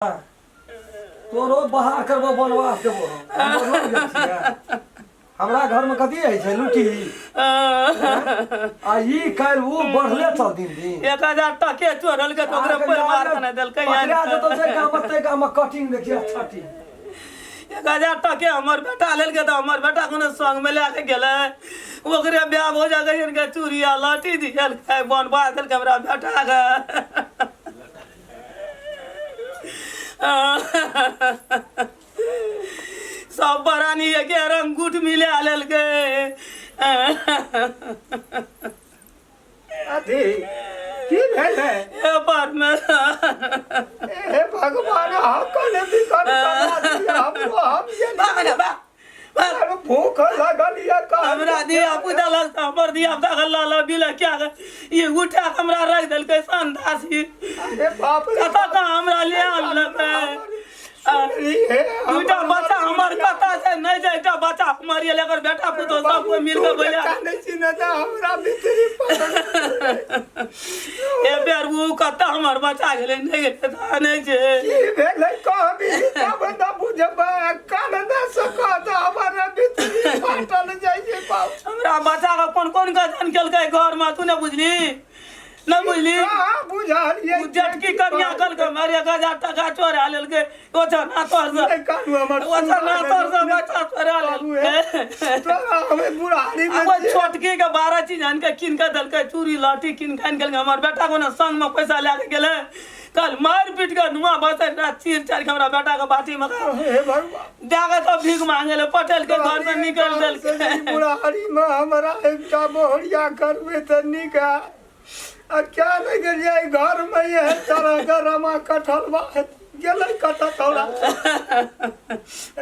तोरो बहा करबो बनवास देबो हमरा घर में कथी है छै लुटी आ ई काल वो बढ़ले चल दिन दिन 1000 टके चोरल के तोरे पर मार के देल के पकड़ा देतो से गामते गाम कटिंग देखिए छठी 1000 टके हमर बेटा लेल के त हमर बेटा कोने संग में लेके गेले ओकरे ब्याह हो जागे इनके चूड़िया लाठी दियल के बनवा देल के हमरा बेटा के सब बरानी के रंगूठ मिले आलेल के अथी की भेले ए बात में हे भगवान हम कने बिकट करा दिया हम ये बाबा बा अरे भूख लगल या का हमरा दिया पुता लगता हमर दिया दगल ला बिला क्या ये उठा हमरा रख देल के संदासी अरे बाप रे कथा का हमरा ले आल दूटा बच्चा हमर कथा से नहीं जाएटा बच्चा हमर ये लेकर बेटा पुतो सब कोई मिल के बोले नहीं चिन्ह था हमरा भीतरी ए बेर वो कथा हमर बच्चा गेले नहीं गेले था नहीं छे की भेले कहबी तब न बुझबा कान न सकत हमरा भीतरी फाटल जाय छै बाप हमरा बच्चा का कौन का जान केल के घर में तू न बुझली न बुझली हां बुझालिए झटकी कन्या कल के मारे 1000 टका चोरा लेल के ओछा ना तोर से कानू हमर ओछा ना तोर से बच्चा चोरा लेल तोरा हमें बुढ़ारी में अब छोटकी के 12 चीज आन के किन के दल के चूड़ी लाठी किन खान के हमर बेटा को ना संग में पैसा लेके गेले कल मार पीट के नुआ बसे रात चीर चार के हमरा बेटा के बाटी में हे भगवान जाके तो भीख मांगे ले पटेल के घर से निकल देल के बुढ़ारी में हमरा एकटा बोहरिया करबे त निका आ क्या नहीं गेलिए घर में ये तरह का रमा कटहलवा गेलै कटहल तोरा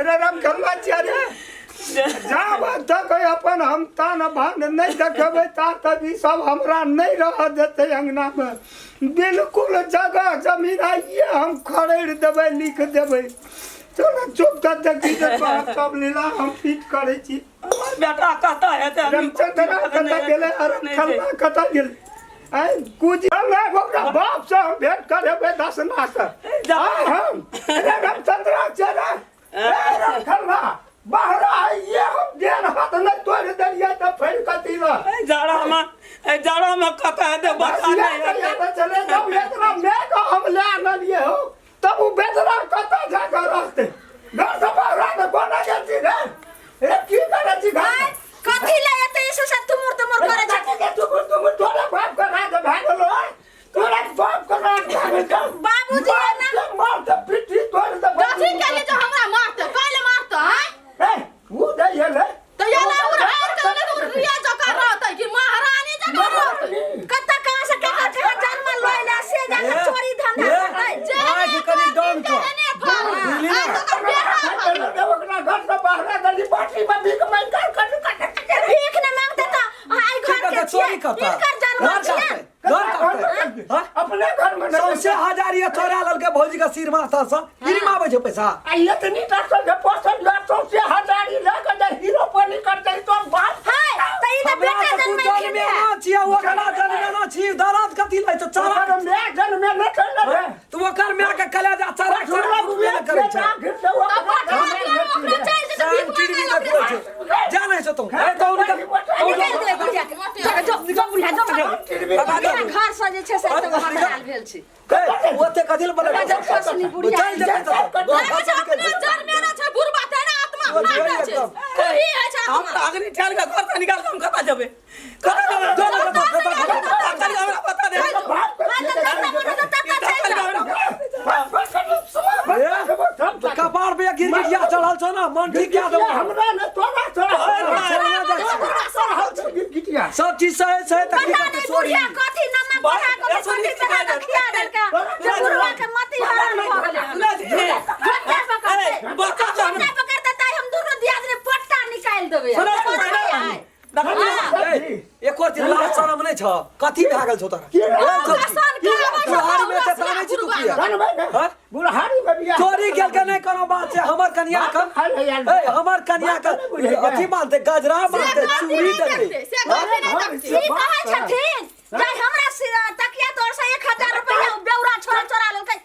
अरे राम खलवा चारे जाब तक अपन हम तान भान नहीं देखबै ता तभी सब हमरा नहीं रह देते अंगना में बिल्कुल जगह जमीन आइए हम खरीद देबै लिख देबै चलो चुप कर देखी दे सब लीला हम फिट करै छी बेटा कहता है ते रामचंद्र कता गेले अरे खलवा कता गेले आई कुछ मैं ओकरा बाप से हम भेंट करेबे 10 मास हम अरे रामचंद्र चला ए रामखलवा बाहर आइए हम देन हाथ न तोड़ देलिए त फेर कथी ला जाड़ा में कहता है ते बता नहीं है चले जब इतना मैं तो हम ले न लिए हो तब वो बेदरा कता जाकर रखते घर से बाहर न कोना गेलती रे ए की करे छी घर कथी ले एते से तुमुर करे छ तुमुर तोरा बाप करा के भागलो तोरा बाप करा के भागलो बाबूजी ना मार त पिटी तोड़ दे कथी के लिए जो हमरा मारते पहले मारते हैं ए वो दे ये ले तो ये ना उड़ हार के ले रिया जका रहते कि महारानी जका रहते कत्ता कहां से के जन्म लइला से जाके चोरी धंधा करते जे करी डाउन को ओकरा घर से बाहर गली बाटी में भीख मांग कर भीख न मांगते तो आई घर के चोरी करता इनकर जन्म छिए अपने घर में सबसे हजारिया चोरा लल के भौजी का सिर माथा से फिर मावे छै पैसा आई इतनी टक्कर के पोसल ला सबसे हजारी लगा दे हीरो पानी कर दे तो बात है त ई त बेटा जन्म में ना छिया वो कला जन्म ना छी दरात कथी लै तो चारा और मैं जन्म में न चल रे तू ओकर में के कलेजा चारा छोरा रुपया करे छै जाने छ तू ए तो घर से जे छै से तो हड़ताल भेल छै ओते कथिल बोले जब फसनी बुढ़िया अपना जन मेरा छै बुढ़बा तेरा आत्मा मार छै कही है छै हम अग्नि ठेल के घर से निकाल के हम कता जबे हमरा बता दे कपार पे गिरगिटिया चढ़ल छ ना मन ठीक क्या देबो हमरा न तोरा गिटिया सब चीज सही तक चोरी कथी नमक बढ़ा के छोटी बना के खिया देल का जब बुढ़वा के मति हरण हो गेले झटका पकड़ते ताई हम दोनों दियाद ने पट्टा निकाल देबे एक और दिन लास्ट शरम नहीं छ कथी भागल छ तोरा बुढ़ारी में बिया चोरी केल के नहीं कोनो बात छै हमर कन्या का अथी मानते गजरा मानते चूड़ी देते से कहै छथिन जे हमरा तकिया तोर से 1000 रुपया बेउरा छोरा चोरा लेलकै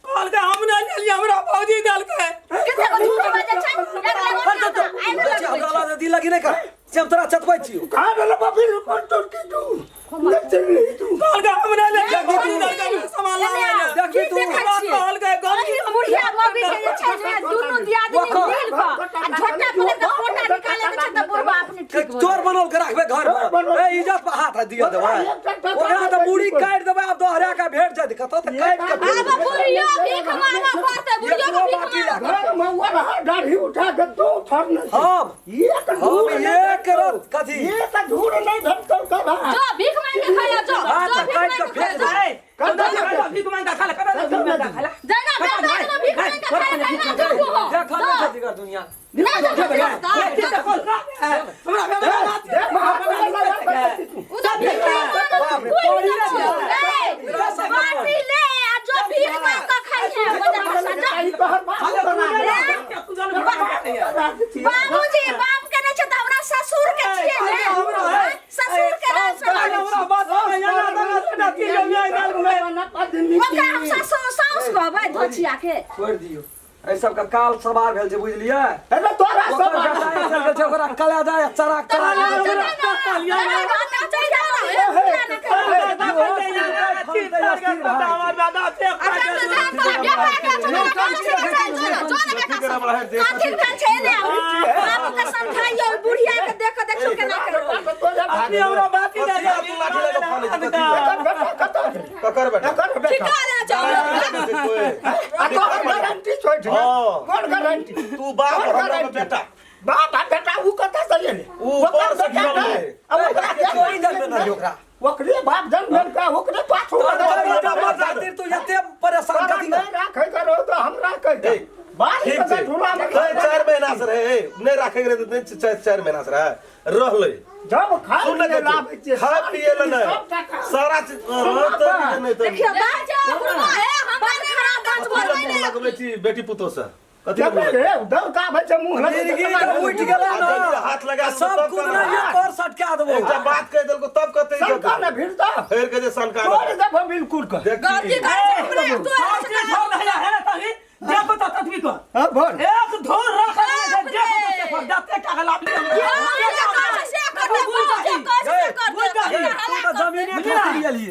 कॉल बेचियो कहाँ रहला बाबी कौन तो की तू नहीं चल रही तू कॉल का हमने ले के सामान ला देखी तू कॉल के अरे बुढ़िया मौगी के छै जे दुनु दियादनी मिल बा आ झोटा पुले का फोटा निकाले के छै त बुढ़वा अपने ठीक हो चोर बनल के रखबे घर में ए इज्जत पे हाथ दिया देबे ओकरा त बूढ़ी काट देबे अब दोहरा का भेट जात कत त काट के अब बुढ़िया भीख मांगा पड़ते बुढ़िया को भीख मांगा मौवा रहा दाढ़ी उठा के दो फरने हम एक रत कथी ये तो धूल नहीं धरकर कर रहा जो भीख मांग के खाया जो हाथ काट के फेंक दे भीख मांगा खा ले जाना बेटा भीख मांग के खाया देख हम खेती कर दुनिया ना उधर भीख बाप रे पड़ी बाटी ले आ जो भीख मांग के खाइए बाबूजी बाप के नहीं छै त हमरा ससुर के छियै ने ससुर के ओकरा हम ससुर साउस कहबै धोचिया के छोड़ दियो ए सब का काल सवार भेल छै बुझलियै अरे तोरा सब भेल छै ओकरा कला जाय चरा ककर बेटा गारंटी छोड़ कौन गारंटी तू बाप हमरा के बेटा बाप आ बेटा ऊ कथा चले ऊ पर से गिरल है अब ओकरा कोई जन्म ना ओकरा ओकरे बाप जन्म का ओकरे पाछू खातिर तू एते परेशान कथी नहीं राखे करो तो हमरा कह दे बात ठीक छै झूला में 4 महीना से रहे नहीं राखे रे तो 4 महीना से रहे रहले जब खा सुन ले ले लाभ छै खा पिए ले नहीं सारा चीज नहीं तो देखियो बाजा बुढ़वा है हमारे खराब बात बोल मुंह लगबे छी बेटी पुतो से कथी जब रे दम का बच्चा मुंह लगे जिंदगी उठ गेला ना हाथ लगा सब कुछ ना ये और सटका देबो एक बात कह देलको तब कहते सरकार ने भिड़ता फेर के जे सनका छोड़ दे बिल्कुल कर गलती करे तू देखो तो तत्वी को हां बोल एक धोर रख देखो जाते का लाभ ले तू तो जमीने खरीद लियली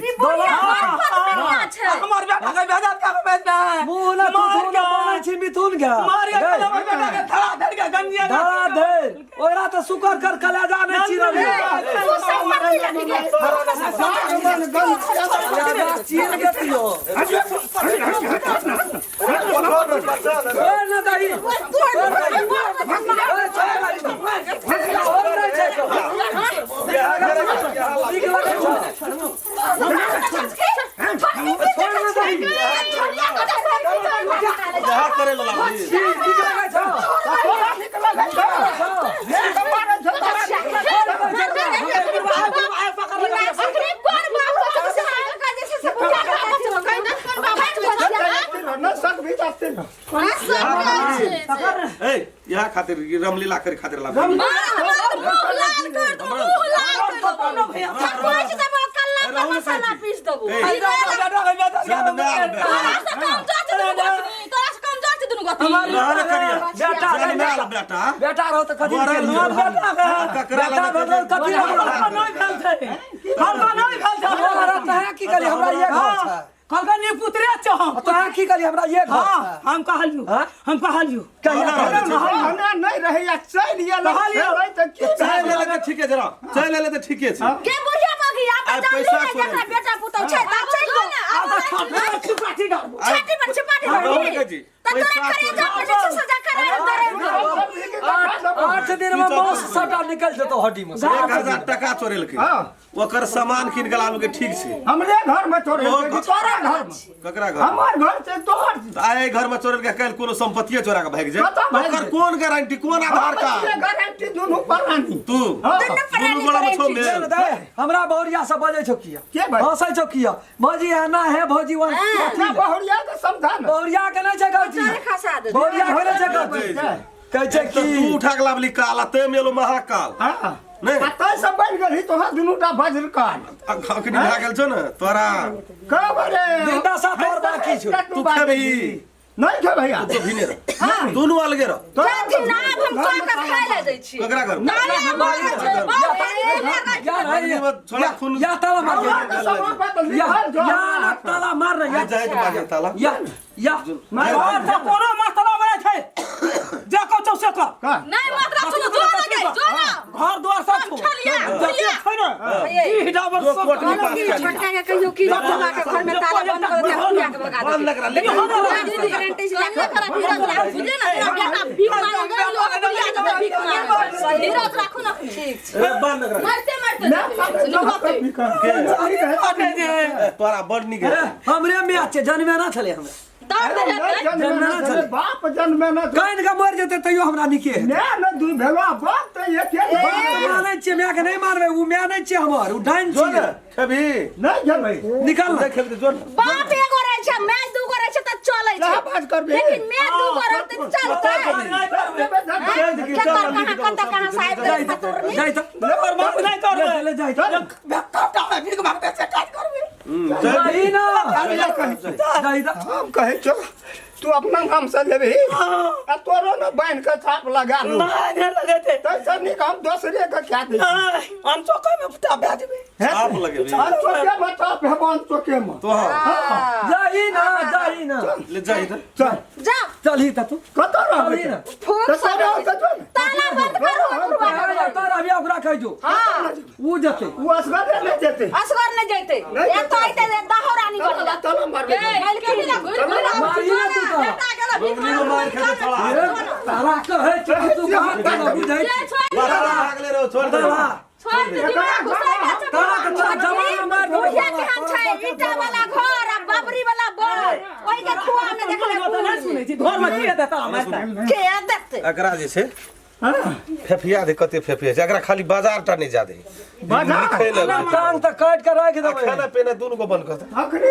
हमार बेटा के बेटा का बेटा मुंह ना तू ना बोलै छी मिथुन के मार के हमर बेटा के धड़ा धड़ के गंजिया धड़ा धड़ ओरा तो शुकर कर कलेजा में चिरल चीर के पियो ना दही करे ला यहाँ खातिर रमलीला करे खातिर ला बेटा रहो तो कथी की करी हमरा ये घर कलका नी पुत्रे चह तो की करी हमरा ये घर हम कहलियो नहीं रहे या चल ये चाय ले ले ठीक है जरा चाय ले ले तो ठीक है के बुढ़िया मगी आप पैसा जकरा बेटा पुतौ छै त चल लो आधा छाती छाती का छाती पर छपाटी आठ दिन में मांस सटा निकल जतो हड्डी में 1000 टका चोरेलकै ओकर सामान किन गला के ठीक छै हमरे घर में चोरे तोरा घर में ककरा घर हमर घर से तोहर आए घर में चोरेल के कल कोनो संपत्ति चोरा के भाग जाए ओकर कोन गारंटी कोन आधार कार्ड गारंटी दोनों प्राणी तू दोनों बड़ा में छो में हमरा बहुरिया से बजे छौ किया के भाई हंसै छौ किया भौजी आना है भौजी वन क्या बहुरिया के समझा ना बहुरिया के नहीं छै गलती खसा दे बहुरिया के नहीं छै गलती कहै छै तो कि तू उठा के लावली काला ते मेलो महाकाल हां नहीं पता सब बन गई तोहर दुनुटा वज्र काल अखनी भाग गेल छौ न तोरा कब रे जिंदा साथ और बाकी छौ तू खेबही नहीं खे भैया तो भिने रह दोनों अलगे रहो जाती ना अब हम का कर खाए ले दै छी ककरा घर छोड़ा खून या ताला मार या ताला मार रहा या जाए के बाजे ताला या और तो कोनो मसला बने छै जा को चौसे का नहीं मात्रा सुनो जो ना जाए जो ना घर द्वार सब छो जते छै ना ई डाबर जो सब कोर्ट में पास कर छोटका के कहियो की बाबा के घर में ताला बंद कर दे खुलिया के भगा बंद लग रहा लेकिन गारंटी से ना करा धीरज रख बुझे ना तेरा बेटा भीख मांगे लोग खुलिया के भीख मांगे धीरज रखो ना ठीक ए बंद लग रहा मरते सुनो तोरा बड़ निक है हमरे में अच्छे जन्मे ना छले हमें बाप जन्मे ना कहीं का मर जेते तैयो हमरा निके है ना दुई भेलो बाप त एक माने छे मैं के नहीं मारबे उ मैं नहीं छे हमर उ डाइन जो छे ना कभी नहीं जन्मे निकाल देख खेल जो बाप एगो रहे छै मैं दू गो रहे छै त चलै छै बात करबे लेकिन मैं दू गो रहते चलता कहां साहब जाई त बर्बाद नहीं कर ले जाई त बेटा भीख मांगते से काट करबे जाई ना जाई त हम कहे चल तू अपना नाम से लेबी आ तोरो न बहन के छाप लगा लो नहीं लगे थे तैसे निक हम दूसरे के क्या दे हम चौका में फटा बे देबे आप लगे भी हम चोके बता भगवान चोके में तो हां जाई ना ले जाई तो चल जा चलही त तू कत चलही रहबे ना ठोक तो चल ताला बंद करो तारा भी ओकरा कह जो हां उ जते वो असगर ले जेते असगर न जैते ए तो आइते दहोरा निकल चल मारबे माइल के ना मारी ना तू तो गोगनी को मार के छोड़ा तारा कहे छे तू कहां तारा बुझाई वाला भागले रहो छोड़ दे छोड़ दे दिमाग घुसाई तारा के तोरा जमाना मार दो बुढ़िया के हम छै ईटा वाला घर आ बाबरी वाला बर ओइ के खुआ में देखले नहीं सुनै छी घर में की देता मारता के देखते एकरा जे छै फेफिया दे कते फेफिया छै एकरा खाली बाजार टा नहीं जादे बाजार टांग त काट के रख देबे खाना पीना दोनों को बंद कर दे अखनी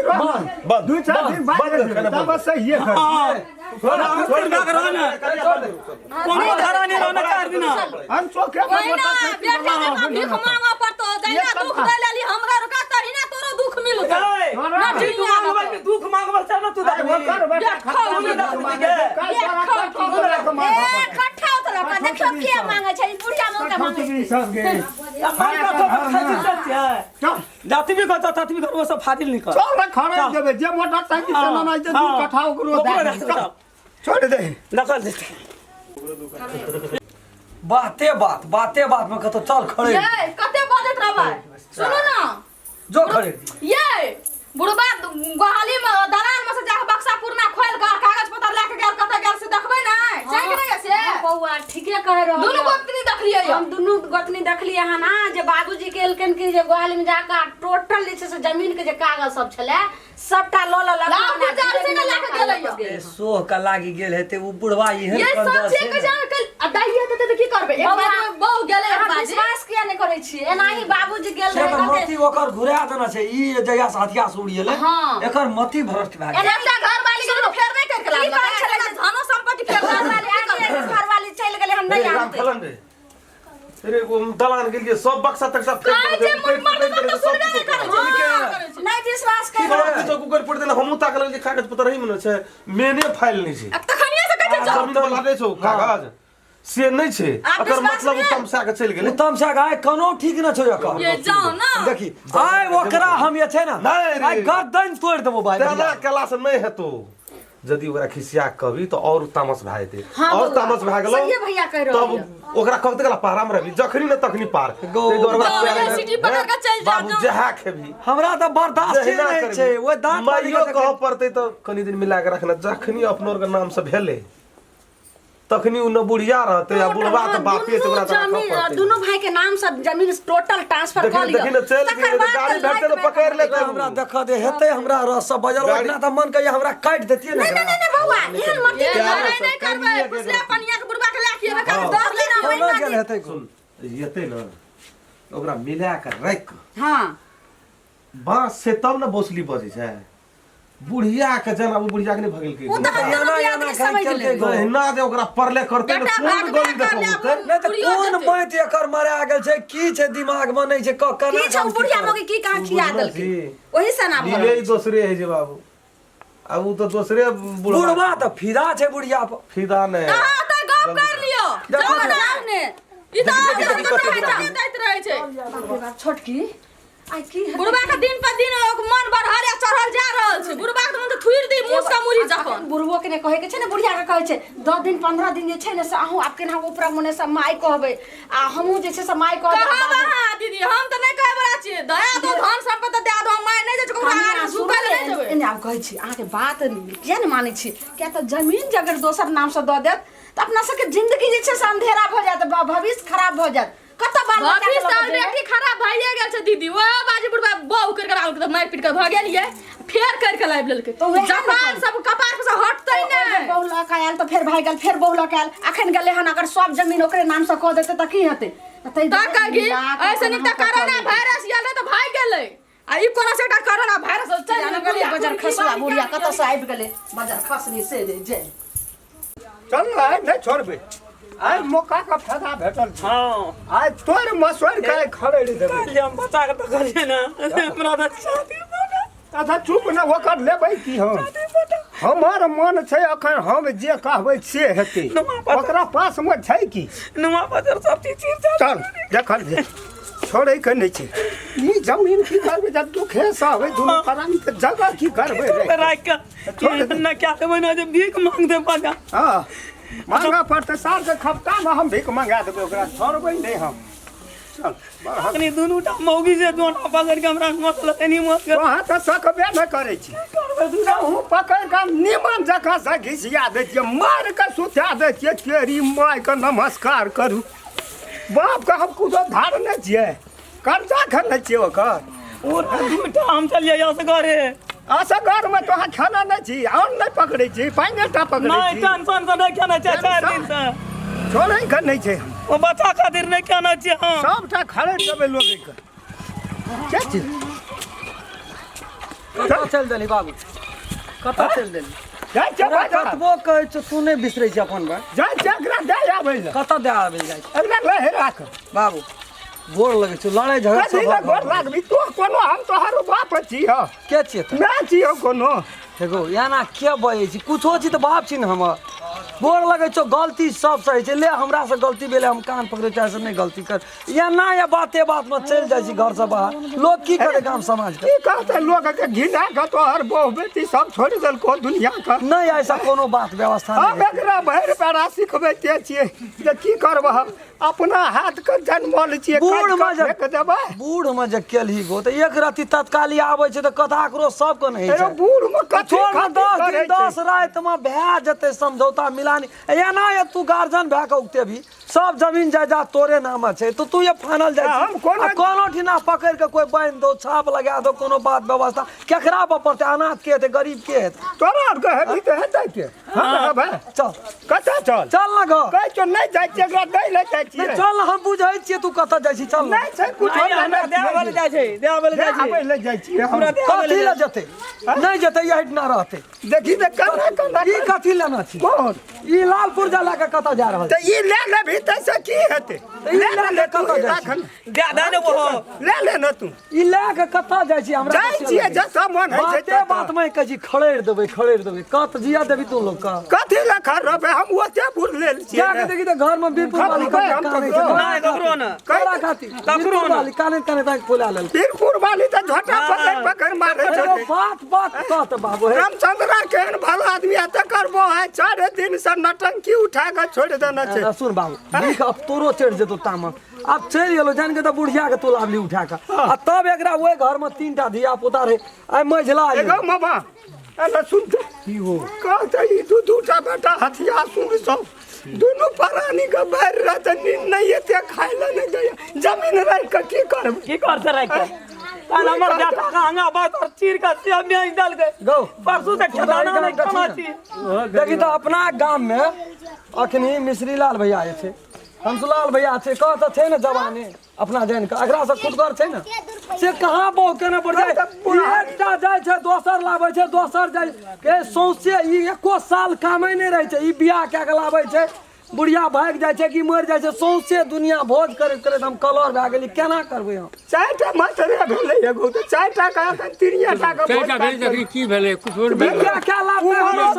बंद दू चार दिन बाद तब सही है छोड़ ना करो ना कोनो घरा नहीं रहना चार दिन हम चोके ओइ ना बेटा के भीख मांगा पड़तो दैना दुख दे लेली हमरा रुका तही ना तोरो दुख मिलतो ना ठीक मांगबे के दुख मांगबे से ना तू कट्ठा उतर का देखो के मांगे छै बुढ़िया मांगे मांगे सब गए जाति भी कहता ताति भी वो सब फादिल निकल चल खड़ा देबे जे मोटर साइकिल से ना नहीं दू कठा ओकरो दे छोड़ दे नकल देते बाते बात में कतो चल खड़े ये कते बजत रहबे सुनो ना जो खड़े ये बुढ़बा गोहाली में दलान में से जा बक्सा पूर्णा खोल के कागज पत्र लेके गेल कते गेल से देखबै ना सही नहीं से बौआ ठीके कह रहल दुनु गोतनी देखलिए हम दुनु गोतनी देखलिए हन ना जे बाबूजी के एलकन की जे गोहाली में जाका टोटल जे से जमीन के जे कागज सब छले सबटा ल लगा गुजार से लेके गेलै सोह का लागी गेल हेते उ बुढ़वा ई है ये सब चीज के जान के अदाइए त की करबे एक बार बहु गेलै हम विश्वास किया नहीं करै छी एनाही बाबूजी गेल एकर रहे मती ओकर घुरा देना छै ई जया साथिया उड़िएले एकर मती भ्रष्ट भए गेल एकटा घर वाली के फेर नहीं करके लागल धनो संपत्ति फेर घर वाली आगे घर वाली चल गेलै हम नहीं आनते अरे वो दलान के लिए सब बक्सा तक सब नहीं विश्वास कर तो कुकर पड़ देला हमू ताकल जे कागज पत्र रही मने छै मेने फाइल नहीं छै तखनिए से कहै छै जमीन वाला दे छौ कागज से नहीं छै एकर मतलब तमसा के चल गेलै तमसा गाय कोनो ठीक न छै एकर ये जाओ ना देखी आइ ओकरा हम ये छै ना आइ गर्दन तोड़ देबो भाई तेना कला से नहीं हेतौ यदि ओकरा खिसिया कभी तो और तामस भए जेतै और तामस भए गेलो सही भैया कह रहल तब ओकरा कहते गला पारा में रहबी जखनी न तखनी पार तै दोरवा सिटी पकड़ के चल जा बाबू जहा खेबी हमरा त बर्दाश्त नहीं छै ओ दांत माइयो कह पड़तै तो कनी दिन मिला के रखना जखनी अपनोर के नाम से भेले तखनी उ न बुढ़िया रहते या बुढ़वा त बापे से ओकरा त दोनों भाई के नाम से जमीन टोटल ट्रांसफर कर लियो देखी न चल गेल गाड़ी भेटते तो पकड़ लेते हमरा देख दे हेते हमरा रस सब बजल ओतना त मन कहिया हमरा काट देतिए ना नहीं बौआ एहन मत नहीं करबै पुछले पनिया के बुढ़वा के लाखिए बेकार 10 दिन कोना महीना गेल हेते सुन येते न ओकरा मिला के रख हां बांस से तब न बोसली बजे छै बुढ़िया के जना वो बुढ़िया के नहीं भगल के वो तो याना समझ ले ना दे ओकरा परले करते न कोन गली देखो नहीं त कोन मैत एकर मरा गेल छै की छै दिमाग में नहीं छै कना की छ बुढ़िया मोगे की कहां खिया देलकै ओही से ना ये दूसरे है जे बाबू अब वो तो दूसरे बुढ़वा तो फिदा छे बुढ़िया पर फिदा ने हां त गप कर लियो जाओ ना ने ई त रहे छै छोटकी आई की बुढ़वा के दिन पर दिन मन बढ़ारे चढ़ल जा रहल छै बुढ़वा के मन त थुइर दी मुस का मुरी जखन बुढ़वो के ने कहे के छै ने बुढ़िया के कहे छै 10 दिन 15 दिन जे छै ने से अहू आपके ना ऊपर मने से माई कहबे आ हमहू जे छै से माई कहबे कहां दीदी हम त नै कहे बला छी दया दो धन सब पे त दया दो माई नै जे कोकरा सुखल नै जेबे एने आब कहे छी अहाँ के बात किया नै मानै छी क्या त जमीन जगर दोसर नाम से द देत त अपना सबके जिंदगी जे छै से अंधेरा भ जात भविष्य खराब भ जात कत बार भविष्य ऑलरेडी खराब भइए गेल छै दीदी ओ बाजी बुढ़वा बहु कर कर आउल मार पीट कर भ गेलिए फेर कर के लाइब लेलकै जपान सब कपार पे से हटतै नै बहुला कायल त फेर भाई गेल फेर बहुला कायल अखन गेले हन अगर सब जमीन ओकरे नाम से क देतै त की हेतै त कहि ऐसे नहीं त कोरोना वायरस गेलै त भाग गेलै आ ई कोना से कोरोना वायरस चल गेलै बाजार खसला बुढ़िया कत से आबि गेलै बाजार खसनी से जे चल आइ नहीं छोड़बे आइ मौका का फायदा भेटल छै हां आइ तोर मसवर के खड़ेड़ी देबे पहले हम बचा के तो करिए ना हमरा तो शादी बना अच्छा चुप न ओकर लेबै की हम हमार मन छै अखन हम जे कहबै से हेतै ओकरा पास में छै की नुआ बाजार सब चीज चल देखल जे छोड़ै के नहीं छै ई जमीन की करबै जब दुखे से होय दुनु परानी के जगह की करबै रे राख के ना क्या देबै ना जब भीख मांग दे बाजा हां मांगा पड़ते साल के खपता में हम भीख मंगा देबै ओकरा छोड़बै नहीं हम चल अखनी दुनु टा मौगी से दोना पकड़ के हमरा मतलब नहीं मत तो हां त सकबे न करै छी हूँ पकड़ के निमन जगह से घिसिया दै छियै मार के सुता दै छियै तेरी माय के नमस्कार करू बाप के हम कुदो धार नहीं छियै कर्जा खने छियै ओकर और दुटा हम चलिए असगरे असगर में तो खाना नहीं छी और नहीं पकड़े छी पानी टा पकड़े नहीं छी टेंशन से नहीं खाना चाहिए 4 दिन से छोड़े के नहीं छै वो बच्चा खातिर नहीं खाना चाहिए हां सबटा खड़े देबे लोग के क्या चीज कत चल देली बाबू कत चल देली जाय छै बाजार कतबो कहै छ तू नै बिसरै छी अपन बात जाय छै एकरा दे आबै ले कत दे आबै जाइ छै एकरा ले राख बाबू गोर लगै छै लड़ाई झगड़ा कथी ले गोर लागबी तो कोनो हम तोहर बाप छी ह के छियै त मैं छी कोनो देखो याना के बजै छी कुछो छी त बाप छी न हमर गोर लगै छौ गलती सब सही छै ले हमरा से गलती भेले हम कान पकड़े चाहे से नहीं गलती कर या ना या बाते बात में चल जाइ छी घर से बाहर लोग की करे गांव समाज के की कहते लोग के घिना के तोहर बहु बेटी सब छोड़ देल को दुनिया का नहीं ऐसा कोनो बात व्यवस्था हम नहीं एकरा भैर पैरा सिखबैते छियै जे की करबह अपना हाथ के जन्मल छियै बूढ़ में काट के देबै बूढ़ में जे केलही गो त एक राति तत्काली आबै छै त कथा करो सब को नहीं अरे छै बूढ़ में कथी छोड़ में 10 करे दिन 10 रात में भै जते समझौता मिलानी या ना या तू गार्जियन भै के उगते भी सब जमीन जायदाद तोरे नाम छै तो तू ये फाइनल जाय हम कोनो ठीना पकड़ के कोई बांध दो छाप लगा दो कोनो बात व्यवस्था केकरा पर पड़ते अनाथ के हेते गरीब के हेते तोरा के हेबी त हेतै के हां भाई चल कतऽ चल चल ना घर कहै छौ नहीं जाइ छै एकरा दै ले जाइ छियै चल ना हम बुझै छियै तू कतऽ जाइ छी चल ना नहीं छै कुछ हमरा देवल जाय छै देवल जाय आबै छै ले जाइ छियै हमरा कथी ले जते नहीं जते यही ना रहते देखी त कना कना ई कथी लेना छी कौन ई लाल पुर्जा ला के कतऽ जा रहल त ई ले लेबी त से की हेतै ले ले कतऽ तू जाइ राखन दे दे ने वो ले न तू ई ले के कतऽ जाइ छी हमरा जाइ छियै जैसा मन है छै बाते बात में कह जी खड़ेर देबै कत जिया देबी तू लोग का कथी ले खा रहबे हम ओते बुर लेल छियै क्या के देखी त घर में बीरपुर वाली हम तो काने नहीं ककरो ना करा खाती बीरपुर वाली काने तक खोला लेल बीरपुर वाली त झोटा पकड़ मारे एगो छै बात कहत बाबू हे रामचंद्र केहन भला आदमी है त करबो है 4 दिन से नटंकी उठा के छोड़ देना छै सुन बाबू देख अब तोरो चढ़ जेतो तामक अब चल गेलो जान के त बुढ़िया के तू लावली उठा के आ तब एकरा ओए घर में 3टा धिया पुता रहे आई मझला एगो मामा एना सुन की हो कहते ई दूटा बेटा हथिया सुन सब दोनों प्राणी के बाहर रहते नहीं एते खाए ले नहीं गया जमीन रह के की करब की करते रह के तान हमर बेटा का हंगा बात और चीर का से में डाल गए गो परसों से खदाना नहीं कमा छी देखी तो अपना गांव में अखनी मिश्री लाल भैया आए थे हंसलाल भैया थे कहत थे ना जवाने अपना जैन का अगरा से खुदगर थे ना से कहां बहु के ना पड़ जाए एकटा जाय छै दोसर लाबै छै दोसर जाय के सौसे ई एको साल कामे नहीं रहे छै ई बियाह के के लाबै छै बुढ़िया भाग जाए छै कि मर जाए छै सौंसे दुनिया भोज करैत करैत हम कलर भए गेली केना करबै हम 4टा मछरे भेलै एगो तऽ 4टा का 3टा का चारिटा भेल तकरी की भेलै कुछ और भेल क्या लाभ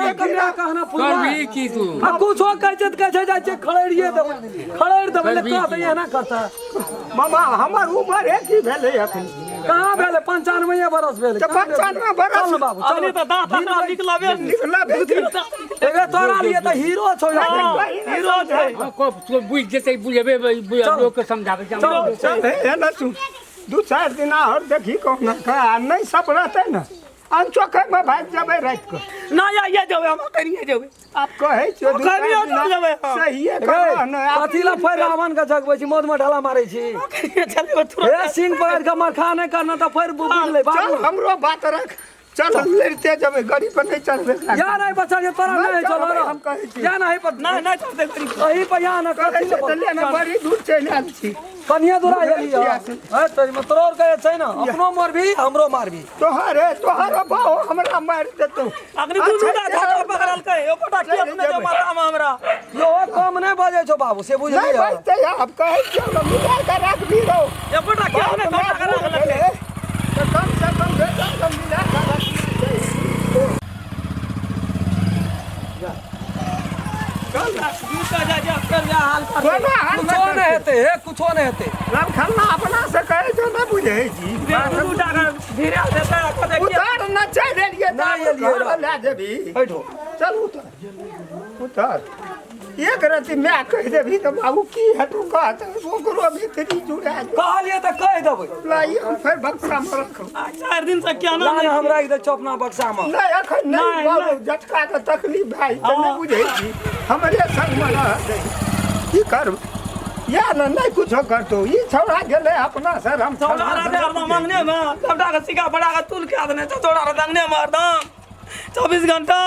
है कन्या कहना कर भी की तू आ कुछो कहै छै तऽ कहै छै जाए छै खड़ेरिए देबै खड़ेर देबै ले कहतै एना कहता मामा हमर उम्र है की भेलै अखन कहाँ भेलै 95 बरस भेलै तऽ 95 बरस चल बाबू चल अभी तो दांत हमरा निकलबे निकला एगे तोरा लिए तऽ हीरो छौ हीरो छै को बुझ जेतै बुझेबे लोग के समझाबे एना तू 2-4 दिन और देखी कौन का नहीं सब रहते ना अनचोखे में भाग जाबे रात को ना या जेबे हम करिए जेबे आप कहे छो करिए जेबे सही है कहो ना कथी ला फेर रावण के जगबै छी मौत में ढाला मारै छी चलिए तुरंत हे सिंह पकड़ के मरखा नहीं करना तो फिर बुझ ले बाबू चल हमरो बात रख चल लड़ते जबे गाड़ी पर नहीं चलबे या नहीं बच्चा ये तोरा नहीं चलो रे हम कहै छी या नहीं पर ना ना चलते करी कहीं पे या ना कहै कथी छै तऽ ले ना बड़ी दूर चलि आयल छी कनिया दूरा गेली है तेरी में तोर के छै ना अपनो मारबी हमरो मारबी तोहर बाहो हमरा मार देतो अगनी तू झूठा झाटा पकड़ल के ओपटा खेत में जो माथा में हमरा यो कम नहीं बजे छो बाबू से बुझ नहीं लिया बजते आप कहै छियै मिला के रख भी रहो ओपटा खेत में पकड़ रखल तो कम से कम बेटा कम मिला के रखना कुछो नहीं हेते हे कुछो नहीं हेते राम खन्ना अपना से कहे जो न बुझे जी धीरे देता उतार न चल एलिए ना एलिए ले जेबी बैठो चल उतार एक रति मैं कह देबी तो बाबू की है तू कहत ओकरो भीतरी जुड़ा दे कहलिए तो कह देबै लाई हम फिर बक्सा में रखो 4 दिन से क्या ना ना हमरा के चौपना बक्सा में नहीं अखन नहीं बाबू झटका के तकलीफ भाई तो नहीं बुझे छी हमरे संग में रह दे की कर या न नहीं कुछो करतो ई छौड़ा गेले अपना सर हम छोड़ा दे हम मांगने में सबटा का सिका बड़ा का तुल के देने छोड़ा रे दंगने मार दम 24 घंटा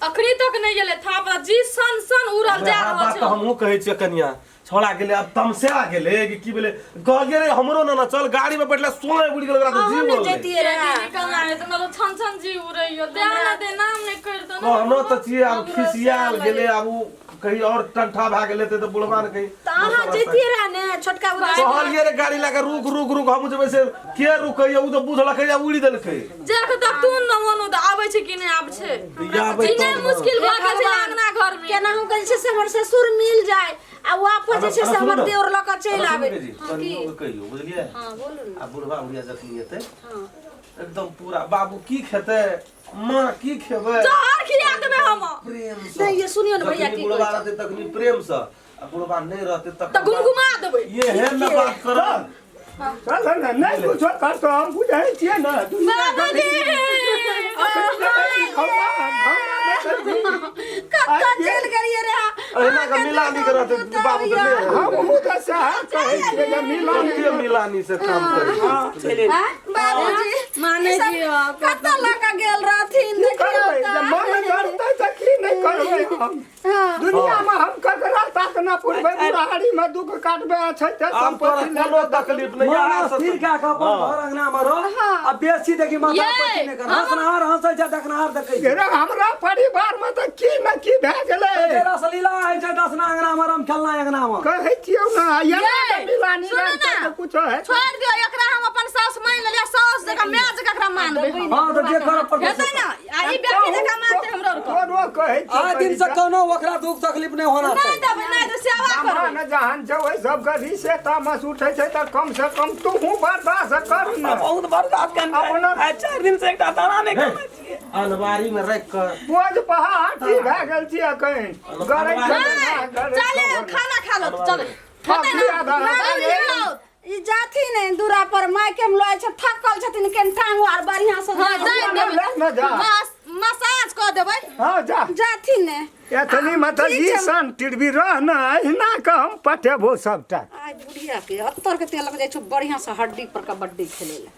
अखरी तक नहीं गेले था पर जी सन सन उड़ल जा रहल बात छै तो हमहू कहै छियै कनिया छोड़ा गेले अब तमसा गेले कि की भेले कह गेले हमरो ना चल गाड़ी में बैठला सोए बुढ़ गेल ओकरा तो जीव बोल जेतिए रे निकलना है तो मतलब छन छन जी उड़ैयो ध्यान दे नाम नहीं कर दो ना कहनो तो छिए अब खिसियाल गेले अब उ कहीं और टंठा भाग गेले तो बुढ़वा ने कहीं ताहा जेतिए रे ने छोटका उड़ा कहलिए रे गाड़ी लगा रुक हम जब से के रुकैया उ तो बुझलक या उड़ी देलकै जख तक तू न मनु त आबै छै कि नहीं आबै छै या आबै जीने मुश्किल भ गेल छै अंगना घर में केना हम कहै छै से हमर ससुर मिल जाए आ वापस जे छै से हमर देवर ल के चल आबै कनियो कहियो बुझलिए हां बोलू आ बुढ़वा उड़िया जखनी हेतै एकदम पूरा बाबू की खेते मां की खेबै जहर खिया देबे हम प्रेम से नहीं ये सुनियो न भैया की बुढ़वा रहते तखनी प्रेम से आ बुढ़वा नहीं रहते तक त गुमगुमा देबै ये है ना बात कर चल न नहीं कुछो करतो हम बुझे छिए ना बाबूजी कक्का चल करिए रे अहिना का मिलानी करते बाबू तो ले हम मुदा से कहे छिए जे मिलानी से काम करे बाबूजी माने जी कत्ता लगा गेल रहथिन करबै जब मन करतै त की नहीं करबै हम दुनिया में हम ककरा तक न पुरबै बुढ़ारी में दुख काटबे छै त हम तोरा संपत्ति कोनो तकलीफ नहीं मारा आ सिर का अपन घर अंगना में रहो आ बेसी देखी माथा पट्टी नहीं कर हंसनहार हंसै छै देखनहार देखै छै रे हमरा परिवार में त की न की भए गेलै तेरा सलीला है छै दसना अंगना में हम खेलना अंगना में कहै छियौ ना या मिलानी सुनू रहतै ना। त कुछो है छोड़ दियो एकरा हम अपन सास मान लेलिया सास जका माय जका एकरा मानबै हां तो जे कर पर हेतै ना आई बेटी जका मानते हमरो को कोनो कहै छियौ आज दिन से कोनो ओकरा दुख तकलीफ नहीं होना नहीं चाहिए देबै नहीं तो सेवा करबै सामान जहान जबै सब गधी से तामस उठै छै त कम से कम तू बर्दाश्त कर न बहुत बर्दाश्त करना अपना 4 दिन से एक दाना नहीं करना चाहिए अलमारी में रख कर बोझ पहाड़ी भए गेल छियै कहीं गरै चले खाना खा लो चले हेतै ई जाथी ने दूरा पर माय के हम लय छ थकल छथिन केन टांग आर बढ़िया से न जा मसाज क देबै हां जा जाथी ने एतनी मतलब ई सन टिरबी रह न अहिना के हम पठेबो सबटा आइ बुढ़िया के अत्तर के तेल लग जाय छ बढ़िया से हड्डी पर कबड्डी खेले ले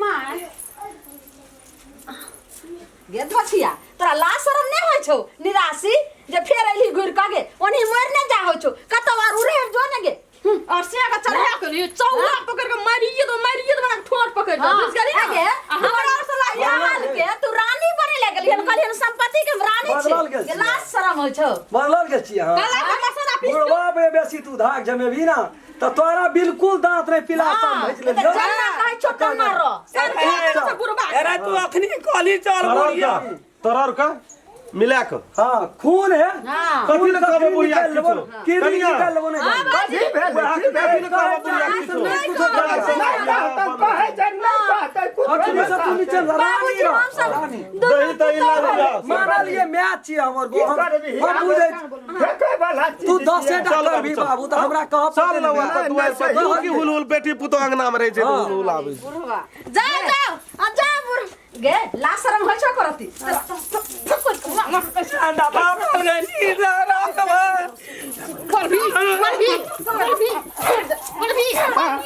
माय गे धछिया तोरा लाज शरम नहीं होय छौ निराशी जे फेर अइली घुर क गे ओनी मर न जा होय छौ कतो आर उरे जो ने गे और सिया का चढ़ा के लिए चौला पकड़ के मारिए तो बना ठोर पकड़ दो बुझ गई आगे हमरा और से लाया हाल के तू रानी बने लगली हम कहली हम संपत्ति के रानी छी ये लास्ट शरम हो छौ बदल के छी हां काला का मसाला पीस बुढ़वा पे बेसी तू धाक जमेबी ना तो तोरा बिल्कुल दांत रे पिला सब भेज ले जन्ना कहे छोटा मारो से बुढ़वा अरे तू अखनी कॉलेज चल बुढ़िया तरर का मिला के हां खून है हां कथी ले कहबो बुढ़िया किरी निकाल लेबो ना कथी ले कहबो बुढ़िया कहे जन्ना कहते कुछ अखनी से तू नीचे रानी रानी दही दही ला माना लिए मैच छी हमर गो हम बुझे फेंके वाला तू 10 डॉलर भी बाबू तो हमरा कह चल ना तू ऐसा तू की हुलहुल बेटी पुतो अंगना में रहे छै हुलहुल आबै बुढ़वा जा बुढ़ गे लास्ट शरम हो छौ करती अंडा बाप गनी जरा कर भी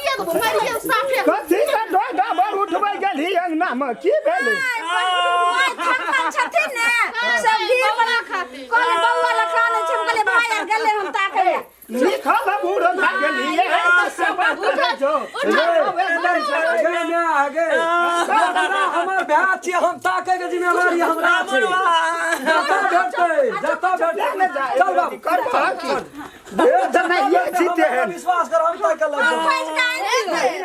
ये तो मारिए साफे कथी का डोडा बर उठबै गेली अंगना में की भेलै थप्पड़ छथिन ने सब गिर बना खाती कहले बउवा लखा नै छै कहले भाई आर गेले हम ताके लिखल बूढ़ भा गेली ये सब बुझै छौ आगे हमर ब्याह छी हम ताके के जिम्मेवारी हमरा छै जता भेटते चल बाबू कर जन्ना ये जीते हैं विश्वास कर हम ताके लग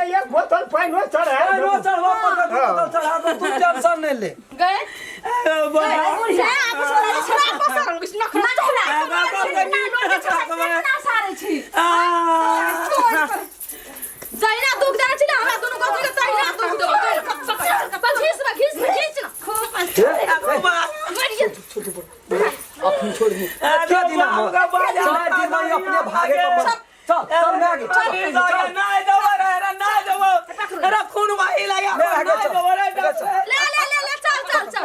एक बोतल पानी चढ़े रो चढ़वा पर बोतल चढ़ा दो तू टेंशन नहीं ले गए बुढ़िया आप छोरा पसर नखना चला ना सारे छी जाइना दुख जाना छी ना हमरा दोनों को के जाइना दुख दो घिस अपनी छोड़ दी क्या दिन चार दिन नहीं अपने भागे पर चल मैं आगे चल नहीं दबो अरे खून वाही लगा नहीं दबो ले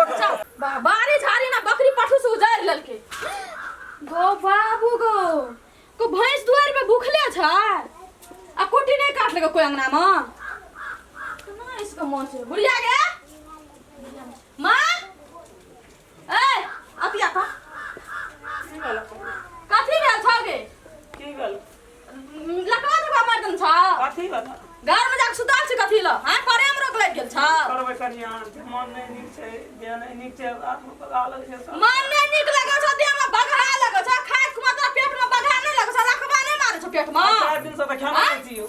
चल बारी झारी ना बकरी पठू से उजार ललके गो बाबू गो को भैंस दुआर पे भूखले छ आ कुटी नहीं काट लेगा कोई अंगना में ना इसका मन से बुढ़िया गे मां ए अतिया का कथी भेल छगे की गल लकवा धवा मर्दन छ कथी बता घर में जाके सुताल छ कथी ल हां करे में रोक लग गेल छ करबे कनिया मन नहीं नीक छै बिया नहीं नीक छै आत्मा बगा लग छै सब मन नहीं नीक लगे छ देह में बघा लगे छ खाए कुमा तोरा पेट में बघा नहीं लगे छ रखबा नहीं मारे छ पेट में 4 दिन से तो खाना नहीं छियो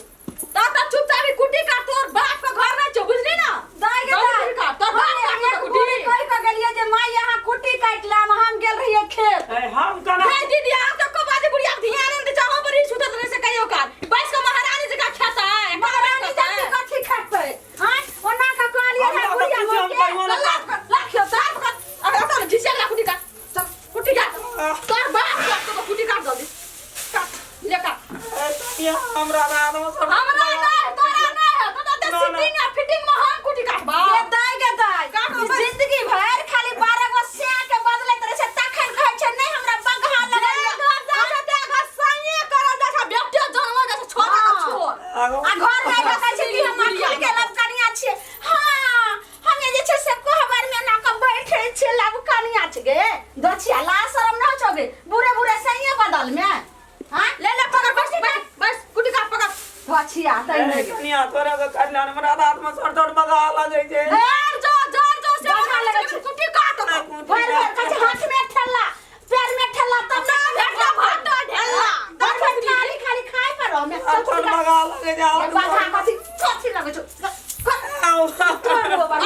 ता चुपचाप कुटी काट तोर बाप का घर नहीं छ बुझली ना दाई के दाई काट तोर बाप का कुटी कहि के गेलिए जे माई यहां कुटी काट लाम हम गेल रहिए खेत हम कना हे दीदी आप तो को बाजी बुढ़िया ध्यान नहीं चाहो बड़ी सुतत रहे से कहियो काल बैस के महारानी जी का खाता है महारानी जी कथी खाते हां ओना का कहलिए है बुढ़िया लाखियो साफ का अरे तो जिसे ला कुटी काट चल कुटी काट तोर बाप का तो कुटी काट जल्दी काट ले काट या हमरा रात में सब हमरा नहीं तोरा नहीं तो सिटिंग या फिटिंग में हम कुटी काटबा के दाई जिंदगी भर खाली 12 गो स्या के बदले तरह से तखन कहै छै नहीं हमरा बगहा लगे जाते घर सही कर जैसा बेटे जन्म जैसा छोटा का छोड़ आ घर में कहै छै कि हम खुल के लब कनिया छियै हां हमे जे छै से कोहबर में ना के बैठे छै लब कनिया छै गे दछिया ला शरम न छगे बुरे बुरे सही बदल में हां ले पकड़ बस कुटी का पकड़ दछिया तै नहीं कनिया तोरा के कल्याण में रात में सर बगा लगे छै जो से बगा लगे छै कुटी काट भर कहै हाथ में ठेला पैर में ठेला तब ना भेटला भाटो ढेला दस खाली खाली खाए पर हम सर बगा लगे जाओ बाधा कथी लगे छ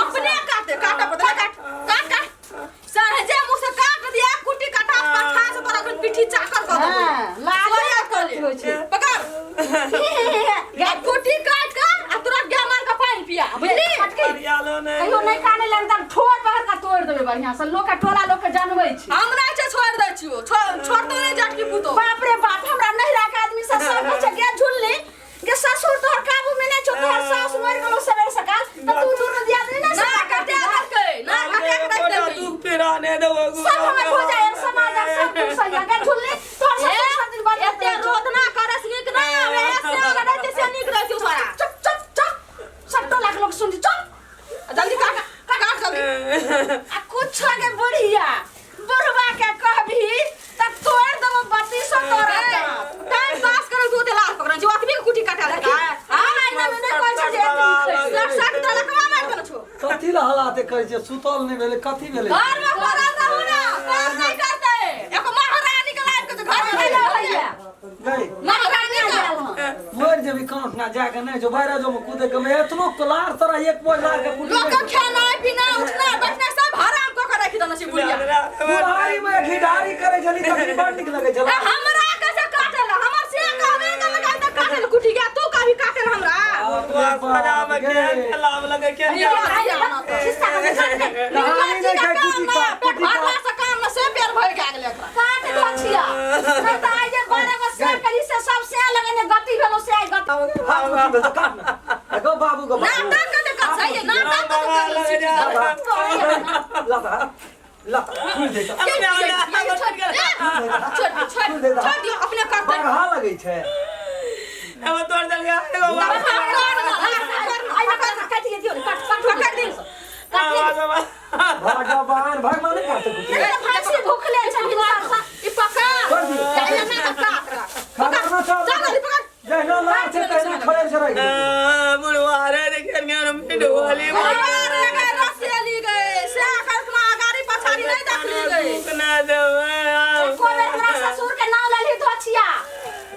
अपने काट सहजे मुंह से काट दिया कुटी काटा पठा से पर अपन पिठी चाकर कर दो लाया कर ले पकड़ गे कुटी काट कर आ तुरंत गे मार का पानी पिया बुझली यालो ने कहियो नहीं काने ले त ठोर पकड़ का तोड़ देबे बढ़िया से लोग का टोला लोग के जानबै छी हम नहीं छै छोड़ दै छियो छोड़ तो नहीं जटकी पुतो बाप रे बाप हमरा नहीं राख आदमी से सब कुछ गे झुलली के ससुर तोहर काबू में नहीं छ तोहर सास मर गेलो सवेर सकाल त तू दोनों दिया नहीं ना कटे ना तू पिराने दो सब हमें हो जाए समाज सब कुछ सही है झुलली तोहर ससुर सब दिन बाद एते रोद ना करस निक ना आवे ऐसे लगा जैसे निक रह तू सारा चुप सब तो लाख लोग सुन चुप जल्दी काट जल्दी आ कुछ के बढ़िया बुढ़वा के कहबी त तोड़ देबो 3200 तोरा टाइम पास कर तू ते लाख पकड़ जो आदमी कहै छै सुतल नहि भेलै कथी भेलै घर में पड़ल रहू ना काम नहीं करते एको महारानी के लाइफ के घर में नहीं होइए गई महारानी का मोर जे भी कांट ना जाके नहीं जो बाहर जो कूदे के मैं एतनो कलार तरह एक बोझ ला के कूदे लोग का खाना पीना उठना बैठना सब हराम को के रखी देना सी बुढ़िया बुढ़ारी में घिडारी करे छली तखनी बड़ नीक लगे छला हमरा कैसे काटेल हमर से कहबे त लगा त काटेल कुटी गया तू कभी काटेल हमरा पंजाब में के लाभ लगे के किस्सा का कहानी नहीं कह कुटी भरला से काम में से पेड़ भर के गेले काट दछिया नहीं त आई जे घरे में से करी से सब से लगने गति भेलो से आई गति गो बाबू को नाटक के देख सही नाटक के लाता लाता छुई दे छोड़ दियो अपने कर दे बढ़ा लगे छै अब तोड़ दल गया एगो भगवान भगवान नहीं काटे कुछ फांसी भूखले छथिन ई पकड़ खाना चाल जहना लाग छै तहना खड़े छै रह मुड़वा रे देखिए ज्ञान मिंडो वाली रसियाली गए से कल्पना गाड़ी पछाड़ी नहीं देखली गए ना दे कोई हमरा ससुर के नाम लेली धोछिया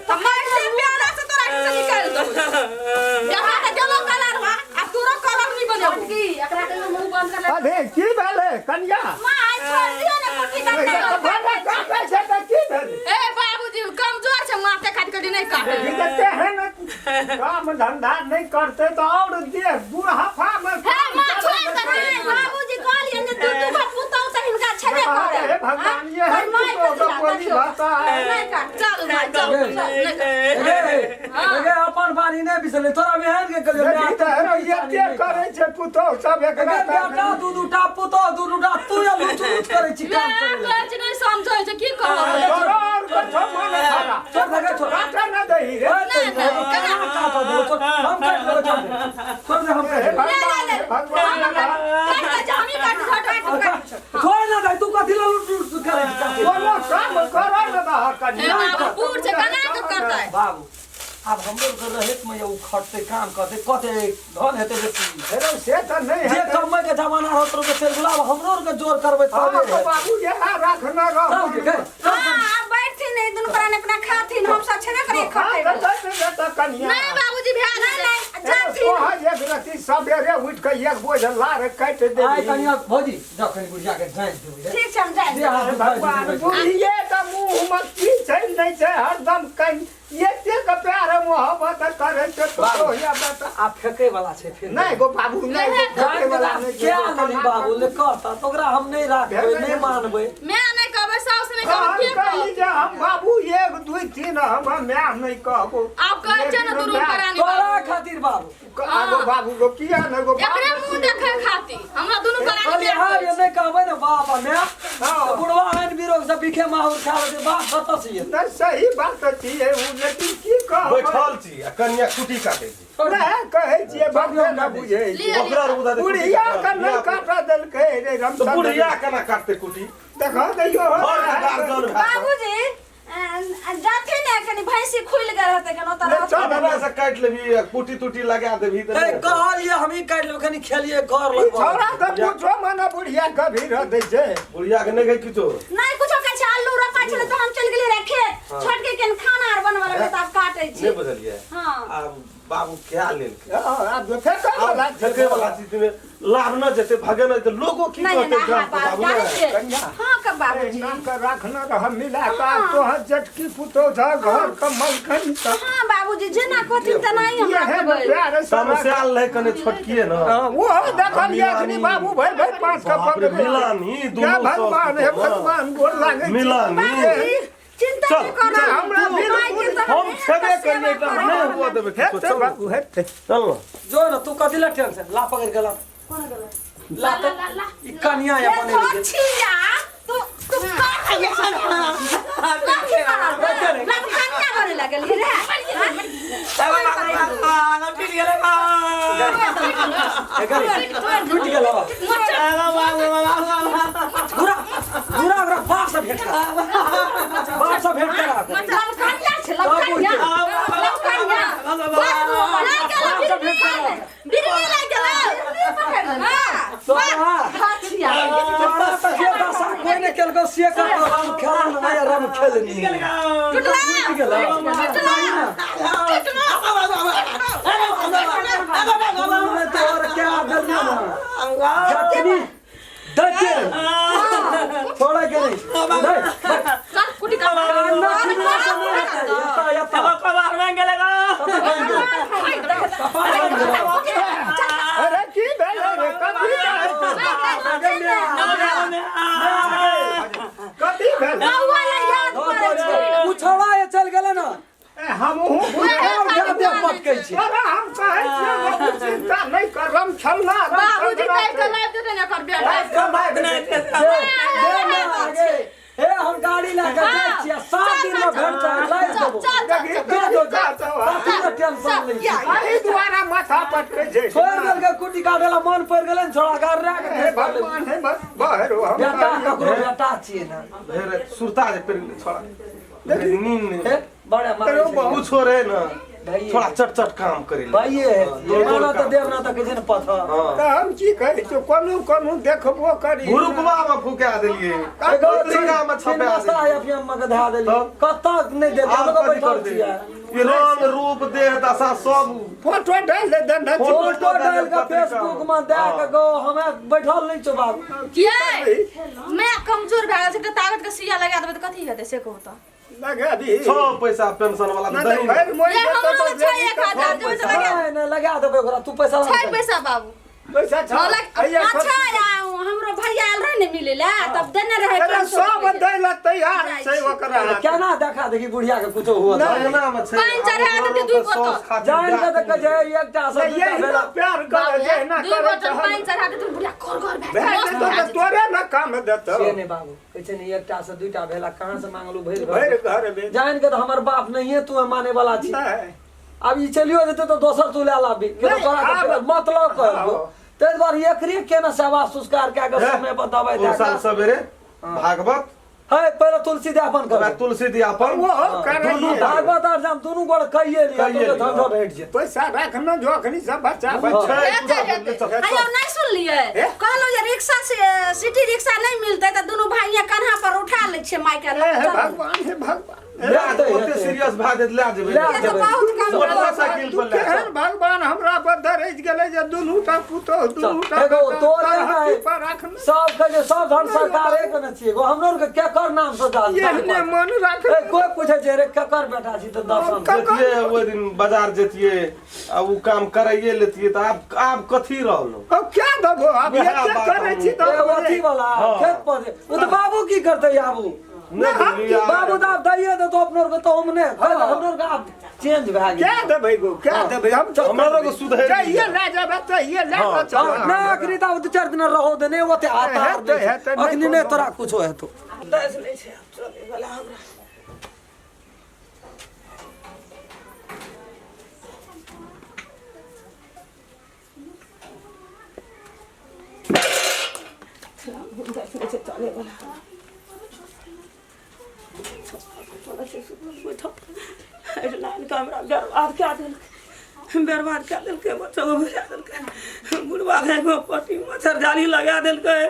त मैं से प्यारा से तोरा से निकाल दो जहां के जलो कलर बा आ तोरो कलर नहीं बने की एकरा के मुंह बंद कर ले अरे की भेले कन्या मां आई छोड़ दियो ने कुटी भले काटे छै त की भेले ए बाबूजी कमजोर छै माथे काट के नहीं काटे देखते हैं ना काम धंधा नहीं करते तो और देख बुढ़ापा में हे मां छोड़ दे बाबूजी कहलिए ने तू का पुतौ से हिनका छेबे करे हे भगवान ये है तो बोली भाषा है नहीं काट चल मां चल अगे अपन बानी नहीं बिसले तोरा मेहन के कले देखते हैं ना ये के करे छे पुतो सब एकरा बेटा दूटा पुतो दूटा तू या लूट करे छी काम करे कुछ नहीं समझै छै की कहब और कछो माने खाना छोड़ दे छोड़ काटे ना दही रे हम काट लो छोड़ दे हम भगवान छोड़ ना दे तू कथि लूट करे छी बोलो काम करो ना बाहर कन्या बाबू अब हम लोग रहित में ये खटते काम करते कते धन हेते बेसी अरे से तो नहीं जे है कमाई के जमाना होत रो के चल गुलाब हमरो के जोर करबे तबे है बाबू ये रखना रहो हां बैठती नहीं दुनु प्राण अपना खाथिन हम सब छेबे करे खटे तो कन्या नहीं बाबूजी भ्या नहीं जाती वहां एक रति सबेरे उठ के एक बोझ लार काट दे आई कनिया भौजी जखन बुढ़िया के जान दे ठीक छै हम जाए भगवान बुढ़िए त मुंह में की छै नहीं छै हरदम कन ये ते का प्यार मोहब्बत करे छै तो या बता आ फेंके वाला छै फिर नहीं गो बाबू नहीं फेंके वाला नहीं क्या नहीं बाबू ले कहता तो ओकरा हम नहीं राखबै नहीं मानबै मैं नहीं कहबै साउस नहीं कहबै हम कही जे हम बाबू 1 2 3 हम मैं नहीं कहबो आप कहै छै न दुनु प्राणी तोरा खातिर बाबू आगो बाबू गो किया न गो एकरे मुंह देखे खातिर हमरा दुनु प्राणी अरे हां ये नहीं कहबै ना बाप मैं बुढ़वा हन बिरोग से बिखे माहौर खा ले बाप कत से ये नहीं सही बात छी है उ लेकिन की कहबो बैठल छी आ कन्या कुटी काटे छी नहीं कहै छी भगवान न बुझे ओकरा रुदा दे बुढ़िया का नहीं काटा देल कहे रे तो रमसा बुढ़िया केना काटते कुटी देखा दैयो और गार्जन बाबूजी जाते ने कनी भैंसी खुल गए रहते कनो त चल हमरा से काट लेबी कुटी टूटी लगा देबी त ए कहलिए हम ही काट लेब कनी खेलिए घर लगबो छोरा त पूछो मना बुढ़िया कभी रह दै छै बुढ़िया के नहीं गई किछो नहीं कुछो कहै छै आलू रोपा छले त हम चल गेली रखे छोट के केन खाना आर बनवा लगे त आप काटै छी नहीं बदलिए हां अब बाबू क्या लेल अब फेंके वाला फेंके वाला चीज में लाभ न जते भागे न तो लोगो की नहीं कहते नहीं गांव के बाबू बाबू ने कन्या हां का बाबूजी नाम का रखना रह मिला का तो जटकी पुतो था घर का मलखन था हां बाबूजी जेना कहथिन त नहीं हम ये है रखबै प्यार से समस्याल रहे कने छोटकिए न वो देखलिए अखनी बाबू भाई भाई पांच का बाप रे, पकड़ मिलानी क्या दोनों भगवान है भगवान गोर लागे मिलानी चिंता चल, नहीं करो चल, हमरा हम छबे करिए त नहीं हुआ देबे है किछो ते चल बाबू है ते चल जो न तू कथि ला टेंशन ला पकड़ गला कौन गलो ला तो ई कनिया या बने ले छिया तू का है कन्या करे लगली रे टूट गेलो पूरा पूरा अगर बाप से भेट करा बाप से भेट करा मतलब कन्या छै लकन्या लकन्या बिरनी लाग गेल हां केलको से का राम खेलन माया राम खेलनी टुटला तोर क्या डरना जतनी डटे थोड़ा के नहीं चल कुटी का कबार में गेलेगा अरे की भेल रे कथी भेल पूछवा ये चल गेले ना हम क्या पटकै छी अरे हम कहै छियै बाबू चिंता नहीं कर रम छलना बाबूजी कह के लाइव दे ना कर बेटा आगे हे हम गाड़ी लेके जाय छियै 7 दिन में भेट लाइव देबो देखी टेंशन ले एही द्वारा माथा पटकै छै छोड़ देल के कुटी काटेला मन पड़ गेलै न छोड़ा गाड़ रे हे के भगवान हे बहरो हम बेटा ककरो बेटा छियै ना भेरे सुरता जे पेर छोड़ा भेरे नींद हे बड़े मारे कुछ हो रहे ना थोड़ा चट काम करे भाई ये माना तो देवना तो किसी ने पता त हम की कहै छी कोनो देखबो करी भुरुकवा में फुका देलिए एगो पत्रिका में छपा नशा है अपने अम्मा के धा देली कत नहीं देते हम तो बैठल छियै ये रंग रूप देह दशा सब फोटो डाल दे देना फोटो डाल के फेसबुक में दे के गो हमें बैठल नहीं छो बाबू किए मैं कमजोर भए गेल छै त ताकत के सुइया लगा देबै त कथि हेतै से कहू त लगा दी 6 पैसा पेंशन वाला ना दही फिर मोई ले हमरो के छै 1000 जेबै त लगा नहीं लगा देबे ओकरा तू पैसा छै पैसा बाबू पैसा छ अच्छा हमरो भैया आयल रहे ने मिले ला तब देने रहे अरे सब दै ल तैयार छै ओकरा केना देखा देखी बुढ़िया के कुछो हुआ था ना में छै पानी चढ़ा देते 2 बोतल जान के देख जे एकटा से दूटा यही भेला ना प्यार करे जे ना 2 करे बोतल पानी चढ़ा देते बुढ़िया कर भेज दे तो तोरे ना काम देतो से ने बाबू कहै ने एकटा से दूटा भेला कहां से मांगलू भइल भैर घर में जान के तो हमर बाप नहीं है तू माने वाला छी नहीं अब ई चलियो जेते तो दोसर तू ले लाबी के नहीं, तोरा के आब- मतलब कहबो तै द्वारे एकरे केना सेवा संस्कार के के समय पर दबाई दे साल सवेरे भागवत है पहले तुलसी दयापन कर तुलसी दियापन वो करे दोनों भागवत और जाम दोनों गोड़ कहिए लिया कहिए तो लिया। धंधो बैठ जे पैसा रखना जोखनी सब बच्चा हाँ। बच्चा अयो नहीं सुन लिए कहलो जे रिक्शा से सिटी रिक्शा नहीं मिलते त दोनों भाइया कान्हा पर उठा ले छे माई के हे भगवान हे भगवान ले दे ओते सीरियस भा दे ले जेबे ले ये तो बहुत कम मोटरसाइकिल तू पर ले केहन भगवान हमरा पर धरज गेले जे दुनू ता पुतो दुनू ता एगो तोर है पर रखना सब के जे सब धन सरकार एक न छिए गो हमरो के केकर नाम से डाल ये ने मन रख ए कोई पूछे जे रे केकर बेटा छी त दर्शन जतिए वो दिन बाजार जतिए आ उ काम कराइए लेतिए त आप कथी रहलो अब क्या दबो अब ये वएह क्या बात करे छी ए अथी तो वाला हाँ। खेत पर वो तो बाबू की करते आबू नहीं दिलिया बाबू तो आप दैए तो अपनों को तो हमने हमनों का आप चेंज भए गेल क्या दबे गो क्या दबे हम तो हमरा लोग सुधर ये ले जाबे तो ये ले हाँ, चल ना आखिरी तो 2-4 दिन रहो देने वो ते आता है तो नहीं अखनी ने तोरा कुछ है तो बर्बाद कर दिलकै बच्चा को बचा दिलकै बुढ़वा के पट्टी मच्छर जाली लगा दिलकै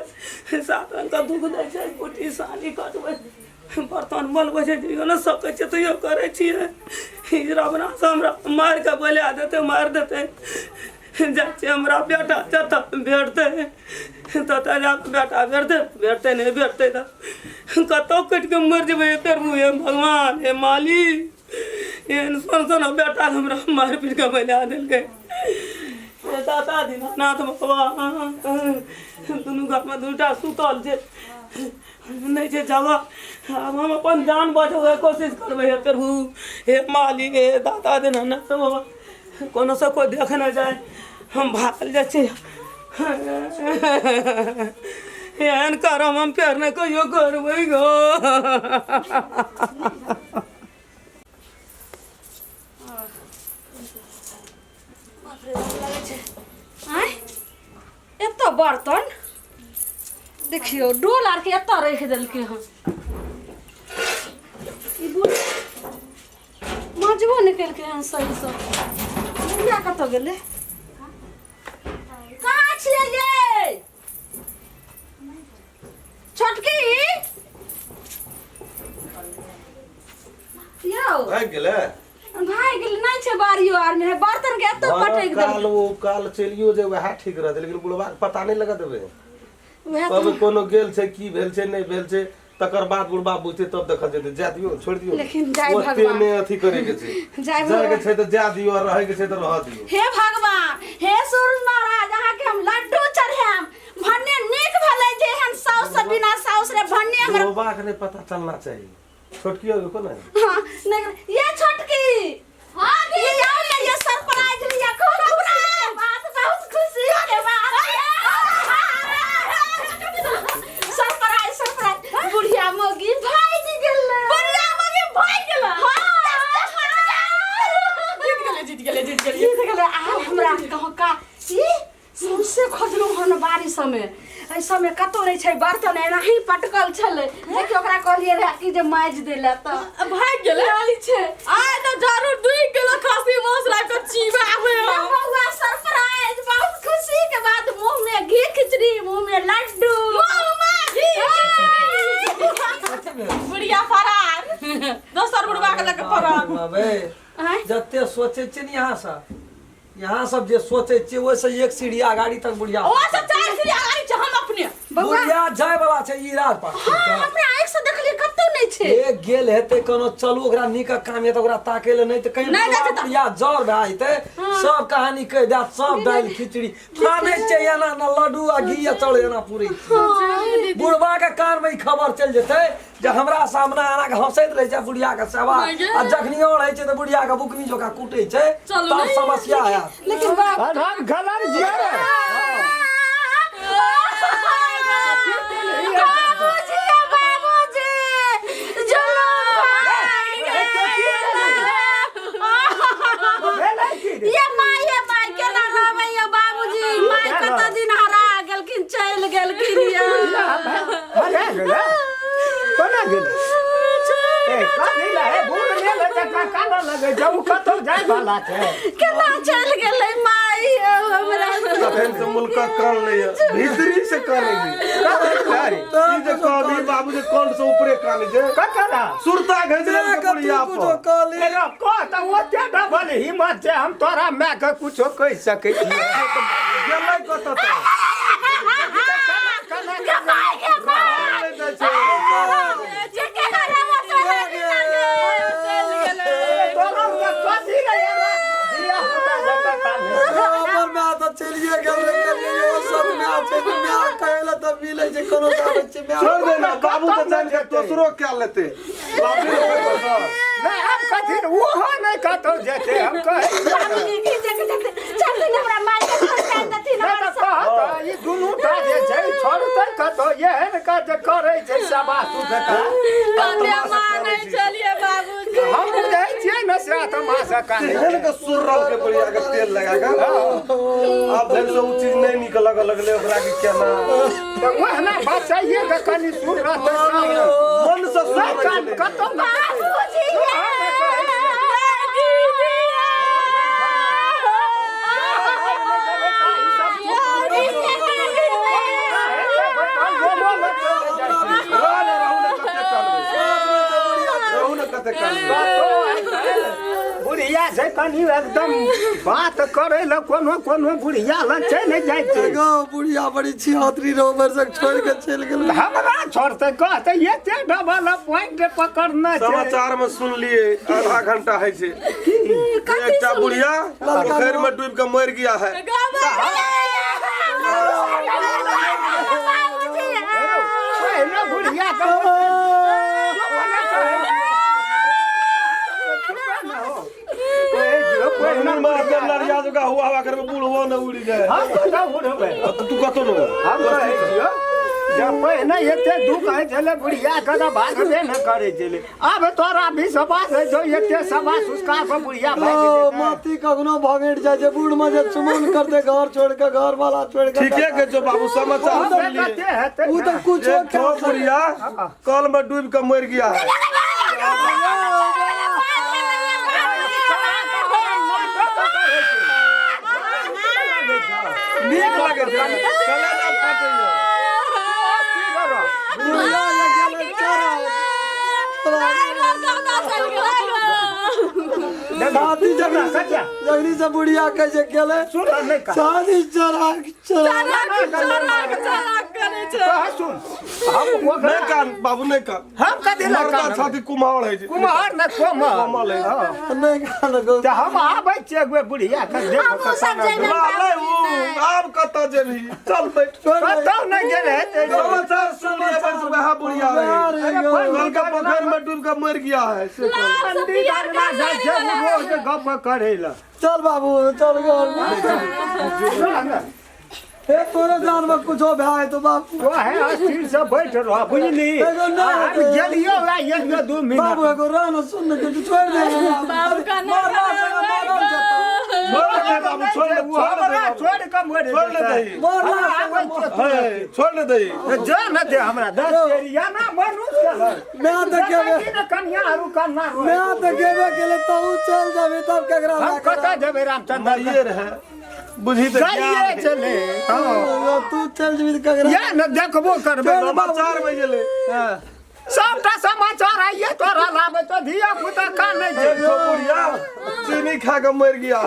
7 रंग का दुख दै छै कुटी सानी कटबै बर्तन मलबै छै दियो न सकै छै तैयो करै छियै हिजरा बना से हमरा मार के बोला देते मार देते जाइ छै हमरा बेटा जतऽ भेटतै ततऽ जाके बेटा भेटतै नहि भेटतै तऽ कतौ कटि के मरि जेबै एते हे भगवान हे मालिक एहन सन बेटा हमरा मारि पीट के बना देलकै दादा दीनानाथ बाबा दुनू घरमे 2टा सुतल छै नहीं छै जगह अब हम अपन जान बचावे कोशिश करबै हे प्रभु हे मालिक हे दादा दीनानाथ बाबा कोनो से कोई देख न जाए हम भागल जाइ छी एहन करम हम फेर नहि कहियो करबै गो एतो बर्तन देखियो डोल आर के एतो रख देलकै हन ई बोल मजबो निकलकै हन सही से बुढ़िया कतऽ गेलै कहाँ छियै ये छोटकी भाग गेले भाई गेल नहीं छे बारियो आर में है बर्तन के एतो पटक दे काल चलियो जे वह ठीक रहते लेकिन बुढ़वा के पता नहीं लगा देबे वह अब कोनो गेल छै की भेल छै नहीं भेल छै तकर बाद बुढ़वा बुझते तब देखल जेते जा दियो छोड़ दियो लेकिन जय ओते भगवान ने अथी करे के छै जय जाए के छै त जा दियो और रहे के छै त रह दियो हे भगवान हे सूरज महाराज अहाँ के हम लड्डू चढ़ाम भन्ने नीक भले जे हम साउस से बिना साउस रे भन्ने हमर बुढ़वा के नहीं पता चलना चाहिए छोटकी हो को ना हां नहीं ये छोटकी हां ये आओ ना ये सरप्राइज लिया खूब बात बहुत खुशी के बात सरप्राइज बुढ़िया मोगी भाई जी गेल बुढ़िया मोगी भाई गेल हां जीत गेले आ हमरा कहो का ई सौंसे खोजलू हन बारिश में ऐ समय कतो नहीं छै बर्तन एनाही पटकल छले देखि ओकरा कहलिए रे कि जे माज देला त भाग गेले आई छै आय त जरूर 2 किलो खसी मांस ला के चीबा आवे हुआ सरप्राइज बहुत खुशी के बाद मुंह में घी खिचड़ी मुंह में लड्डू मुंह में घी बुढ़िया फरार दोसर बुढ़वा के लगे फरार अबे जत्ते सोचे छै यहाँ सब जे सोचे छै वैसे एक सीढ़ी आगाड़ी तक बुढ़िया ओ सब 4 सीढ़ी आगाड़ी छ हम अपने बुढ़िया जाय वाला छै ई राजपाट हां अपने आंख से देखलिए कतो नहीं छै एक गेल हेते कोनो चलू ओकरा नीक काम हे त ओकरा ताके ले नहीं त कहीं बुढ़िया जर भाई ते सब कहानी कह दे सब दाल खिचड़ी खाने छै ना ना लड्डू आ घी आ चढ़े ना पूरी बुढ़वा के कान में खबर चल जेते जे हमरा सामने आना के हंसैत रहे छै बुढ़िया के सेवा आ जखनियो रहे छै त बुढ़िया के बुकनी जोका कूटे छै तब समस्या है लेकिन हम खबर दिया ये माय के ना रहबे ये बाबूजी माय कत दिन हरा गेलखिन चल गेलखिन ये अरे गेला कोना गेला ए कथि ला है बूढ़ ले ले त काना लगे जब कतो जाय वाला छै केना चल गेलै माय हमरा कखन से मुल्का कान ले भीतरी से कानेगी ई जे कहबी बाबू जे कान से ऊपरे काने जे ककरा सुरता भेजले के बुढ़िया पर एगो को त ओते डबल हिम्मत छै हम तोरा माय के कुछो कह सकै छी गेलै कत त चलिए मिले छै कोनो आबै छै छोड़ दे ना बाबू तो जान के दोसरो क्या लेते नहीं हम कथि ओहो नहीं कतो जेते हम कहे बाबूजी की चल हमरा माय के फसाय दथिन नहीं तो कह ई दुनू टा जे छै छोड़तै कतो एहन का जे करै छै सबा तू देखा कन्या मांगे चलिए बाबूजी हम बुझै छियै न से तमाशा का एहन के सुरल के बढ़िया के तेल लगा के अब देख से उ चीज नहीं निकल लगले ओकरा के केना तो वहना बचाइए के कनी सुन रहतै मन से सुन कतो बाबूजी बुढ़िया छै कनी एकदम बात करे ल कोनो कोनो बुढ़िया ल छै नहीं जाय छै बुढ़िया बड़ी छिहत्तरी रोबर से छोड़ के चल गेल हमरा छोड़ते कहते एते डबल पॉइंट पकड़ना छै समाचार में सुन लिए आधा घंटा है छै एकटा बुढ़िया पोखर में डूब के मर गया है ना बुढ़िया का लड़िया जगह हुआ कर बूढ़ हुआ न उड़ी जाए हम कतो उड़बे तू कतो न हम कहै छियो जब पहिने एते दुख है चले बुढ़िया कदा भागबे न करे चले अब तोरा भी सबास है जो एते सबास उसका पर बुढ़िया भाग माती कखनो भागेट जाय जे बूढ़ में जे चुमन करते घर छोड़ के घर वाला छोड़ के ठीक है के जो बाबू समाचार सुन लिए वो तो कुछ जो बुढ़िया कल में डूब के मर गया है नीक लगे कलेजा फाटैयो बुढ़िया ये गेलै चरा शादी जगरी से बुढ़िया कैसे गेले सुन नहीं का शादी चराक करे छै कहा सुन हम ओकरा नहीं कान बाबू नहीं कान हम कथी ला मर्दा कान छाती कुम्हार है जी कुमार न कोमल कमल है नहीं कान गो त हम आबै छियै एक बेर बुढ़िया के देख हमहूँ सब जइबै लाले ऊ आब कत जेबी चल बैठ कतौ नहीं गेले समाचार सुन लिए बस वह बुढ़िया है कल का पोखर में डूब कर मर गया है से कल। पंडित आदमी जाइ छै रोज गप करे ला चल बाबू चल घर हे तोरे जान में कुछ हो भाई तो बाबू वो है अस्थिर से बैठ रहा बुझली एगो ना हम गेलियो ला 1-2 मिनट बाबू एगो रहना सुन के तू छोड़ दे बाबू का मारना से मारल जता छोड़ दे बाबू छोड़ दे वो हमरा छोड़ के मोड़ छोड़ ले दही छोड़ ले दही जा न दे हमरा 10 एरिया ना मनुष्य के मैं देखेबे न कन्या आरु कन्ना मैं देखेबे केले तू चल जाबे तब केकरा हम कत जेबे रामचंद्र ये रहे बुझी तो जाइए चले हां तू चल जेबे केकरा या न देखबो करबे समाचार में गेले सबटा समाचार आइए तोरा लाबे तो धिया पुता का नहीं छै एक बुढ़िया चीनी खा के मर गया है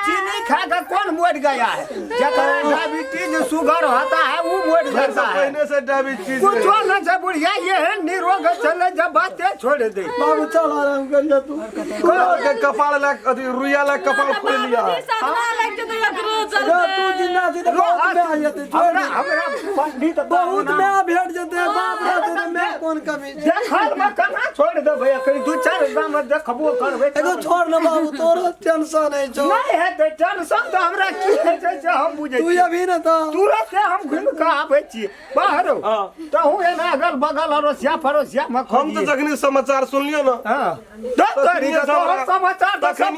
चीनी खाकर कौन मोड़ गया है जकरा डायबिटीज शुगर होता है वो मोड़ जाता है पहले से डायबिटीज कुछ न से बुढ़िया ये है निरोग चले जब बातें छोड़ दे बाबू चल आराम कर ले तू के कपाल ला अथी रुइया ला कपाल खोल लिया है तू जिंदा थी तो बहुत में आ जते हमरा हमरा पंडित बहुत में भेट जते बाप रे तो मैं कौन कमी देखल में कना छोड़ दे भैया कहीं 2-4 दाम देखबो करबे एगो छोड़ न बाबू तोरो टेंशन है जो नहीं है तो टेंशन तो हमरा की है से हम बुझे तू अभी न तो तुरंत से हम घूम के आबै छी बाहर तो हूं एना अगल बगल अरोसिया परोसिया में हम तो जखनी समाचार सुन लियो ना हां तखनी तो समाचार तो सब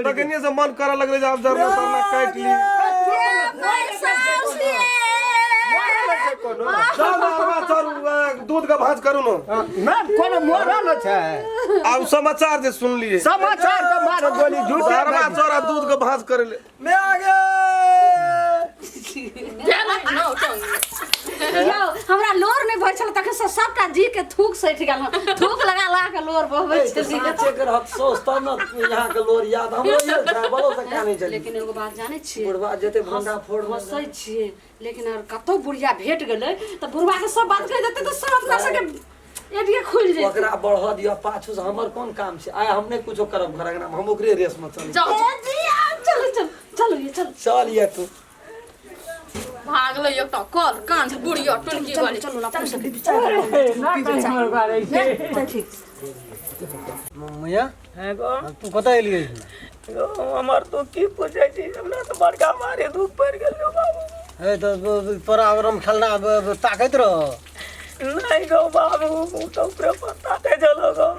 तखनी से मन करे लगले जब जब सामने काट ली दूध का भाज करू ना कोनो मोरल छै अब समाचार जे सुन लिए समाचार के मार गोली झूठा चारवा चौरा दूध का भाज करे ले मैं आगे यौ हमरा लोर नहीं भइ छल तखन से सबटा जी के थूक सैठ गेल थूक लगा ला के लोर बहबै छली चेकर हत सोचता न यहां के लोर याद हमरो ये था बोलो से का नहीं चली लेकिन एगो बात जाने छियै बुढ़वा जेते भंडा फोड़ हंसै छियै लेकिन और कतो बुढ़िया भेट गेलै त बुढ़वा के सब बात कह देते त सब अपना सके एडिए खुल जेतै ओकरा बढ़ा दिया पाछू से हमर कोन काम छै आय हमने कुछो करब घर अंगना हम ओकरे रेस में चल जाओ चलो चलो चलो ये चल चल ये तू भागलो एकटा कल कांझ बुढ़िया टुनकी वाली चलो ना चल मैया है गो तू कत एलियै गो हमर तो की पूछै छी हमरा तो बड़का मारे दुख पड़ गेल गो बाबू हे तो तोरा अगरम खेलना ताकत रह नहीं गो बाबू तो पूरा पता के चलो गो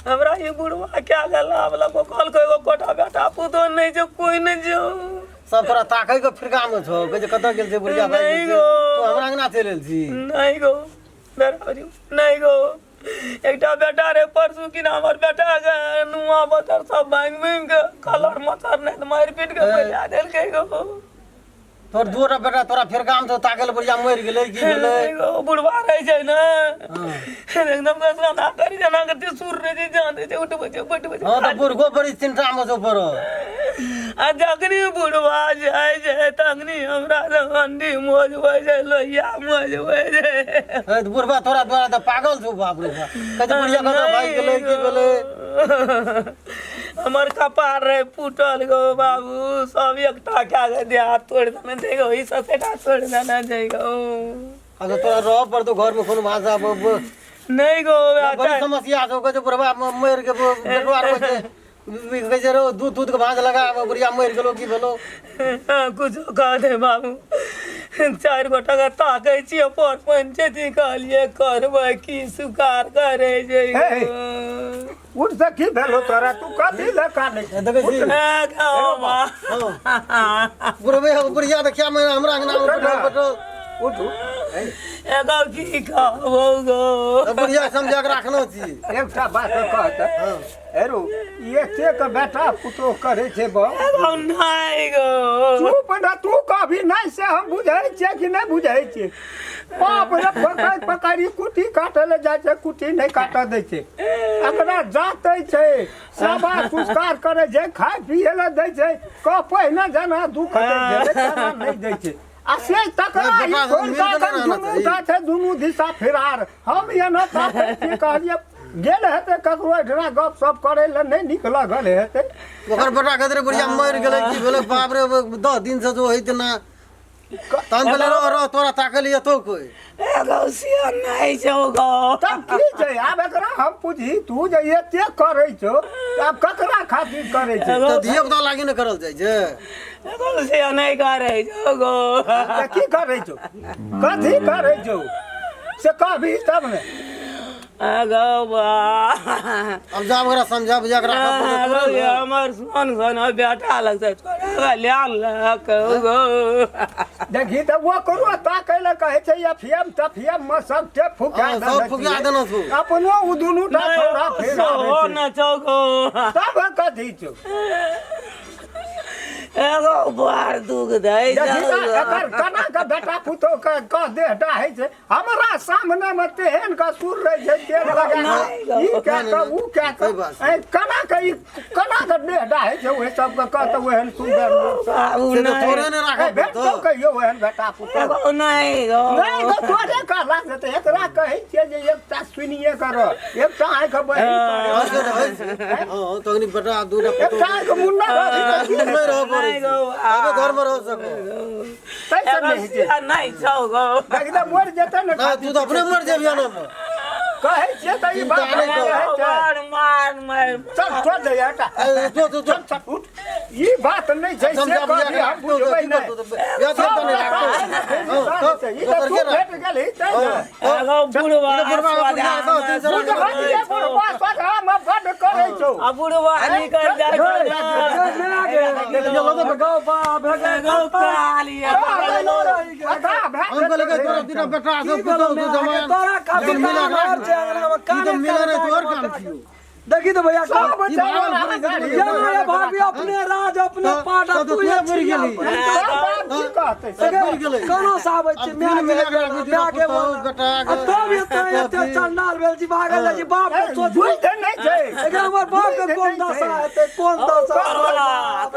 हमरा ये बुढ़वा क्या गला वाला को कॉल को एगो कोठा बेटा पुतो नहीं जो कोई नहीं जो सब तोरा ताकै के फिरका में छौ के कत गेल छै बुढ़िया भाई नहीं गो। तू हमरा अंगना चल एल छी नहीं गो बेटा नहीं गो एकटा बेटा रे परसू की ना हमर बेटा के नुआ बतर सब भांग भांग के कलर मचर नहीं तो मार पीट के बजा देल के गो तोर दूरा बेटा तोरा फिरका में तो ताकल बुढ़िया मर गेलै की भेलै नहीं गो बुढ़वा रह छै ना एकदम से ना करी जना के सुर रे जे जान दे उठ बजे हां तो बुढ़गो बड़ी चिंता में छौ पर आ जखनी बुढ़वा जाय छै तखनी हमरा हंडी मोज होय छै लोहिया मोज होय छै हे तो बुढ़वा तोरा द्वारा तो पागल छौ बाप रे कत बुढ़िया कत भाई गेलै की भेलै हमर कपार रे फूटल गो बाबू सब एकटा क्या के दे हाथ तोड़ देने देगो ई सब सेटा छोड़ देना जाएगा अगर तोरा रह पर तो घर में कोनो भाषा नहीं गो बड़ी समस्या छौ के बुढ़वा मर के बेटवा रो छै कैसे रो दूध के भांज लगा बुढ़िया मर गेलो की भेलो कुछ कह दे बाबू 4 गोटा का ताकै छियै पर पंचायती कहलिए करबै की सुकार करे छै उठ से की भेलो तोरा तू कथी लका नहीं देखै छी बुढ़वे बुढ़िया तो क्या मैं हमरा अंगना में बैठल उठ एगो की कहबो गो बढ़िया समझा के रखना छी एकटा बात कहत हेरो एते के बेटा पुतो करे छे बा एगो नहीं गो चुप ना तू कभी नहीं से हम बुझै छियै कि नहीं बुझै छियै बाप रे पकड़ी कुटी काटे ले जाय छै कुटी नहीं काट दै छै एकरा जाते छै सबा संस्कार करे छै खाय पिए ले दै छै क पहिने जना दुख दै छै तना नहीं दै छै आ से तकरा ही छोड़ का दुनू का छै दुनू दिशा फिरार हम ये न ताके की कहलिए गेल हेते ककरो एठना गप सप करे ले नहीं नीक लगल हेते ओकर बेटा गदरे बढ़िया मर गेलै की भेलै बाप रे 10 दिन से जो होइत ना तन भेलै रो तोरा ताकलिए तो कोई एगो सिया नहीं छौ गो तब की छै आब एकरा हम पूछी तू जे एते करै छौ आब ककरा खातिर करै छै तो धिया पुता लागि न करल जाइ छै एगो सिया नहीं करे छौ गो त की करै छौ कथी करै छौ से कहबी तब ने एगो बा अब जा ओकरा समझा बुझा के एगो ये राखब हमर सोन सोन बेटा लगते छोड़ा ल्यान लक गो देखी त वो करू ताकै ले कहै छै एफएम तफएम में सब टे फुका सब फुका देना छौ अपनो उ दुनू टा छोड़ा फेर हो न छौ गो तब कथी छौ एगो बार दुख दे एकर कना के बेटा पुतो के कह देहटा है छै हमरा सामने में तेहन का सुर रहे छै तेल लगा ई क्या का उ क्या का कना के देहटा है छै ओहे सब के कहत ओहन सुंदर से तो थोड़े न राखब बेटा कहियो ओहन बेटा पुतो एगो नहीं गो नहीं तो तोरे का लाग देते एकरा कहै छै जे एकटा सुनिए कर एकटा आंख बहिरी हां तोगनी बेटा दूटा एकटा आंख मुन्ना नहीं रह नहीं गो अबे घर में रह सको तैसे नहीं छै नहीं छौ गो एकदम मर जेते न ना तू तो अपने मर जेबिया ना कहै छै त ई बात नहीं कहै छै मार चल छोड़ दे हटा तो चल उठ ई बात नहीं छै से समझा बुझा कभी हम बुझबै नहीं या तो नहीं राखो ई त तू भेट गेली तै न एगो बुढ़वा हम बड करै छौ आ बुढ़वा निकल जा गो काली हम कहले के तोरा दिन बेटा सब पुतो तू जमा तोरा खातिर मिला काम ना और तो मिला नहीं तो और काम कियो देखी तो भैया सब ये भाभी अपने राज अपने पाटा तू ये मर गेली की कहतै से मर गेलै कोनो साबै छै मैं के बोल बेटा तब ये चंडाल भेल जी भागल जी बाप के सोच बुझ नहीं छै एकरा हमर बाप के कोन दशा हेतै कोन दशा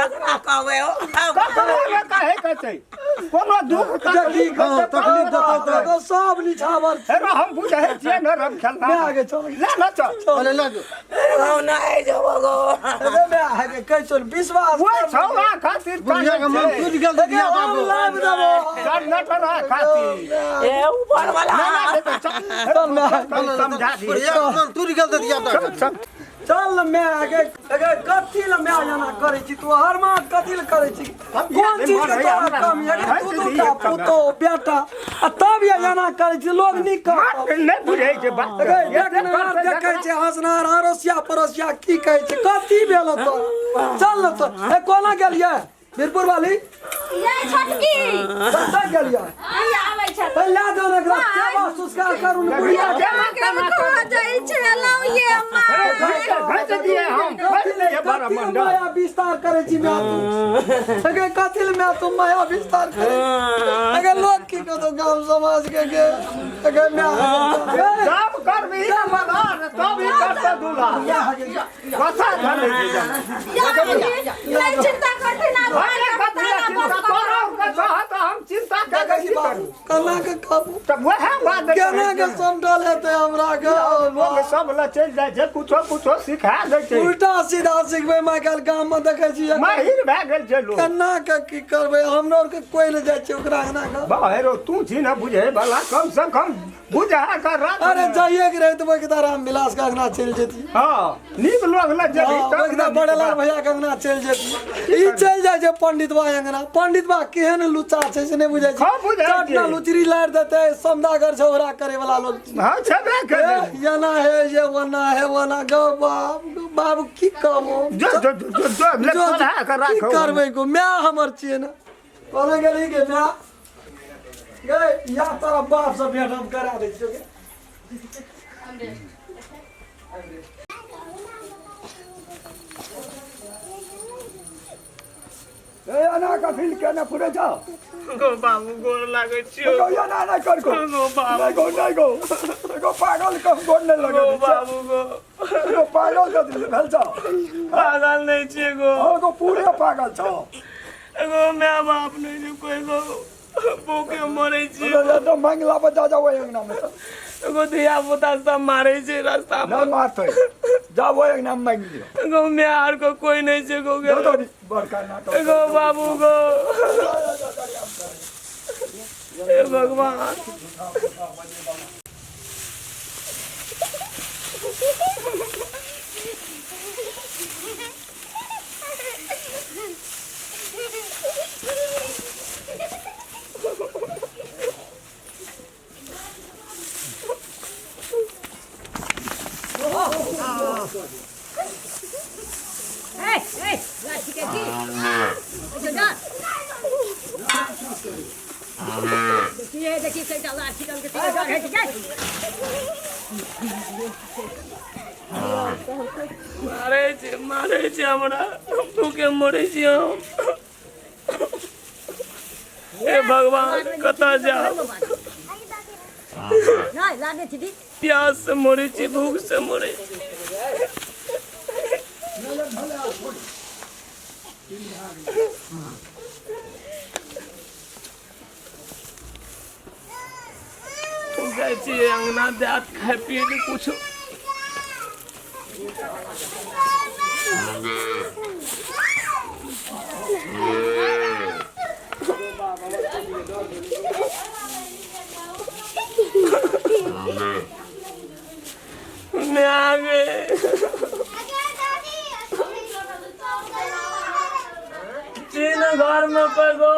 तकरा कहबे ककरो रे कहै के छै कोनो दुख तकलीफ तकलीफ तो सब निछावर हेरो हम बुझै छियै न रम खेलना मैं आगे चल ले न चल बोले ला नहीं जब गो अरे मैं आगे कह चल विश्वास वो छौरा खातिर बुढ़िया के मन टूट गेल तो दिया बाबू लाभ देबो जनटरा खातिर ए ऊपर वाला चल मैं समझा दी बुढ़िया के मन टूट गेल तो दिया बाबू चल मैं आगे अगर कथी ल मैं जाना करे छी तू हर मां कथी ल करे छी कौन चीज के तोरा कम है तू दूटा पुतो बेटा आ तब ये जाना करे छी लोग नहीं कर नहीं बुझै छै बात देखनार देखै छै हंसनार अरोसिया परोसिया की कहै छै कथी भेलो तो चल न तो ए कोना गेलिए वीरपुर वाली ये छोटकी कतऽ गेलिए आई आबै छै पहले दो ने सेवा संस्कार करू न बुढ़िया के कहा जाइ छै लौ ये मां घट दिए हम घट नहीं बड़ा मंडा माया विस्तार करे छी मैं तू अगे कथिल में तुम माया विस्तार करे अगे लोग की कतो गांव समाज के अगे मैं काम कर भी बना तब ही करता दूल्हा बसा धर ले नहीं चिंता करते ना हम चिंता करू कना के खाबू तब वह बात केना के समटल हेतै हमरा के लोग सब ल चल जाय छै कुछो सिखा दै छै उल्टा सीधा सिखबै मैं काल गांव में देखै छी माहिर भए गेल छै लोग केना के की करबै हमरो के कोइ ले जाय छै ओकरा केना के बाहरो तू छी ना बुझे वाला कम से कम बुझा कर राख अरे जाइए के रहे तो बगदा राम विलास का अंगना चल जेती हां नीक लोग ल जदी बगदा बड़े लाल भैया के अंगना चल जेती ई चल जाय छै पंडित बा अंगना पंडित बा केहन लुच्चा छै से नहीं बुझै छै हां बुझै छै चटना लुचरी लाड़ देते समदागर झोरा करे वाला लोग हां छबे करे याना है ये वना गो बाबू की कमो जो ले पढ़ा कर की राखो करबै को मैं हमर छिए ना बोले गेली के मैं गए या तारा बाप से भेंट हम करा दै छियो गे ए आना का फील के ना पूरे जाओ गो बाबू गोर लागै छियो गो या ना कर को गो बाबू नहीं गो पागल कम गोड़ नहीं लगे गो बाबू गो पागल कर दिल भेल जाओ पागल नहीं छिए गो गो पूरे पागल छो गो मैं बाप नहीं छु कोई गो भूखे मरै छी तो मंगला पर जा जाओ अंगना में गो धिया पुता सब मारै छै रास्ता ना में मारते जाओ अंगना में मांग लियो गो मैं आर को कोई नहीं छै गो तो बड़का नाटक गो बाबू गो हे भगवान मारे छे हमरा भूखे मरै छी हम हे भगवान कतऽ जाओ प्यास से मरै छी भूख से मरै छी जाइ छी अंगना जात खाए पिए ले कुछो मैं आ गए चीन घर में पगो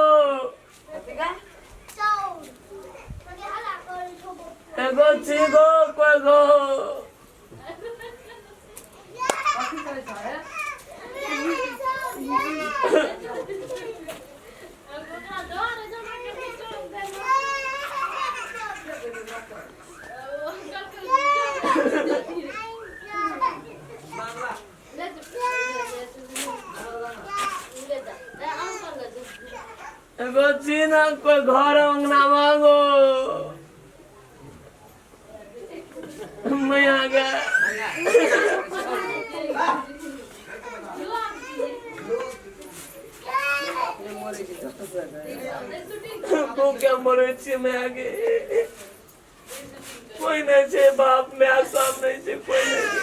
एगो चीगो पगो एगो चीना कोई घर अंगना मांगो मैं आ गया भूखे मरे छी मैं आगे कोई नहीं छे बाप मैं सब नहीं छे कोई नहीं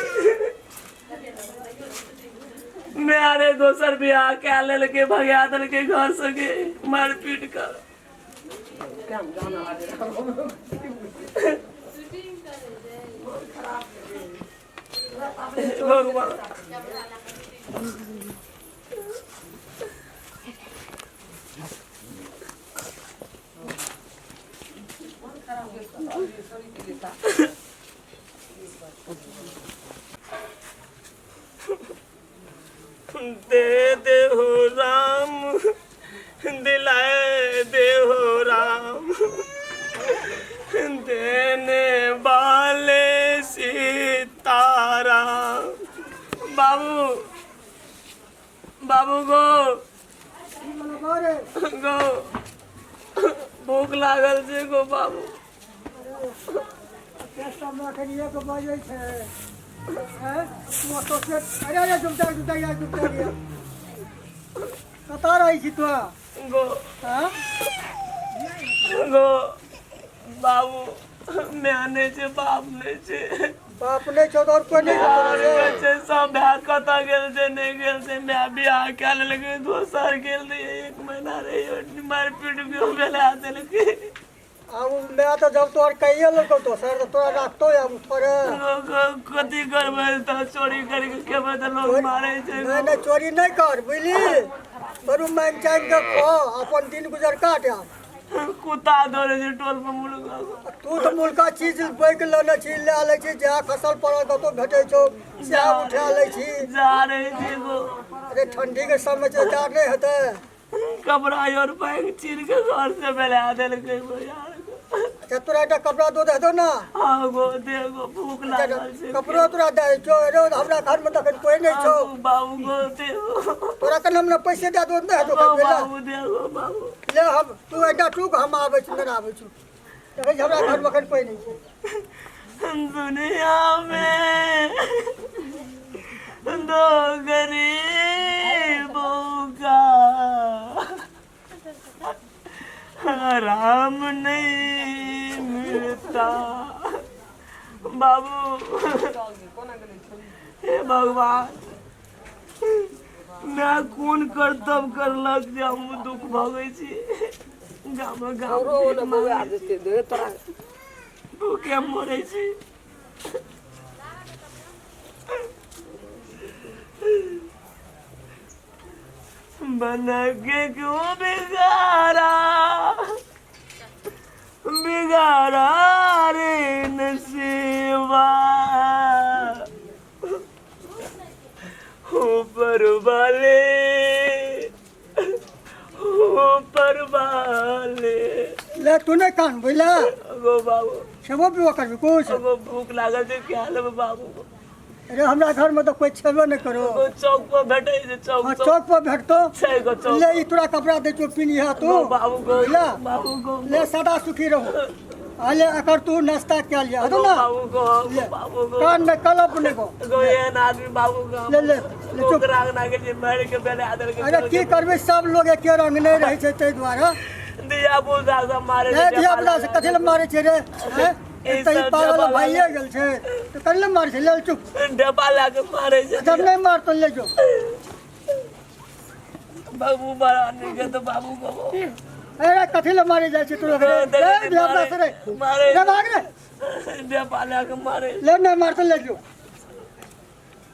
मैं अरे दोसर बियाह क्या ले के भगा दल के घर से के मार पीट कर भगवान दे हो राम दिलाए दे हो राम देने वाले सीताराम बाबू बाबू गो गो भूख लागल छै गो बाबू कता रही छी तू गो गो बाबू मैं नहीं छे बाप नहीं छे बाप नहीं छो और कोई नहीं छे सब भाई कता गेल छे नहीं गेल छे मैं बियाह क्या लगे दोसर गेल रे 1 महीना रे मार पीट के बेला देलके अब मैं तो जब तोर कहिए लोग तो सर तो तोरा राखतो या थोड़े कथी करबै त चोरी करके खेबै त लोग मारे छै नहीं नहीं चोरी नहीं कर बुझली तोरू मान चान के खो अपन दिन गुजर काट कुत्ता दौड़े छै टोल पर मुर्गा तू तो मुल्का चीज बैग लेने छी ले आले छी जहाँ फसल पड़ल कतो भेटे छो से उठा ले छी जा रहे छै गो अरे ठंडी के समय से जा नहीं होते कपड़ा और बैग चीर के घर से बेला देलकै यार अच्छा तोरा एकटा कपड़ा दो दे दो ना आगो देगो भूख लागल छै कपड़ो तोरा दे छो रे हमरा घर में तखन कोई नहीं छो बाबू गो देगो तोरा कन हम पैसे दे दो दे दो बाबू देगो बाबू ले हम तू एकटा टूक हम आबै छी ना आबै छी देखे हमरा घर में अखन कोई नहीं छै दुनिया में दो गरीबों का आराम नहीं मिलता बाबू हे भगवान मैं कोन कर्तव्य करलक जे हम दुख भोगै छी गाम भूखे मरै छी बना के क्यों बिगाड़ा बिगाड़ा रे नसीबा ऊपर वाले ले तूने कान बोला गो बाबू छबो भी कर कुछ गो भूख लागल छै क्या लेब बाबू अरे हमरा घर में तो कोई छेबो नहीं करो गो चौक पर भेटै छै हाँ, चौक पर भेटतो छै गो चौक ले ई तोरा कपड़ा दे छो पिनिया तू बाबू गो ले बाबू गो ले सदा सुखी रहो आले अगर तू नाश्ता क्या लिया तो ना बाबू गो कान में कलप ने को गो एन आदमी बाबू गो ले चुप रागना के जे मार के बेले आदर के अरे की करबे सब लोग एके रंग नहीं रहे छै तै द्वारा दिया बुझा सब मारे ए दिया बला से कथि ल मारे छै रे हैं तई पागल भाईए गेल छै तो कल्ले मार छै ले चुप डबा ला के मारे छै जब नहीं मार तो ले जो बाबू बड़ा नहीं के तो बाबू को अरे कथि ल मारे जाय छै तू लोग रे दिया बला से रे मारे रे भाग रे डबा ला के मारे ले नहीं मार तो ले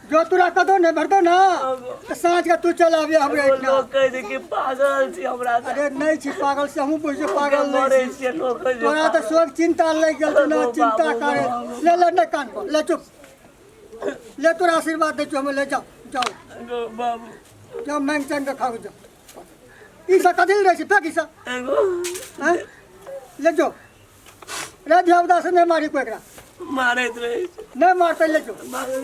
जो तोरा कदो नहीं भरतो ना तो साँझ के तू चल आबे हमरे इतना लोग कह दे कि पागल छी हमरा से अरे नहीं छी पागल से हमहू बुझे पागल मरे नहीं छी छी लोग कह तोरा तो सोच चिंता लग गेल ना चिंता करे ले ले न कान को ले चुप ले तोरा आशीर्वाद दे छो हमें ले जाओ जाओ गो बाबू जाओ मैंग चंग खाओ जाओ ई सा कदिल रे छी फेंक ई सा एगो हैं ले जो रे देवदास ने मारी को एकरा मारे रहे नहीं मारते ले जो मारे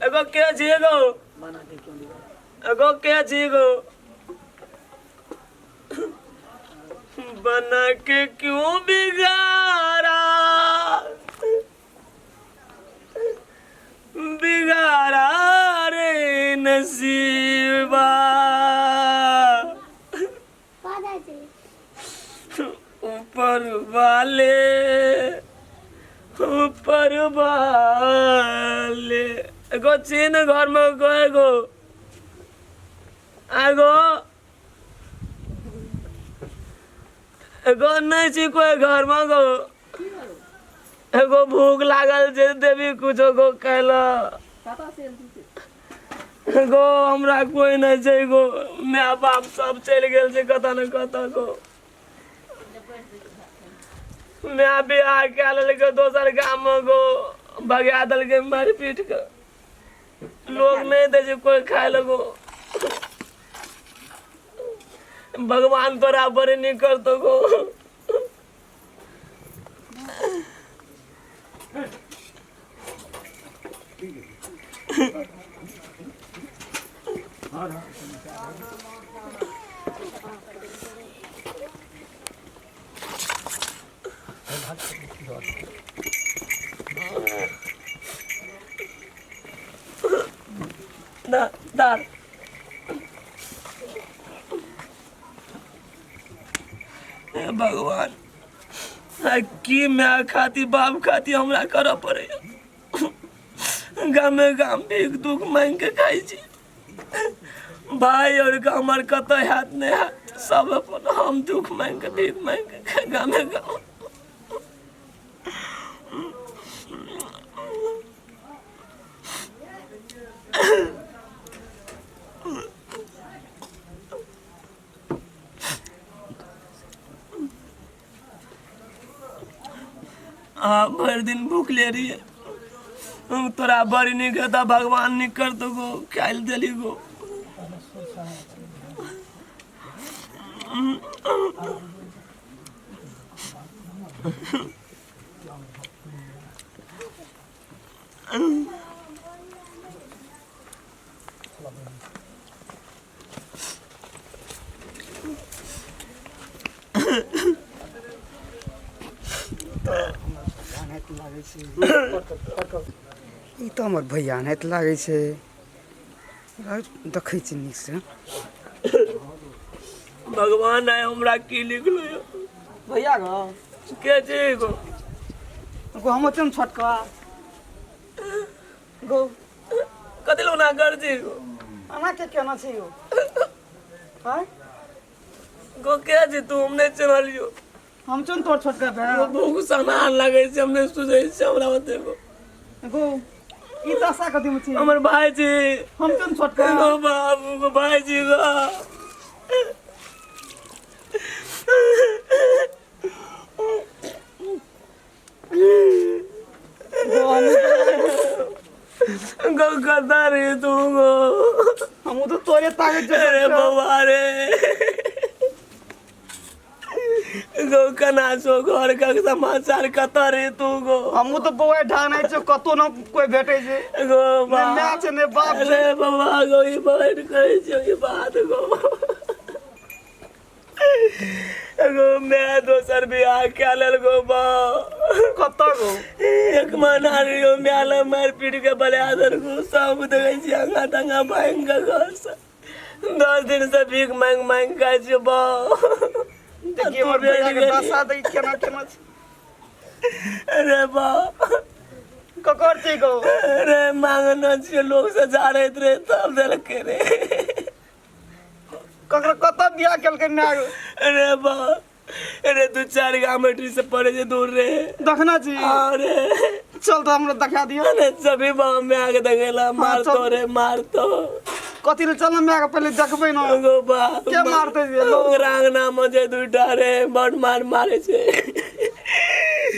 एगो के छी एगो के छी बना के क्यों बिगाड़ा बिगाड़ा रे नसीबा ऊपर वाले एगो चीन घर में गो एगो एगो नहीं छी कोई घर में गो एगो भूख लागल छै देवी कुछो गो कहला एगो हमरा कोई नहीं छै गो माय बाप सब चल गेल छै कतऽ न कतऽ गो मैं बियाह कए लेलकै दोसर गाँव में गो भगा देलकै मारि पीट के लोग नहीं दे छै कोई खाए लगो भगवान तोरा बड़े नहीं करतो गो दार भगवान की मैं खाती बाप खाती हमरा कर पड़े गामे गाम भीख दुख मांग के खाई छी भाई और हमार कत हाथ नहीं हाथ सब अपन हम दुख मांग के भीख मांग के खाई गामे गाम हाँ भर दिन भूखले रही तोरा बड़ी नहीं कहता भगवान नहीं कर तो गो खाइल दिली गो ई तो हमर भैया नाहित लागै छै देखै छी नीक से भगवान आए हमरा की लिखलो भैया गो के छै गो हम चम छोटका गो कथी लोग ना कर जी गो आना के केना छै गो हां गो के जी तू हमने चलियो हम चम तोर छोटका वो भाई बहुत समान लगे छै हमने सुझै छै हमरा बते गो गो ई दशा कथी में छै हमर भाई जी हम चम छोटका गो बाबू गो भाई जी गो गो करता रे तू गो हम तो तोरे ताकत अरे बाबा रे गो कना सो घर का समाचार कता रे तू गो हम तो बौआ ढानै छै कतो न कोई भेटै छै गो ने माय छै ने बाप छै अरे बाबा गो ई बात कहै छै ई बात गो गो मैं दोसर बियाह क्या लेल गो बा कतो गो एक महीना रियो म्याला मार पीट के बलियादर गो सब देखै छी अंगा तंगा भांग के घर से 10 दिन से भीख मांग मांग के छै बा देखिए हमर भैया के दशा देख केना केना छै अरे बा ककर छै गो अरे मांगना छै लोग से जा रहे रे तब देल के रे ककर कत बियाह केलकै ना गो अरे बा अरे 2-4 गांव में से पड़े जे दूर रे देखना छी अरे चल तो हमरा दिखा दियो अरे सभी बा में आके देखेला मार तो रे मार तो कथी ले चल मैं पहले देखबै ना गो बा के मारते जे लोग रांगना मजे दुटा रे बड़ मार मारे छै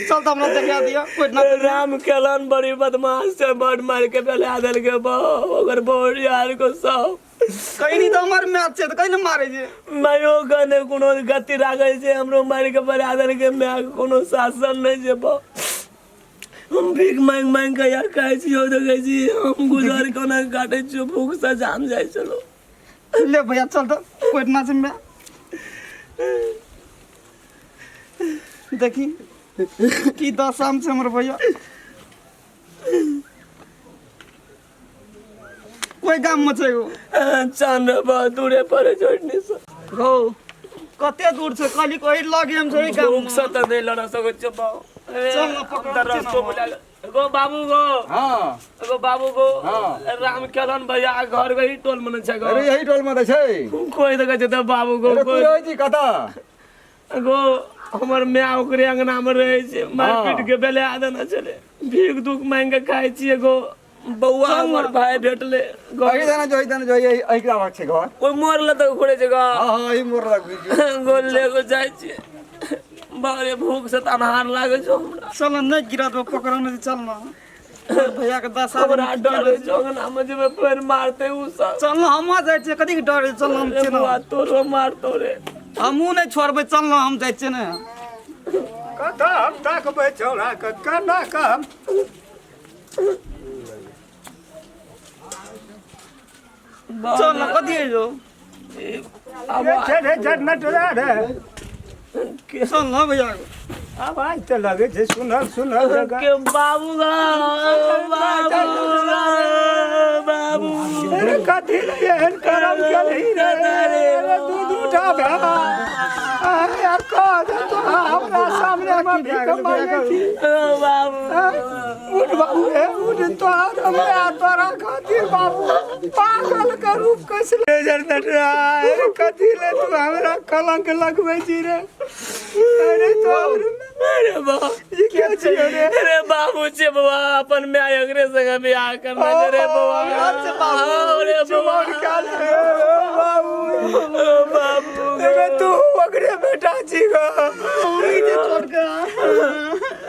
चल तो हमरा दिखा दियो कोई ना राम केलन बड़ी बदमाश से बड़ मार के पहले आदल के बा ओकर बोर यार को सब कहीं नहीं तो हमार मैच छै तो कहीं मारे जे मायो गने कोनो गति राखै छै हमरो मार के पहले आदल के मैं कोनो शासन नहीं जे बा हम भीख मांग मांग के या खाइ छी हो देखै छी हम गुजर कोना काटै छी भूख से जाम जाइ चलो ले भैया चल तो कोई ना छै मैं देखी की दशा में छै हमर भैया कोई गाम में छै गो चंद बहुत दूरे पड़े छोड़ने से गो कते दूर छै काली कोई लगे हम छै गाम भूख से त नहीं लड़ सकै छ बा चल ना पकड़ रस्तो बोला गो बाबू गो हाँ गो बाबू गो हाँ। राम केलन भैया घर गई टोल मन छ गो अरे यही टोल में तो छै कोई देखे छ त बाबू गो अरे कोई तू रहै छी कता गो हमर माय ओकरे अंगना में रहे छै मार पीट के बेले आदन चले भीख दुख मांग के खाइ छी गो बौआ हमर भाई भेटले गो अही दाना जो यही का बात छै घर कोई मोर ल त घोड़े छ गो हाँ हाँ यही मोर लग गो ले गो जाइ छी बारे भूख से तनहार लागे छ हमरा चल नहीं गिरा दो पकड़ नहीं चल ना भैया के दशा हमरा डर जोगना में जब पैर मारते उ सब चल ना हम जाय छै कथी के डर चल हम छै ना तोरो मारतो रे हमहू नहीं छोड़बै चल ना हम जाय छै ना कता हम ताकबै छौड़ा के केना काम चल ना कथी है जो रे जनट रे चल ना भैया आवाज तो लगे छै सुनल लगा के बाबू बाबू अरे कथी ले एहन करम केलही रे अरे दूध उठा भा यार का तो हमरा सामने में भी कमाई छी बाबू उठ बाबू रे उठ तो हमरा तोरा खातिर बाबू पागल के रूप कैसे जनट रे कथी ले तू हमरा कलंक लगबै छी रे अरे तो अरे बाबू ये क्या छियो रे अरे बाबू छे बाबा अपन माय अगरे संग बियाह करना छे रे बाबा अरे बाबा बाबू तू अगरे बेटा छी गो छोड़ के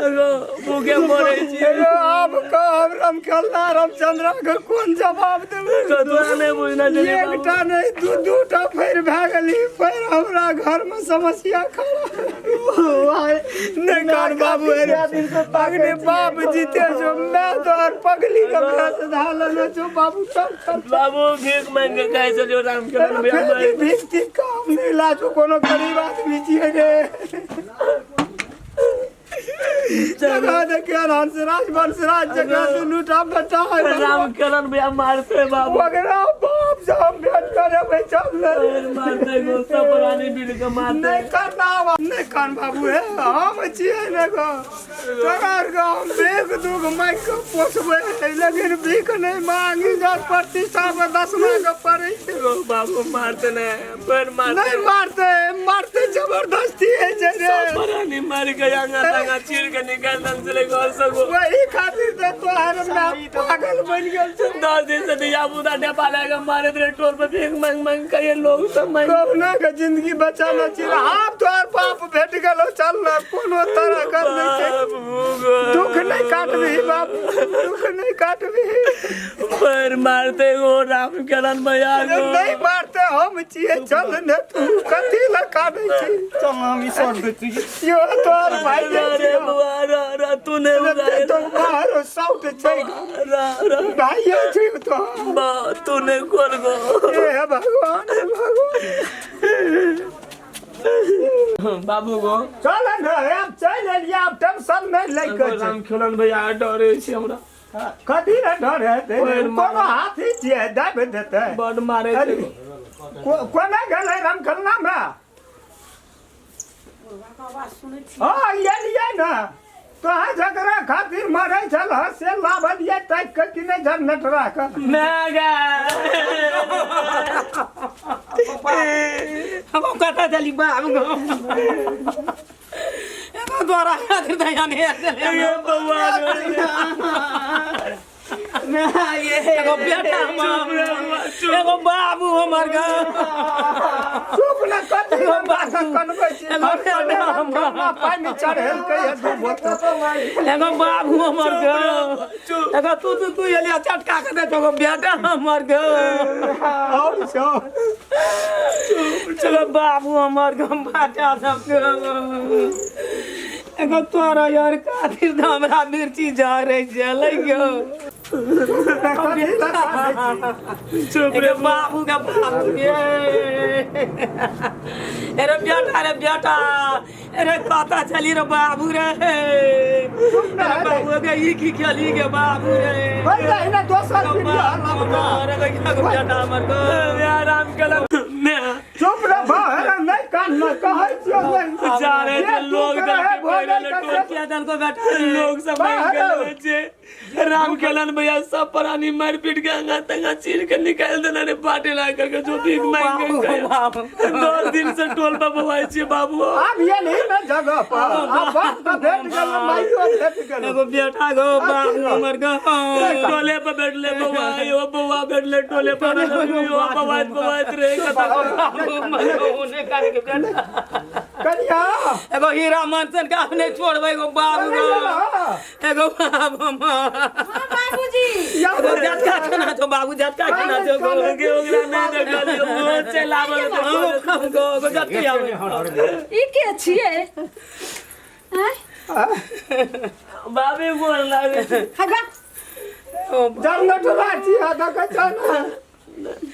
भूखे मरे छी अब कहब रामखेलना रामचंद्रा के कोन जवाब देबै तोरा नहीं बुझना चाहिए एकटा नहीं दू टा फेर भए गेली फेर हमरा घर में समस्या खड़ा नहीं कान बाबू अगने बाप जीते जो मैं तो और पगली के भेस धालन जो बाबू सब बाबू भीख मांग के कहे से जो रामखेलन भैया मारे भीख की काम नहीं लाजो कोनो गरीब आदमी छिए रे जगह देखे हंसराज वंशराज जगह दुनू टा बेटा है रामखेलन भैया मारते बाबू वगैरह बाप जब भेंट करे भाई चल मारते गो सब पुरानी बीड़ी के मारते नहीं करना नहीं कान बाबू है हम छिए ने गो तोरार गो भीख दूग माइक को पोसबे लेकिन भीख नहीं मांगी जा प्रतिष्ठा में 10 लाख पड़े गो बाबू मारते नहीं पर मारते नहीं मारते जबरदस्ती है जे रे पुरानी मार के अंगा चीर के निकाल दंसले घर सको वही खातिर तो तोहर में पागल बन गेल छ 10 दिन से दिया बुदा डेपा लगा मारे रे टोल पे भीख मांग के लोग सब मांग कबना के जिंदगी बचाना चाहिए आप तोहर बाप भेट गेलो चल ना कोनो तरह कर नहीं छै दुख नहीं काटबी बाप दुख नहीं काटबी पर मारते हो रामखेलन भैया को नहीं मारते हम छिए चल ने तू कथी ला काटै छी चल हम ई छोड़ देती यो तोहर भाई अरे बुआ तूने उड़ाया तो बाहर साउट छै भाई छै तो तूने खोल गो हे भगवान बाबू गो चल न हम चल एलिया अब टेंशन नहीं ले के रामखेलन भैया डरे छी हमरा कथी न डर है कोनो हाथी छिए दाब देते बड मारे थे कोना गेलै रामखेलना में हाँ ये ना तो हाँ झगड़ा खातिर मरे चल से लाभ दिए तक के कि नहीं झर नटरा का मेगा हम कहता चली बाबू गो एगो द्वारा खातिर दया नहीं ये बउआ एगो बेटा एगो बाबू हमर गा चुप न कथी बात कनबै छी पानी चढ़ेल के दू बोतल एगो बाबू हमर गा एगो तू एलिया चटका के दे एगो बेटा हमर गा और छो चलो बाबू हमर गा बाटा सब एगो तोरा यार खातिर त हमरा मिर्ची जा रही छै लइयो चुप रे बाबू का बाबू अरे बेटा अरे कता चली रे बाबू रे बाबू के ई की खेली के बाबू रे भाई ना दोसर अरे बेटा हमर को रामखेलन चुप रे बाहर नहीं कान न कहै छियो नहीं जा रे लोग टोकिया दल को बैठा लोग सब मांग के छे रामखेलन भैया सब पुरानी मार पीट के अंगा तंगा चीर के निकाल देना रे पाटे ला करके जो भीख मांग के 10 दिन से टोल पे बवाई छे बाबू अब ये नहीं ना जगह पर अब बाप का भेट गेल माइयो भेट गेल एगो बेटा गो बाबू हमर गो टोले पे बैठले बउआ यो बउआ बैठले टोले पर यो बवाइत रे कता ओने करे के बेटा कनिया एगो हीरा मनसन का अपने छोड़बै एगो बाबू एगो बाबू बाबूजी एगो झटका खाना तो बाबू झटका खाना तो के ओकरा नहीं देखलियो वो चलावे गो झटका आवे ई के छिए हैं बाबे गोर लागे हगा जन्नत राजी आधा का जाना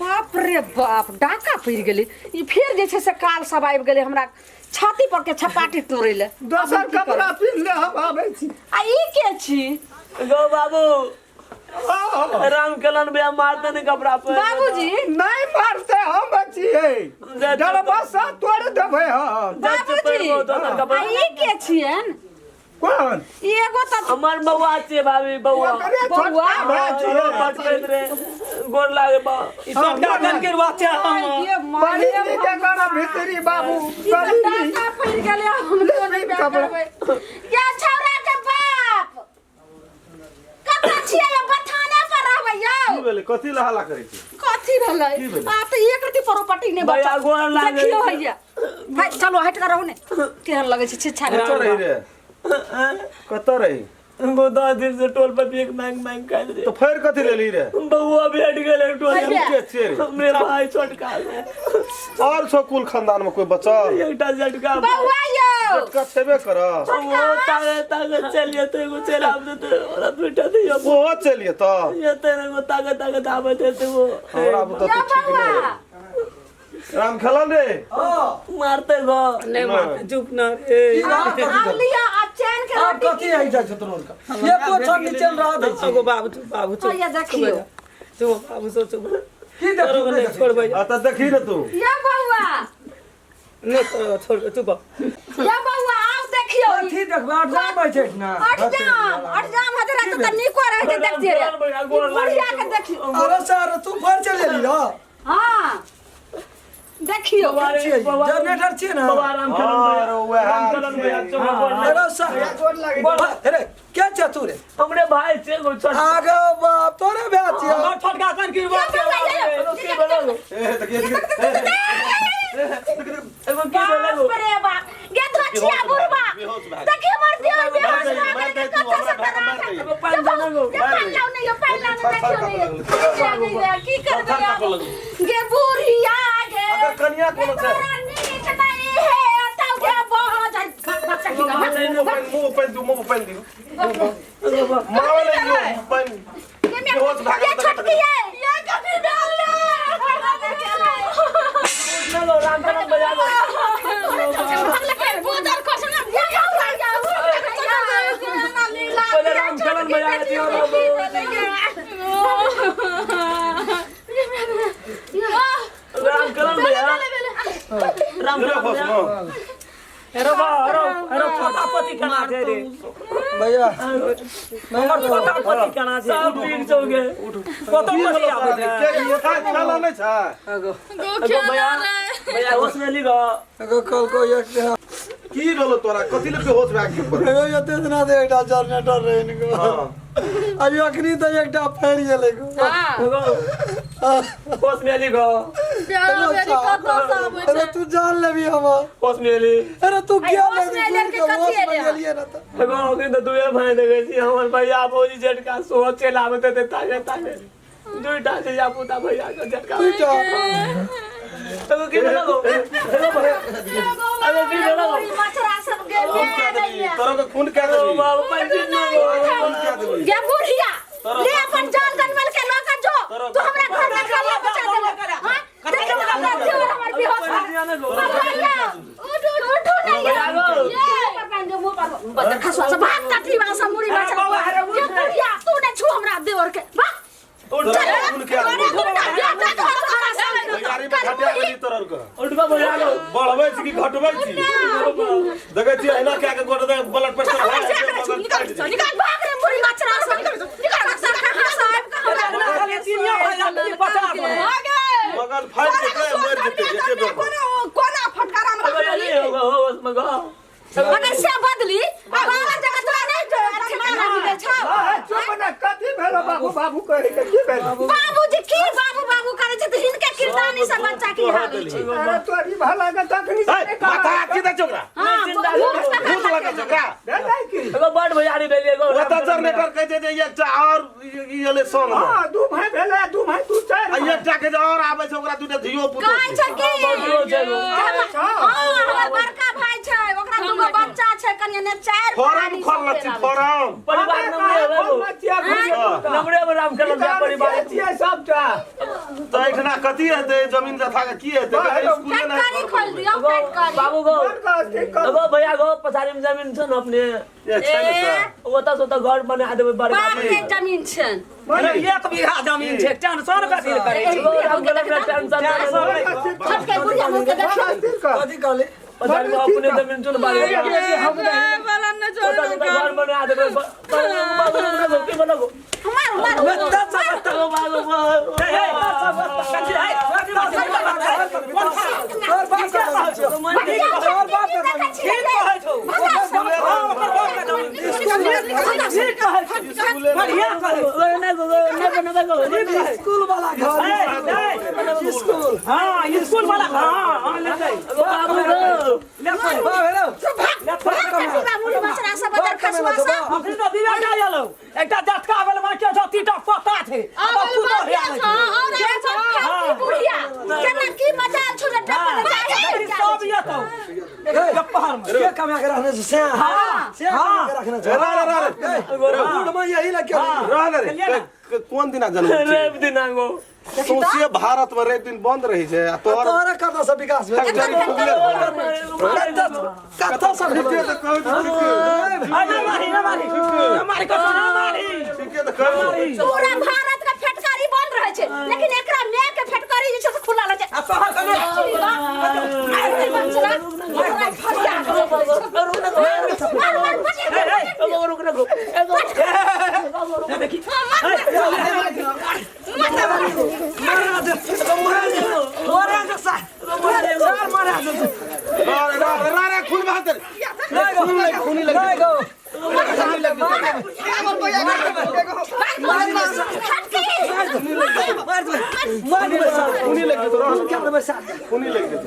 बाप रे बाप डाका पड़ गेलै ई फिर जे छै से काल सब आबि गेलै हमरा छाती पर के छपाटी तोड़ै ले दोसर कपड़ा पिन ले हम आबै छी आ ई के छी गो बाबू रामखेलन भैया मारते नहीं कपड़ा पे बाबूजी नहीं मारते हम छिए डरबसा तोड़ देबै हम बाबूजी आ ई के छियन कौन एगो त हमर बउआ छे भाभी बउआ बउआ चलो पटकैत रे गोर लागे बा ई टटका कन के वाचा ये पानी मारे के गाना भीतरी बाबू डाका पड़ गेलै हम तो नहीं करबै क्या छौरा के बाप कत छिए ये बथाने पर रहबै यौ की भेलै कथी ला हल्ला करै छी कथी भेलै आ त एक रति प्रॉपर्टी ने भैया गोर लागे देखियो हैया भाई चलो हट कर रहो ने केहन लगे छै छिछा चल रही रे कत रही वो 10 दिन से टोल पर भी एक मांग कर रहे तो फिर कथी ले ली रे बउआ भेट गेल टोल के चेरे हमरे भाई छोटका है और सब कुल खानदान में कोई बचा एकटा झटका बउआ यो झटका छेबे कर वो तागे चलिए तो एगो चला दे और बेटा दे वो चलिए तो ये तेरे को तागे दावे देते वो हमरा बुता तो ठीक नहीं राम खेलन रे मारते गो नहीं मारते चुप ना रे आप लिया आप चैन के आप कथी आई जा छतरोल का ये को छोटी चल रहा दे एगो बाबू चुप तो ये देखियो चुप बाबू सो चुप की देखो छोड़ भाई आता देखी रे तू या बउआ नहीं छोड़ चुप या बउआ आओ देखियो कथी देखबा जाम बैठे ना अटजाम हजरा तो निको रह के देख जे रे बढ़िया के देखियो अरे सर तू फर चले ली ना हां देखियो जनरेटर छे ना राम चलन भैया अरे सर अरे क्या चातु रे हमरे भाई से गो छोड़ आगे बाप तोरे ब्याह छिया छोटका कर की बात ए तकिए एगो की बोले अरे बा गे धछिया बुरबा देखियो मर दियो बेहोश के कच्चा से एगो पान जाने गो पान नहीं देखियो नहीं की करबे गे बुढ़िया गे अगर कन्या कोनो छै नहीं है ताऊ के बहुत बच्चा की मुंह पहन दी मावले यो पहन बेहोश भाग ये छटकी है ये कभी डाल ले चलो राम चलन बजा दो बुदर को सुन पहले राम चलन बजा दियो राम चलन भैया राम चलन अरे फटाफटी कना दे रे भैया हमर फटाफटी कना दे सब पीक जोगे फटाफटी आवे के ये खाला नहीं छै एगो भैया उसमें लिखो एगो कल को एक की गलो तोरा कथि ले बेहोश भाग के पर एगो ये तेजना दे एकटा जनरेटर रे इनको हां अभी अखनी तो एकटा फेर गेले को एगो उसमें लिखो अरे तू जान लेबी हम उसमें ली अरे तू क्या उसमें लेके कथी है गेलिए ना तो एगो के तो दुए भाई देखे छी हमर भैया बोली झटका सो चलावते ते तागे दुईटा से या पुता भैया के झटका एगो की लगो एगो की लगो मछरा सब गे तोरा के खून क्या ओ देबी बाबू पंचित ना खून क्या देबी गे बुढ़िया ले अपन जान गनमल के लोका जो तू हमरा घर में खाला बचा दे हां देख हमरा दियो हमर बेहोश भैया उठ नहीं ये पर बंद मुंह पर बच्चा खसवा से भाग काटी वाला मुड़ी बचा ये बुढ़िया तू ने छू हमरा देवर के भाग खून क्या देबी गाड़ी में खटिया गेली तोरा के उठबा भैया गो बढ़बै छी कि घटबै छी देखै छी एना क्या के गोड़ दे ब्लड प्रेशर है निकाल भाग रे मुड़ी मछरा सब निकाल साहब मगर फाइट के मर जेते एके बेर कोना फटकारा में होगा हो उसमें गो अगर से बदली बाबा जगह तोरा नहीं जो ठिकाना दिले छा चुप ना कथी भेलो बाबू बाबू कहे के की भेलो बाबूजी की बाबू करे छै त हिनके किरदानी से बच्चा की हाल छै अरे तोरी भला के तखनी से माथा की दे चोकरा भूत लगा चोकरा भेलै की एगो बड़ भैयारी भेलिए गो ओता जनरेटर कह दे एकटा और इले संग में हां दू भाई भेलै दू भाई तू चार आ एकटा के और आबै छै ओकरा दुटा धियो पुतो कहै छै की हमर बड़का भाई छै ओकरा दूगो बच्चा छै कन्या ने चार फॉर्म खोल छी फॉर्म परिवार नंबरे में राम चलन जा परिवार छियै सबटा तो एखना कथि हेतै जमीन जथा के की हेतै स्कूल में फटकारी खोल दियो फटकारी बाबू गो एगो भैया गो पछाड़ी में जमीन छ न अपने ये छै न त ओता से तो घर बना देबै बड़का बाप के जमीन छन अरे 1 बीघा जमीन छै टेंशन कथि करे छी राम चलन में टेंशन छट के बुढ़िया मुंह के देखियो कथी कहले पछाड़ी में अपने जमीन चुन बारे हम वाला न छोड़ घर बना देबै बाबू ने की बनागो हमार बता सब तो बाबू और बात बढ़िया स्कूल वाला घर स्कूल हाँ स्कूल वाला हाँ ले जाए अपनी तो दिया जा लो एकटा झटका वाला में के तीटा पता थे अब खुद सब ये तो गप्पा में के कमा के रखने से हाँ से कमा के रखने से गुड़ में यही लग गया कौन दिन जन्म रेब दिनांगो सोचिए भारत में रेप दिन बंद रही है तोहर तोरा कता से विकास भेल कता से भेल हमारी को ना मारी पूरा भारत का फटकारी बंद रहे छे लेकिन एकरा में के फटकारी जे छे से खुला रहे छे अब तो हर कने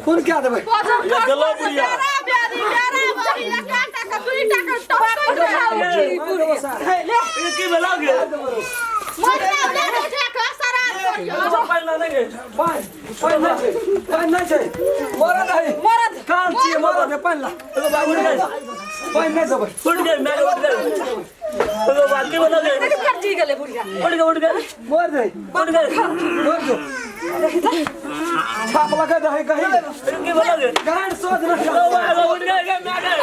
कौन क्या देबै की बेलागे पानी नहीं छै मरद है मरद काम छियै मरद है पानी ला पानी नहीं देबै उठ गए मैं उठ गए तो बात की बोला गए जी गले बुढ़िया उठ गए मर दे उठ गए मर जो छाप लगा दे कहीं की बोला गए गांड सोच न उठ गए मैं गए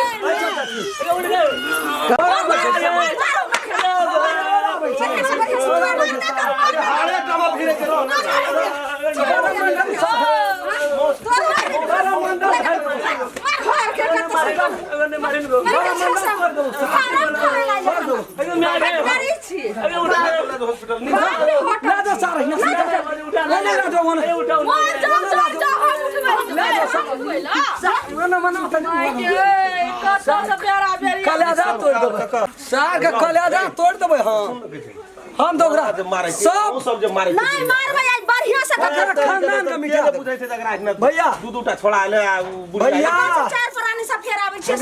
उठ गए हारे कमा फिरे के रहो कलेजा तोड़ देबै हम तो सब जो मारे नहीं मारबै आज बढ़िया से खानदान का मिटा दे बुझै छै जकरा इतना भैया दूटा छोड़ा ले भैया चार पुरानी सब फेर आबै छै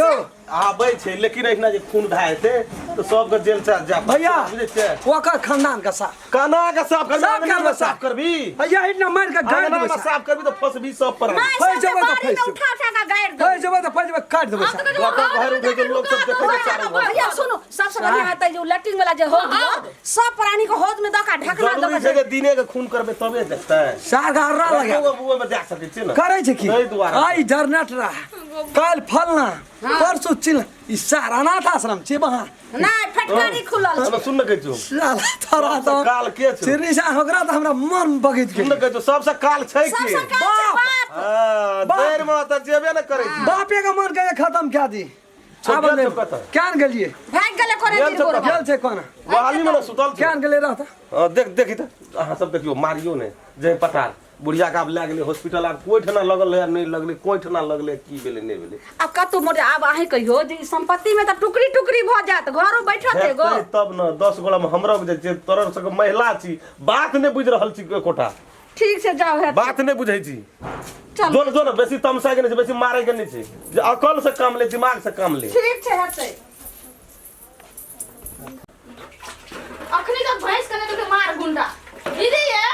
आबै छै लेकिन इतना जे खून धाय छै तो सब के जेल से जा भैया बुझै छै ओकर खानदान का साफ काना के साफ करबी साफ करबी भैया इतना मार के गाड़ गाना देबै में साफ करबी तो फसबी सब पर फंस जेबै तो फंस उठा उठा के गाड़ दे फंस जेबै तो फंस जेबै काट देबै बाहर उठे के लोग सब देखे के चारों घर भैया सुनो सबसे बढ़िया है जो लैट्रिन वाला जे हो सब प्राणी को होद में दका ढकना जरूरी छै कि दिने के खून करबे तबे देखतै सार गारा लगा वो बुए में देख सकै छै ना करे छै की नहीं दुआरा आई जरनट रहा काल फलना परसों चिल ई सारा अनाथ आश्रम छै वहां नहीं फटकारी खुलल हम सुन के छु साला थरा तो काल के छै सिरी से होकरा तो हमरा मन बगैत सुन गेल के छु सबसे काल छै की बाप हां देर में त जेबे न करे छी बापे का मन के खत्म क्या दी छोड़ आब दे क्या गेलिए भाग गेले करे दिन गोर गेल छै कोना वाली में सुतल क्या गेले रहता देख देखी त अहाँ सब देखियो मारियो ने जय पटार बुढ़िया का ले गेले हॉस्पिटल आ कोई ठना लगल है नहीं लगले कोई ठना लगले की भेले नहीं भेले अब कतु मोटे अब आहे कहियो जे संपत्ति में त टुकड़ी टुकड़ी भ जात घरो बैठत एगो तब न 10 गोला में हमरा जे छै तरह से महिला छी बात नहीं बुझ रहल छी कोठा ठीक से जाओ है बात नहीं बुझै छी चल जोन जोन बेसी तमसा के नहीं बेसी मारे के नहीं छी जे अकल से काम ले दिमाग से काम ले ठीक छै हते अखनी तो भैंस कने तो मार गुंडा दीदी ये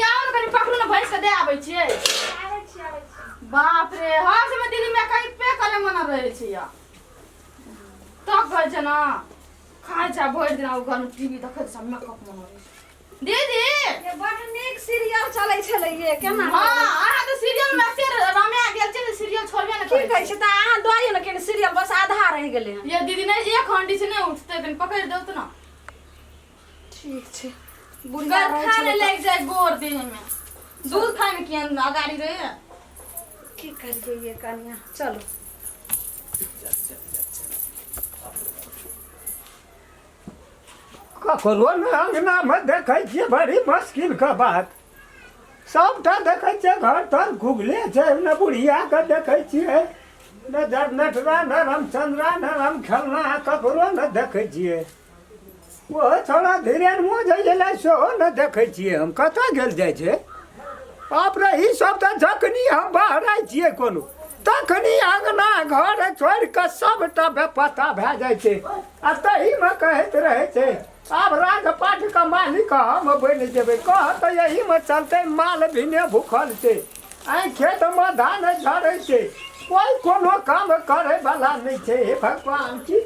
आओ कनी पकड़ू ना भैंस के दे आबै छियै आबै छी बाप रे हां से में दीदी में कहीं पे करे मना रहे छी या तो घर जना खाय जा भर दिन घर में टीवी देखत सब मेकअप मन दीदी ये बड़ नीक सीरियल चलै छलै ये केना हां अहाँ तो सीरियल में से रामे गेल छै सीरियल छोड़बे न की कहै छै त अहाँ दइयो न के सीरियल बस आधा रह गेलै ये दीदी ने एक हंडी से नहीं उठते दिन पकड़ दो तो ना ठीक छै बुढ़िया खाने लग जाए गोर देह में दूध खाए में किया अगाड़ी रहे की कर ये कन्या चलो ककरो ने अंगना में देखै छियै बड़ी मुश्किल का बात सबटा देखै छियै घर तर घुगले छै न बुढ़िया के देखै छियै न जरनटरा न रामचंद्रा न राम खेलना ककरो न देखै छियै वो छोड़ा धीरे मुँह जाइए सेहो न देखै छियै हम कतऽ गेल जाइ छै बाप रे ई सब तऽ जखनी हम बाहर छियै कोनो तखनी अंगना घर छोड़ि कऽ सबटा बेपता भए जाइ छै आ तहीमे कहैत रहै छै आब राजपाटके मालिक हम बनि जेबै कह तऽ यहीमे चलतै माल भिने भूखल छै आइ खेतमे धान झड़ै छै कोइ कोनो काम करै वाला नहि छै हे भगवान की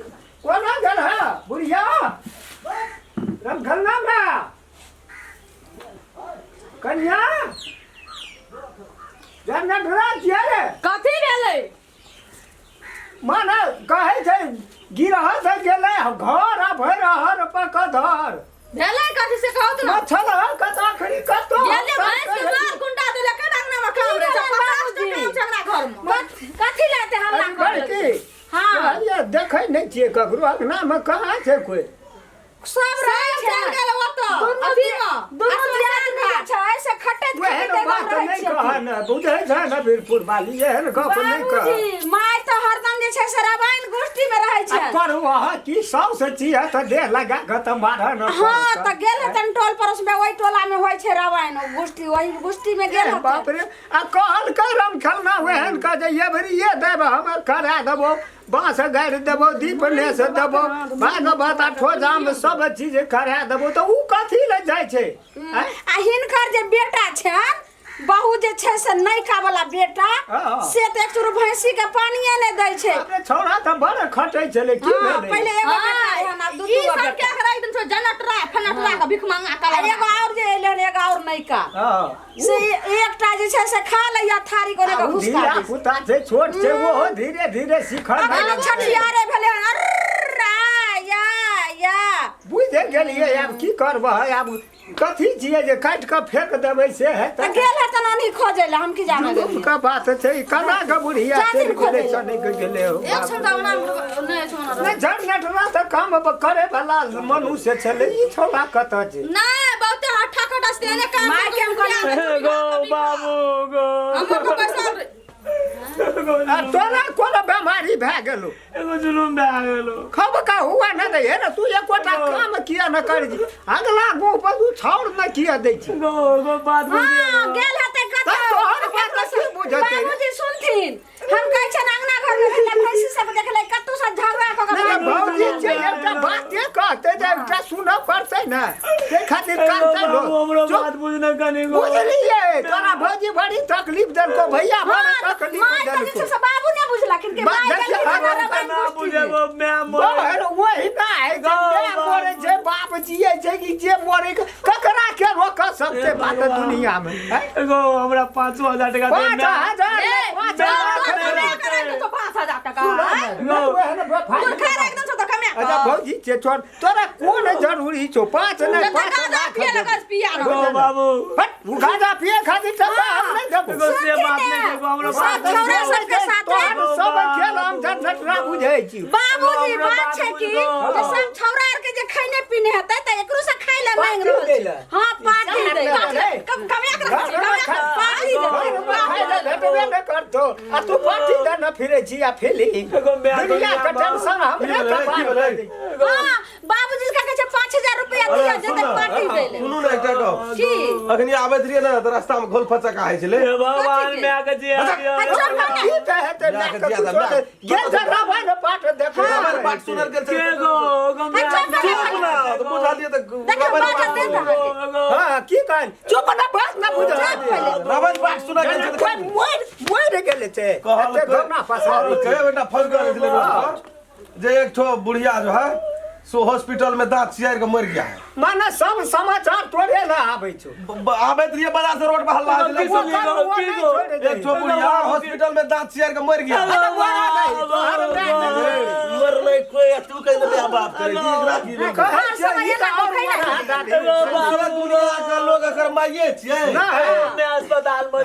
कोना गेल है बुढ़िया रमघन्नामे कन्या जनगढ़ा छियै रे कथी भेलै माने कहै छै गिरहत गेलै घर आ भैरहर पकधर भेलै कथी से कहत ना मछल कता खरी कतो गेले भैंस के मार गुंडा देले के अंगना में काम रे 50 टका हमरा घर में कथी लेते हमरा घर की हां ये देखै नहि छियै ककरो अंगना में कहाँ छै कोई सब रह चल गेल ओतो अथी में दुनू दियाद छै से खटैत वह बात नहीं कह न बुझै छै न वीरपुर वाली एहन गप नहीं कह बाबूजी माय तो हरदम जे छै से रामायण गोष्ठी में रहै छै पर वह की सब से चीज है त देह लगा के त मारह न हां त गेल तन टोल परोस में ओई टोला में होय छै रामायण गोष्ठी ओई गोष्ठी में गेल बाप रे आ कहल करम खेलना वहन का जे ये भरी ये देब हम करा देबो बांस गाड़ि देबो दीप नेस देबो भागवत आ ठोजाम सब चीज करा देबो त उ कथी ले जाइ छै आ हिनकर जे बेटा छन बहू जे छै से नैका वाला बेटा से त एक चुर भैंसी के पानिए नै दै छै अरे छोरा त बड़ खटै छले की भेलै पहिले एगो बेटा रहन आ दू गो बेटा क्या करे एकदम छो जनटरा फनटरा के भिख मांगा कला एगो और जे एले एगो और नैका से एकटा जे छै से खा लैया थारी कोने के घुस का पुता छै छोट छै वो धीरे धीरे सिखल आ छठियारे भेले या बुझ गेलिए आब की करबह आब कथी छियै जे काट के फेंक देबै से है त गेल है त नानी खोजे ला हम की जाने गेली का बात छै कना के बुढ़िया चल गेले चने के गेले हो एक छोटा नहीं छोना नहीं झटनटरा त काम करे वाला मनुष्य छले ई छोला कत छै नहीं बहुते हट्ठा कटा से ने काम मार के हम कर गो बाबू गो हमर को पैसा आ तोरा कोन बीमारी भए गेलो एगो जुलुम भए गेलो खब का हुआ न दे हे न तू एकोटा काम किया न कर जी अगला गो पर तू छोड़ न किया दे छी गो बात बोल हां गेल हते कत तोहर बात की बुझते बाबूजी सुनथिन हम कहै छ अंगना घर में गेले भैंसी सब देखले कत्तू से झगड़ा क के नहीं भौजी छै एकटा बात के कहते जे एकटा सुन पड़तै न के खातिर करतै लो हमरो बात बुझना कनी गो बुझलिए तोरा भौजी बड़ी तकलीफ देलको भैया बड़ी तकलीफ माय तो देलको से बाबू ने बुझला कि माय ना बुझेगो मैं बोल वही ना है मैं मोरे जे बाप जिए छै कि जे मोरे ककरा के रोक सकते बात दुनिया में एगो हमरा 5000 टका दे 5000 तो 5000 टका एकदम से तो कमे अच्छा भौजी जे तोरा कोन जरूरी छौ 5 नहीं 5 लाख पिया गो बाबू हट उ गाजा पिए खातिर सब हम नहीं देबो एगो से बात नहीं देखो हमरा छोरा सब के साथ सब खेल हम झटरा बुझै छी बाबूजी बात छै कि जे सब छौरा के जे खैने पीने हेतै त एकरो से खाइ ले मांग रहल हां पार्टी दे कम पार्टी दे भेटबे न करतो आ तू पार्टी दे न फिरे छी आ फेली दुनिया का टेंशन हमरे कपार हां बाबूजी का कहै छै 5000 रुपया दिया जे तक पार्टी दे ले सुनू ना एकटा गप की अखनी आबैत रहिए ना त रास्ता में घोल फचा काहे छले भगवान मैं के जी की कहते गेल जा रावण पाठ देखो हमर बात सुनर गेल के गो मैं चुप ना तो बुझा दिए त हां की कहन चुप ना बात ना बुझ रावण बात सुना गेल त कोई मोर गेले छे एते घरना पसार कहे बेटा फोन कर दिले रोड जे एक ठो बुढ़िया जो है सो हॉस्पिटल में दांत चियार के मर गया है माने सब समाचार तोरे ना आबै छौ आबैत रहिए बाजार से रोड पे हल्ला दिले एक ठो बुढ़िया हॉस्पिटल में दांत चियार के मर गया मर नहीं कोई तू कह दे बाप करे एकरा की रे कहै छै ई का और दुनिया के लोग अगर माइए छिए ना मैं अस्पताल में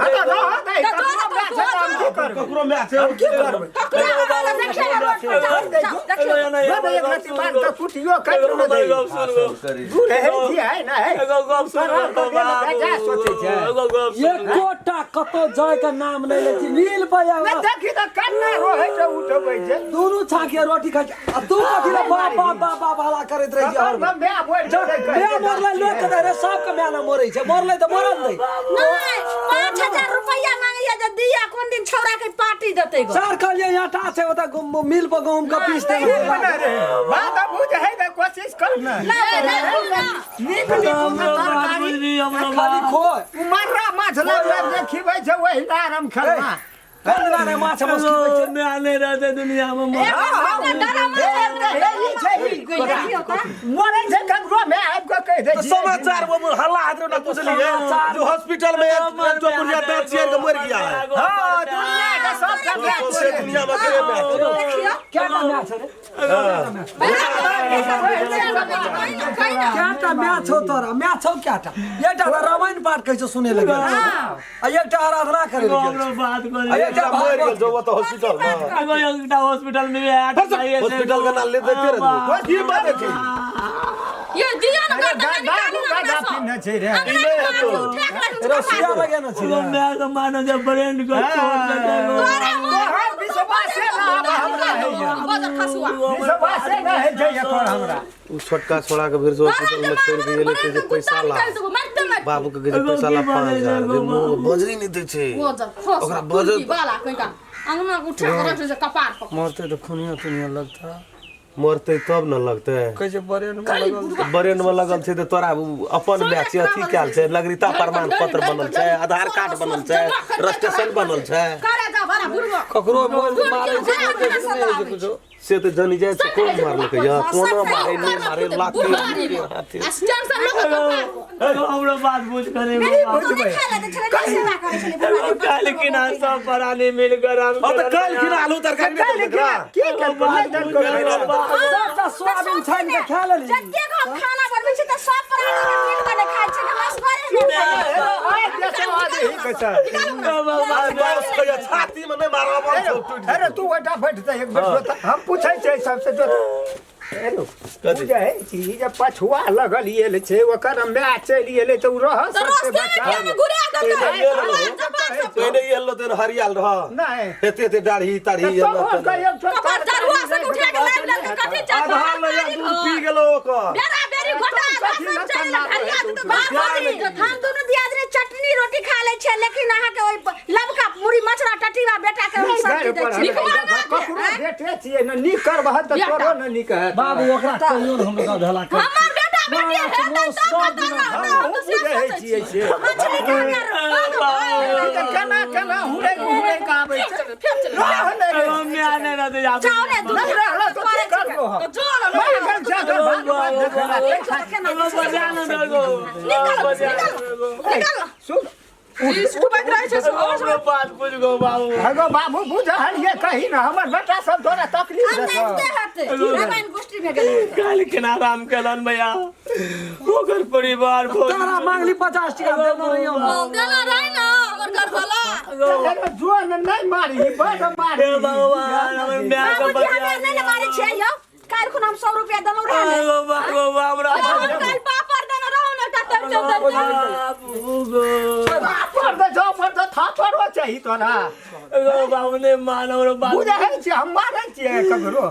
ककरो मैच हम की करबै देखिए ना रोड पर देखिए एक रति बात तो कुटियो काट न दे दूर है जी है ना है एगो गप सुनो क्या सोचे छै ये कोटा कतो जाय का नाम नहीं लेती नील भैया मैं देखी त कन्ना रोहे छ उठबै छै दोनों छाके रोटी खा तू कथी ला बाप बाप बाप भाला करैत रही और मैं बोल मैं मरले लोग के रे सब के मेला मरै छै मरले त मरल दे नहीं 5000 रुपया मांगिया जे दिया कोन दिन छौरा के पार्टी देते गो चार कहलिए आटा छै ओता मिल पर गहूम का पीस दे बना रे बात बुझ है त कोशिश कर ना निकली तरकारी खाली खो मर्रा माछ लग देखिबै छै वही आराम खलमा कंदना रे माछ मछली होइ छै मैं आने रहते दुनिया में मरे छै ककरो में आबि के कह दे समाचार वो हल्ला हाथ ना पूछलिए जो हॉस्पिटल में जो पुरिया दांत चेर के मर गया है हां दुनिया के सब का दुनिया में करे में क्या मैच रे क्या मैच हो तोरा मैच हो क्याटा एकटा रामायण पाठ कहै छ सुने लगे आ एकटा आराधना करे लगे बात कर मर गेल जो वो तो हॉस्पिटल में एगो एकटा हॉस्पिटल में ऐड चाहिए हॉस्पिटल का नाम लेते तेरे ये बात है ये दिया ना गादा पिन छै रे रसिया लगे न छै मैं तो मानो जब ब्रांड को छोड़ देते तोहर विश्वास ना हमरा है बाजार खसुआ विश्वास ना है जे एकर हमरा उ छोटका छोड़ा के फिर हॉस्पिटल में छोड़ के लेके जे पैसा ला बाबू के जे पैसा ला 5000 दे मुंह बजरी नहीं दे छै ओकरा बजर वाला कहिका अंगना उठा के रख से कपार पर मरते तो खुनिया लगता मरते तब न लगते कैसे बरेन में लगल ब्रेन में लगल छै त तोरा अपन बैच अथी कैल छै नागरिकता प्रमाण पत्र बनल छै आधार कार्ड बनल छै रजिस्ट्रेशन बनल छै करे जा बड़ा बुढ़वा ककरो मोर मारे छै कुछो से तो जानी जाए से कौन मारलकै या कोनो मारे नहीं मारे लाठी स्टैंड से लोग एगो हमरो बात बुझ करे कल की ना सब पराने मिल कर हम अब तो कल की आलू तरकारी नहीं देगा की कर सोयाबीन छान के खा लेली जत्ते को खाना बनबै छै त सब प्राणी के मिल के खाइ छै बस करे छाती में नहीं मारब अरे तू बेटा बैठ जा एक मिनट हम पूछै छै सबसे जो हेलो बुझे है चीज पछुआ लगल येले छै ओकर मैं चली एले त रह सकते बच्चा पहले येलो तेर हरियाल रह नहीं एते दाढ़ी ताढ़ी येलो कपार दरुआ से उठा के लाइव लग कथि चाह आधा लया दूध पी गेलो ओकर बेरा बेरी घोटा चल हरिया तो बात हम दोनों दियाद रे चटनी रोटी खा ले छै लेकिन अहाँ के ओइ लबका मुड़ी मछरा टटीवा बेटा के हम सब दे छी ककरो बेटे छियै न नी करबह त तोरो न नी कह बाबू ओकरा कहियो न हमरा भेला कर हमर बेटा बेटी है तो बुझे है छियै से कना हुरे हुरे का आबै छै हम आने रहते जा जाओ ने दूध रहला तो की करबो हम जो ना मैं जाकर बात देखला बजाना दो निकल सुन इसको बैठ रहे छै हमरो बात बुझ गो बाबू हेगो बाबू बुझल ये कही न हमर बेटा सब तोरा तकलीफ दे अंदर हते रामायण गोष्ठी में गेलै कल के ना राम केलन भैया ओकर परिवार बहुत तारा मांगली 50 टका दे न रहियो गेला रही ना हमर घर वाला जो नहीं मारी बड़ मारी भगवान हमर माय के बचा नहीं मारे छै यो काल खुन हम 100 रुपया देलौ रहे बाबू हमरा काल पापड़ देना रहौ न त बाबू गो पर दे जो पर तो थापर हो चाहिए तोरा बाबू ने मानो रो बात बुझे है छी हम मारै छी ककरो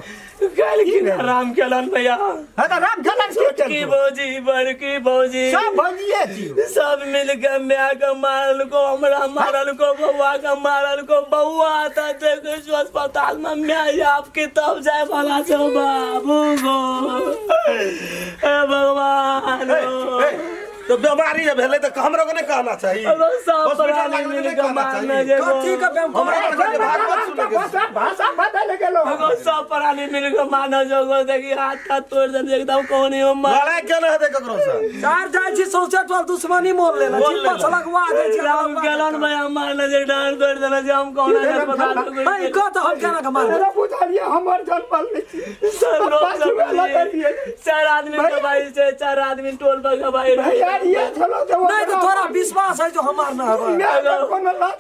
कल की राम केलन भैया है त राम खलन की भौजी बड़की भौजी सब भजिए छी सब मिल के मैं के मारल को हमरा मारल को बउआ के मारल को बउआ त देखे अस्पताल में मैं आपके तब जाए वाला छ बाबू गो ए भगवान तो बीमारी है भेले तो हमरो को नहीं कहना चाहिए हॉस्पिटल में मिल के मारना जे कथी के भागवत सुने के भाषा बदल गेलो सब प्राणी मिल के मारना जोगो देखी हाथ का तोड़ दे एकदम कोनी में लड़ाई केना हेते ककरो से चार जाय छी सौसे तो दुश्मनी मोर लेना छी पछलक वा दे छी राम केलन भैया मारना जे डांड तोड़ देना जे हम कौन अस्पताल में भाई को तो हम केना के मार अरे बुझलिए हमर जन्मल नहीं सब लोग सब चार आदमी के भाई से चार आदमी टोल पर के भाई मारिए चलो तो नहीं तो थोड़ा विश्वास है जो हमार ना है मैं कोनो लात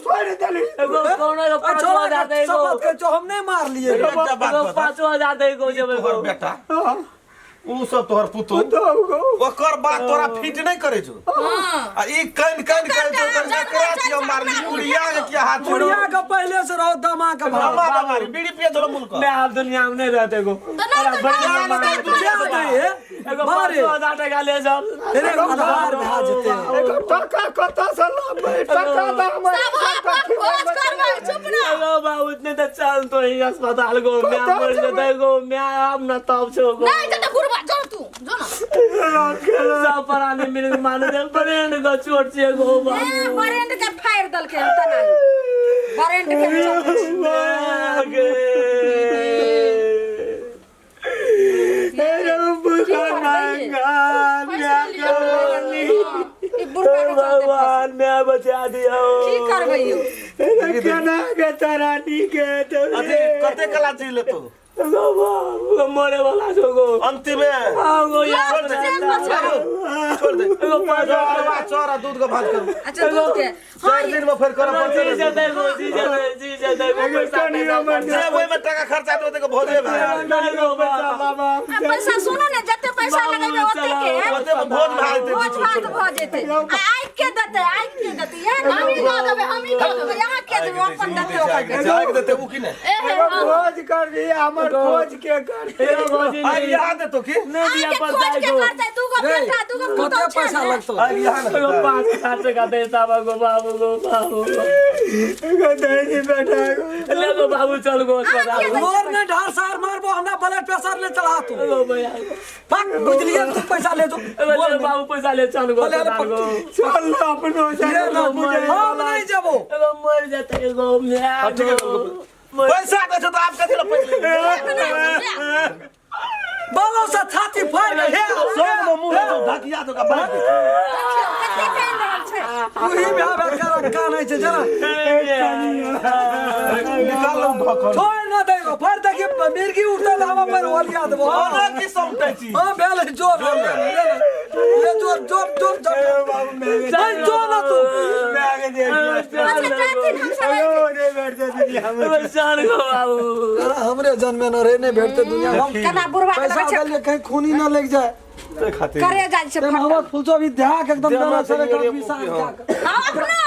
छोड़ देली एगो कौनो का 5000 दे गो शपथ के जो हम नहीं मार लिए एकटा बात एगो बता 5000 दे गो जब तोहर बेटा ऊ सब तोहर पुतो तो गो ओकर बात तोरा फिट नहीं करे जो आ ई कन करे जो एकरा छियो मारली बुढ़िया के क्या हाथ छोड़ो बुढ़िया का पहले से रहो दमा का मामा बाबारी बीड़ी पिए थोड़ा मुल्क मैं आप दुनिया में नहीं रहते गो मारे 5000 टका ले जाओ तेरे आधार भा जते एगो टका कता से लाबे टका दाम एगो बाबू इतने तो चल तो ही अस्पताल गो मैं मर जते गो मैं अब न तब छो गो नहीं जते गुरुबा जो तू जो ना सब पराने मिल माने दे ब्रेंड को चोट से गो बाबू बरेंड के फायर दल के तना बरेंड के भगवान मैं बचा दिया की करबै यो केना के तरानी के तो अथी कते कला जी ले तू गो मरे वाला छो गो अंतिम में आओ गो यार छोड़ दे एगो 5000 चोरा दूध का भात कर अच्छा दूध के हां 4 दिन में फिर कर जी जते गो जी जते गो पैसा जे ओइ में टका खर्चा दो ते भोजे भाई नहीं गो बाबा पैसा सुनो ने जते पैसा लगाबे ओते के ओते में भोज भाई दे भोज भात भ जेते आइ के देते ये हम ही दऽ देबै यहाँ के देबै अपन देते ओकर जाए के देते उ की नहीं खोज कर दी हमर खोज के कर आई यहां दे तो की नहीं दिया खोज पर के करतै तू को बेटा तू को कते पुतौ पैसा छै लगतो आई यहां एगो 5000 टका देता गो बाबू एगो दे दी बेटा ले गो बाबू चल गो अस्पताल मोर ने ढार सार मारबो हमरा ब्लड प्रेशर ले चढ़ा तू एगो भैया पक बुझलिए तू पैसा ले जो एगो ले बाबू पैसा ले चल गो अस्पताल गो चल अपनो ये ना हम नहीं जबो एगो मर जाते एगो मैं पैसा दे तो आप कथि ल पैसा बालों से छाती फाड़ के हे सब में मुंह तो ढकिया तो का बात कते कह रहल छै वही बिहार कर का नहीं छै जना निकाल लो ढकन छोड़ ना देगो फिर देखिए मिर्गी उठता तो हम पर ओलिया देबो ओना की समटै छी हां बेल जोर ये जोर जोर जोर बाबू मैं जोर ना तू बैग दे अच्छा चाची हम सब रे बैठ जा हम चल गो बाबू हमरे जन्म में न रहने भेटते दुनिया हम कना बुढ़वा के पैसा बच्चा के कहीं खूनी ना लग जाए खाते करे जाय छै ते मोहम्मद फुलचो भी ध्यान एकदम डरा से विशाल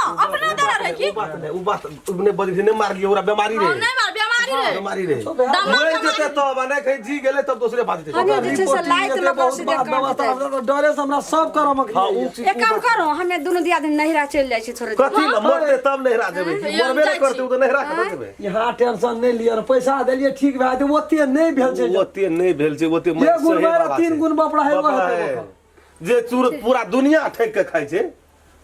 अपना डरा रहे की बात नहीं उ बात ने बदी ने मार लियो ओरा बीमारी रे नहीं मार बीमारी रे बीमारी रे मर जेते तो बने कहीं जी गेले तब दूसरे बात देते हमें जे छै से लाइट लगा से देख डरे से हमरा सब करम हां उ चीज एक काम करो हमें दोनों दियाद नहिरा चल जाय छी थोड़े कथि ल मरते तब नहीं रा देबे मरबे नहीं करते उ तो नहीं रा कर देबे यहाँ टेंशन नहीं लिया पैसा देलिए ठीक भए दे ओते नहीं भेल छै ओते नहीं भेल छै ओते ये गुण बार 3 गुण बपड़ा है जे पूरा दुनिया ठेक के खाइ छै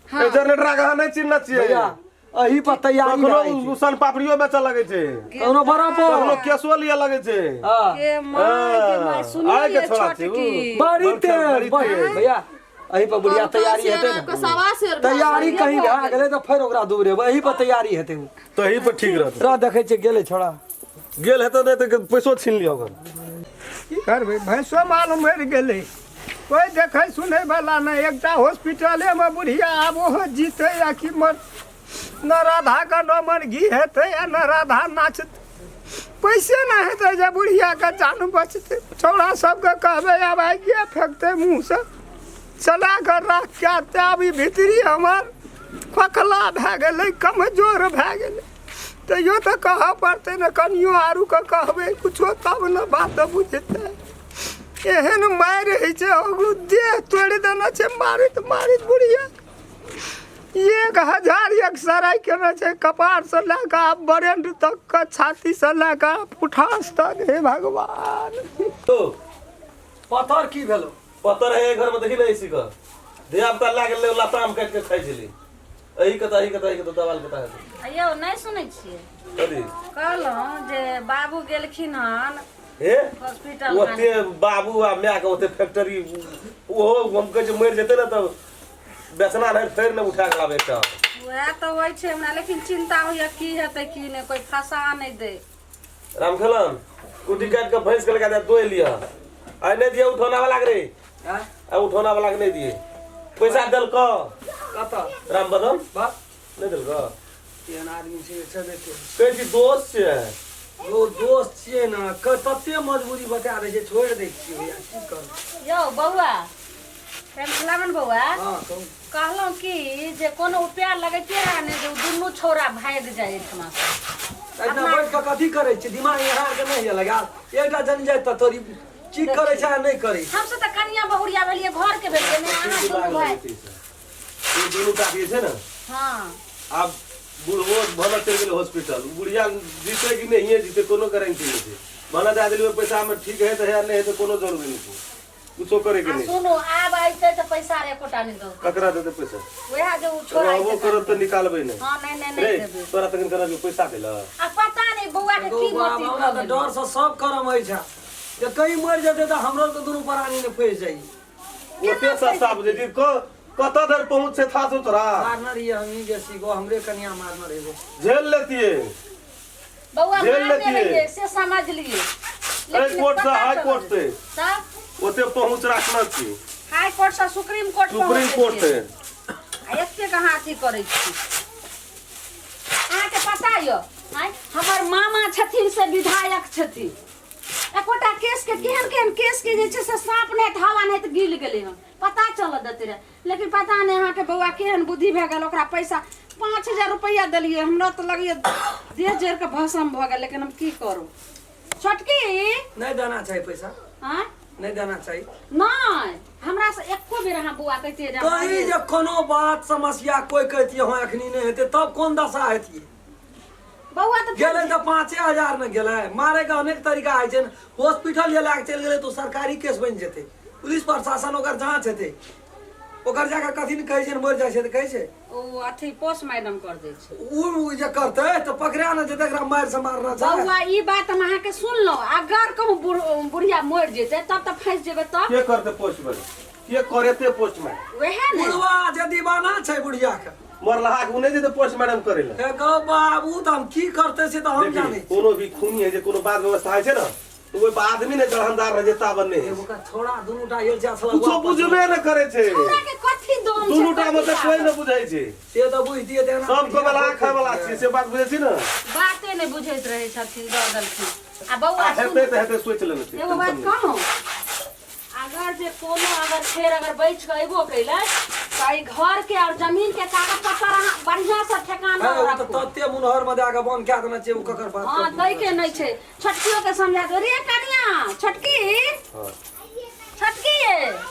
जनरेटर का नहीं चिन्ह छियै भैया अही पर तैयारी कखनो सन पापड़ियो बेचऽ लगे छै कोनो बड़ा पर कखनो केसो लिया लगे छै हां के माय सुनिए छोटकी बड़ी तेज भैया अही पर बुढ़िया तैयारी हेतै ना तैयारी कहीं भए गेलै त फेर ओकरा दूर हेबै अही पर तैयारी हेतै तो अही पर ठीक रहत रा देखै छै गेलै छोड़ा गेल हेतौ नहीं तो पैसो छीन लियो ओकर की करबै भैंसो माल मर गेलै कोई देखे सुनै वाला नहीं एकटा हॉस्पिटले में बुढ़िया आब ओहो जीते या कि मर न राधा का नमन घी हेतै या न राधा नाचतै पैसे ना हेतै जे बुढ़िया के जान बचतै छौड़ा सबके कहबै आब आगिए फेंकतै मुँह से चला कर राख क्या अभी भीतरी हमर खोखला भए गेलै कमजोर भए गेलै तैयो तऽ कहऽ पड़तै ने कनियो आरू के कहबै कुछो तब ने बात बुझतै एहन मारि होइ छै ओकरो देह तोड़ि देने छै मारित बुढ़िया 1000 एक्सरे केने छै कपार से लए कऽ ब्रेन तक के छाती से लए कऽ पुठास तक हे भगवान तो पत्थर की भेलो पत्थर है घर में देखि नहीं सिक देवता लाग ले लताम काट के खाइ छली एही कता दवाल कता है अयो नहीं सुनै छियै कथि कहलहुँ जे बाबू गेलखिन हन हे हॉस्पिटल ओते बाबू आ माय के ओते फैक्ट्री ओहो हम कहे मर जेते ना तब बेचना नहीं फेर ने उठा के लाबे एकटा वएह तो होइ छै हमरा लेकिन चिंता होइए की हेतै की नहीं कोई फंसा नहीं दे रामखेलन कुटी काट के भैंस के लगा दे दो लिया आई नहीं दिए उठोना वाला के रे आ उठोना वाला के नहीं दिए पैसा दिल क कता राम बदन बा नहीं दिल क एहन आदमी छै छेबे के कहै छी दोस्त छै यो दोस्त छियै ना तते मजबूरी बता दै छै छोड़ दै छियै भैया की करू यो बौआ प्रेम बौआ हां कहू कहलहुँ कि जे कोनो उपाय लगैते रहे ने जे दुनू छौड़ा भागि जाए एहिठमा इतना बैठ के कथी करै छी दिमाग यहाँ के नहीं लगा एकटा जन जाय त तोरी की करै छै नहीं करै हमसे तऽ कनिया बहुरिया भेलिए घर के भेलिए ने अहाँ दुनू भाई ये दोनों काफी है ना हाँ अब बुढ़ो भला चल गेल हॉस्पिटल बुढ़िया जीते कि नहीं है जीते कोनो गारंटी नहीं है भला दे दिल पैसा में ठीक है तो है नहीं है तो कोनो जरूरी नहीं है कुछो करे के नहीं सुनो आब आइते तो पैसा रे कोटा नहीं दो ककरा दे पैसा वह जो छोड़ा वो करो तो निकालबे नहीं हां नहीं देबे तोरा तक करा के पैसा देला आ पता नहीं बौआ के की गति बाबा त डर से सब करम होइ छै जे कहीं मर जेते त हमरो के दुनू प्राणी ने फंस जाई ओते सस्ता बुझे जी को कत देर पहुंच से था तो तोरा मारना रही हम ही जैसी गो हमरे कन्या मारना रही झेल लेती है बौआ जेल मार दे लेती है। रही से समझ लिए हाई कोर्ट से हाई कोर्ट से सब ओते पहुंच रखना चाहिए हाई कोर्ट से सुप्रीम कोर्ट सुप्रीम कोर्ट से एते कहाँ अथी करै छी अहाँके पता यऽ हमर मामा छथिन से विधायक छथिन एकोटा केस के केहन केस के जे छै से सांप नहीं त हवा नहीं त गिल गेलै हन पता चल देते रहे लेकिन पता नहीं अहाँके बौआ केहन बुद्धि भए गेल ओकरा पैसा 5000 रुपया देलिए हमरा तो लगिए देह जर के भसम भ गेल लेकिन हम की करू छोटकी नहीं देना चाहिए पैसा हां नहीं देना चाहिए नहीं हमरा से एको बेर अहाँ बौआ कहते रे कहीं जे कोनो बात समस्या कोई कहती हो एखनी नहीं हेते तब कौन दशा हेती बौआ तो गेले तो 5000 न गेले मारे का अनेक तरीका है छै हॉस्पिटल जे लाग चल गेले तो सरकारी केस बन जेते पुलिस प्रशासन ओकर जांच हेते ओकर जाके कथी न कहै छै मर जाय छै त कहै छै ओ अथी पोस्ट मार्टम कर दै छै उ जे करते तो पकड़ा न जेते एकरा मार से मारना चाहे बौआ ई बात हम अहाँ के सुन लो अगर कहूँ बुढ़िया मर जेते तब तो फंस जेबे तब के करते पोस्टमैन के करेते पोस्टमैन वहे ने बुढ़वा जे दीवाना छै बुढ़िया के मरला के उन्हें जे पोस्ट मैडम करेला हे कहो बाबू त हम की करते से त हम जाने छी कोनो भी खूनी है जे कोनो बात व्यवस्था है छै ना तो वो आदमी ने जहनदार रह जेता बनने है एगो का छोड़ा दुनुटा येल छै असला कुछो बुझबे न करे छै हमरा के कथी दम छै दुनुटा में से कोई न बुझाई छै से त बुझ दिए देना सब को बला खाय वाला छै से बात बुझै छी ना बाते नहीं बुझैत रहे छथिन दऽ देलखिन आ बौआ हेते त हेते सोच लेने छै एगो बात कहूँ अगर जे कोनो अगर फेर अगर बैठ के अइबो कैले त ई घर के और जमीन के कागज पत्तर अहाँ बढ़िया से ठेकाना है रखू त तते मुनहर में जाके बंद क्या देना चाहिए उ ककर बात हाँ दै के नहीं छै छोटकियों के समझा दो रे कनिया छोटकी छोटकी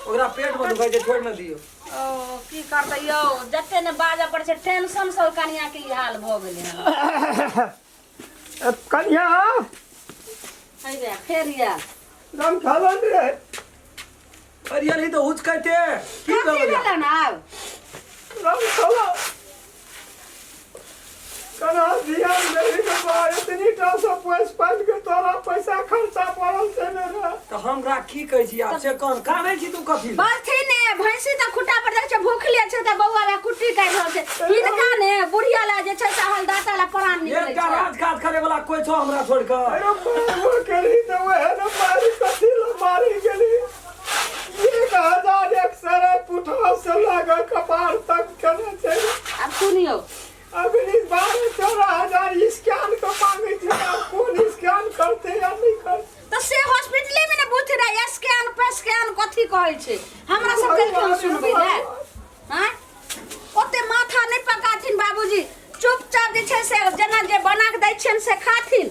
ओकरा पेट में दुखाई छै छोड़ न दियो ओ की करते यौ जते ने बाजा पड़े छै टेंशन से कनिया के ई हाल भ गेलै हन कन्या है बे फेर या राम खालन रे अरे नहीं तो हुच कहते की कथी कर भेलै ना आब राम खाला कना ध्यान देही के बाद इतनी टासा पैसा के तोरा पैसा खर्चा पड़ल छै ने रे तो हमरा की कहै छी आप से कौन कानै छी तू कथी बलथी ने भैंसी त खुट्टा पर जाइ छै भूखले छै त बौआ ला कुट्टी काटि रहल छै हिनका ने बुढ़िया ला जे छै से हलदाता ला प्राण निकलै एकटा छै राजकाज करे वाला कोई छो हमरा छोड़ के अरे बाबू करी तो वह न मारी कथी ला मारी गेली 1000 एक्सरे पुठा से लगा कपार तक कने छै अब सुनियो अगली बार 14000 स्कैन को मांगे थी आप कौन स्कैन करते या नहीं करते त से हॉस्पिटल में ने बुझ रहा स्कैन पे स्कैन कथी कहै छै हमरा सब के सुनबै ले हां ओते माथा नहीं पकाथिन बाबूजी चुपचाप जे छै से जेना जे बना के दै छियन से खाथिन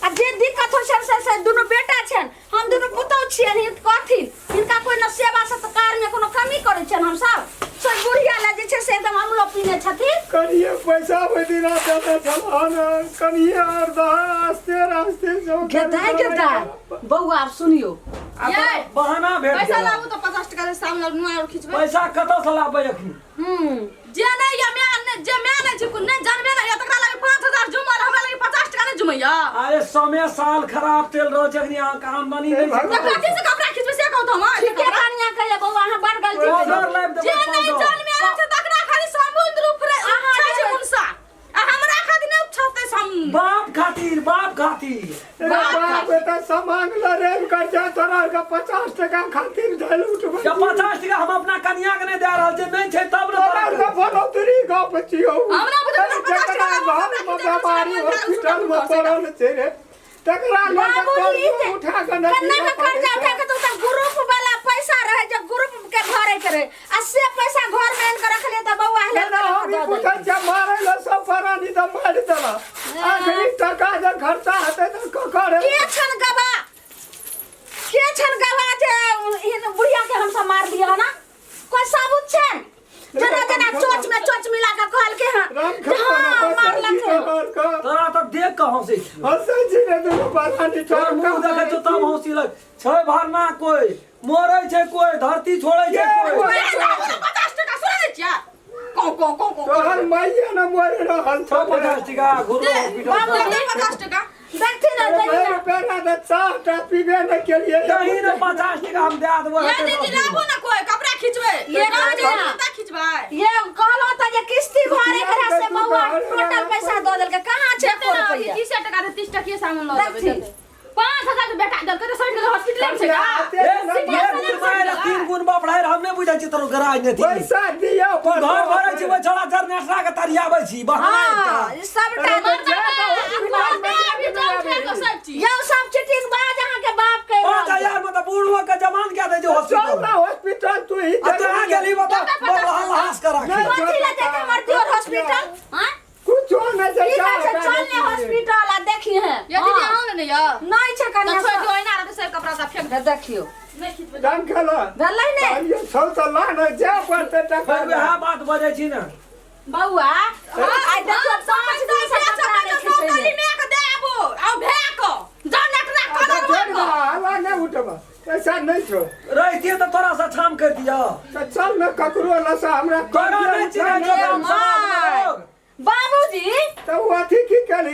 आ जे दिक्कत होइ छै से दुनू बेटा छन हम दुनू पुतौ छियन हित कथिन हिनका कोई न सेवा सत्कार में कोनो कमी करै छन हम सब सब बुढ़िया ला जे छै से एकदम अमलो पीने छथिन कनिए पैसा बदिना देता छलान कनिए और आस्ते रास्ते जो गेदा बौआ आप सुनियो ये बहाना भेट पैसा गेल लाबू तो 50 टका से सामने नुआ और खिचबै पैसा कत से लाबै अखनी जे नहीं या मैं जे मैं नहीं छी नहीं जानबे नहीं तकरा लगे 5000 जुमल हमरा लगे 50 टका नहीं जुमैया अरे समय साल खराब चल रहो छै अखनी काम बनी नहीं छै तो कथि से कपड़ा खिचबै से कहू तो हम ठीक है कनिया कहिया बौआ अहाँ बड़ गलती ऑर्डर लाइव जे नहीं जानबे नहीं छै तकरा खाली समुद्र ऊपर छै छै उनसा आ हमरा खातिर नहीं छते सम बाप खातिर बाप बेटा सामान ला रेल कर जा तोरा का 50 टका खातिर धैल उठबै जब 50 टका हम अपना कन्या के नहीं दे रहल छै नहीं छै तब न तोरा के बनौतरी गाँव पे छियौ हमरा बुझल जकरा घर में बीमारी हॉस्पिटल में पड़ल छै रे तकरा बाबूजी उठा के कन्ना के खर्चा उठा के तो ग्रुप वाला पैसा रहे जो ग्रुप के भरे करे आ से पैसा घर में इनके रख ले त बउआ ले हम पूछै छै मारै ल सब परानी त मार देला आखिरी टका जे खर्चा हेतै त ककर के छन गवा जे इन बुढ़िया के हम सब मार दिया ना कोई साबुत छन जना चोच मिला के कहल के हां मारलक तोरा तो देख के हंसे हंसै छी रे दुनू परानी तोरा मुंह देखे तो तब हंसी लग छै भरना कोई मोरै छै कोई धरती छोड़ै छै कोई 50 टका सुन दे छिया को तोहर माइये न मोर रहल छ 50 टका घुरो हॉस्पिटल बाबूजी 50 टका देखती ना मेरे पेरा द चाहता पीबे न के लिए कहीं न 50 टका हम दे देबो ये दीदी लाबो ना कोई कपड़ा खिंचवे ये कपड़ा खिंचवाए ये कहलो त जे किस्ती भरे करे से बउआ टोटल पैसा द देल के कहां छै को रुपया 30 टका दे 30 टका सामान ल देबे 5000 बेटा दल के सर के हॉस्पिटल में छै का 3 गुण बढ़ाई हम नहीं बुझै छी तोरो गराज नहीं पैसा दिया घर भरै छी वो छोड़ा जरनेटरा के तरियाबै छी बहाना हां सबटा यो सब चिटिंग बाज अहाँ के बाप के 5000 में तो बूढ़वा के जमान क्या दे जो हॉस्पिटल हॉस्पिटल तू ही अतना गेली बता हास करा कथि ले जाके मरती और हॉस्पिटल हां कुछ नहीं चल चलने हॉस्पिटल आ देखी है ये दीदी आओ ना या नहीं छै कन्या छोड़ दो ना तो सब कपड़ा सब फेंक दे देखियो नहीं खींच जान खेला भेलै ने ये सब तो लान जे पड़ते टका वह बात बजे छी ना बउआ आई देखो 5 दिन से कपड़ा नहीं खींचे में के देबो आ भेक जा नटरा छोड़ हवा नहीं उठबा पैसा नहीं छो रहती तो थोड़ा सा छाम कर दिया तो चल न ककरो लसा हमरा करो नहीं चिन्ह बाबूजी तो वो अथी की करी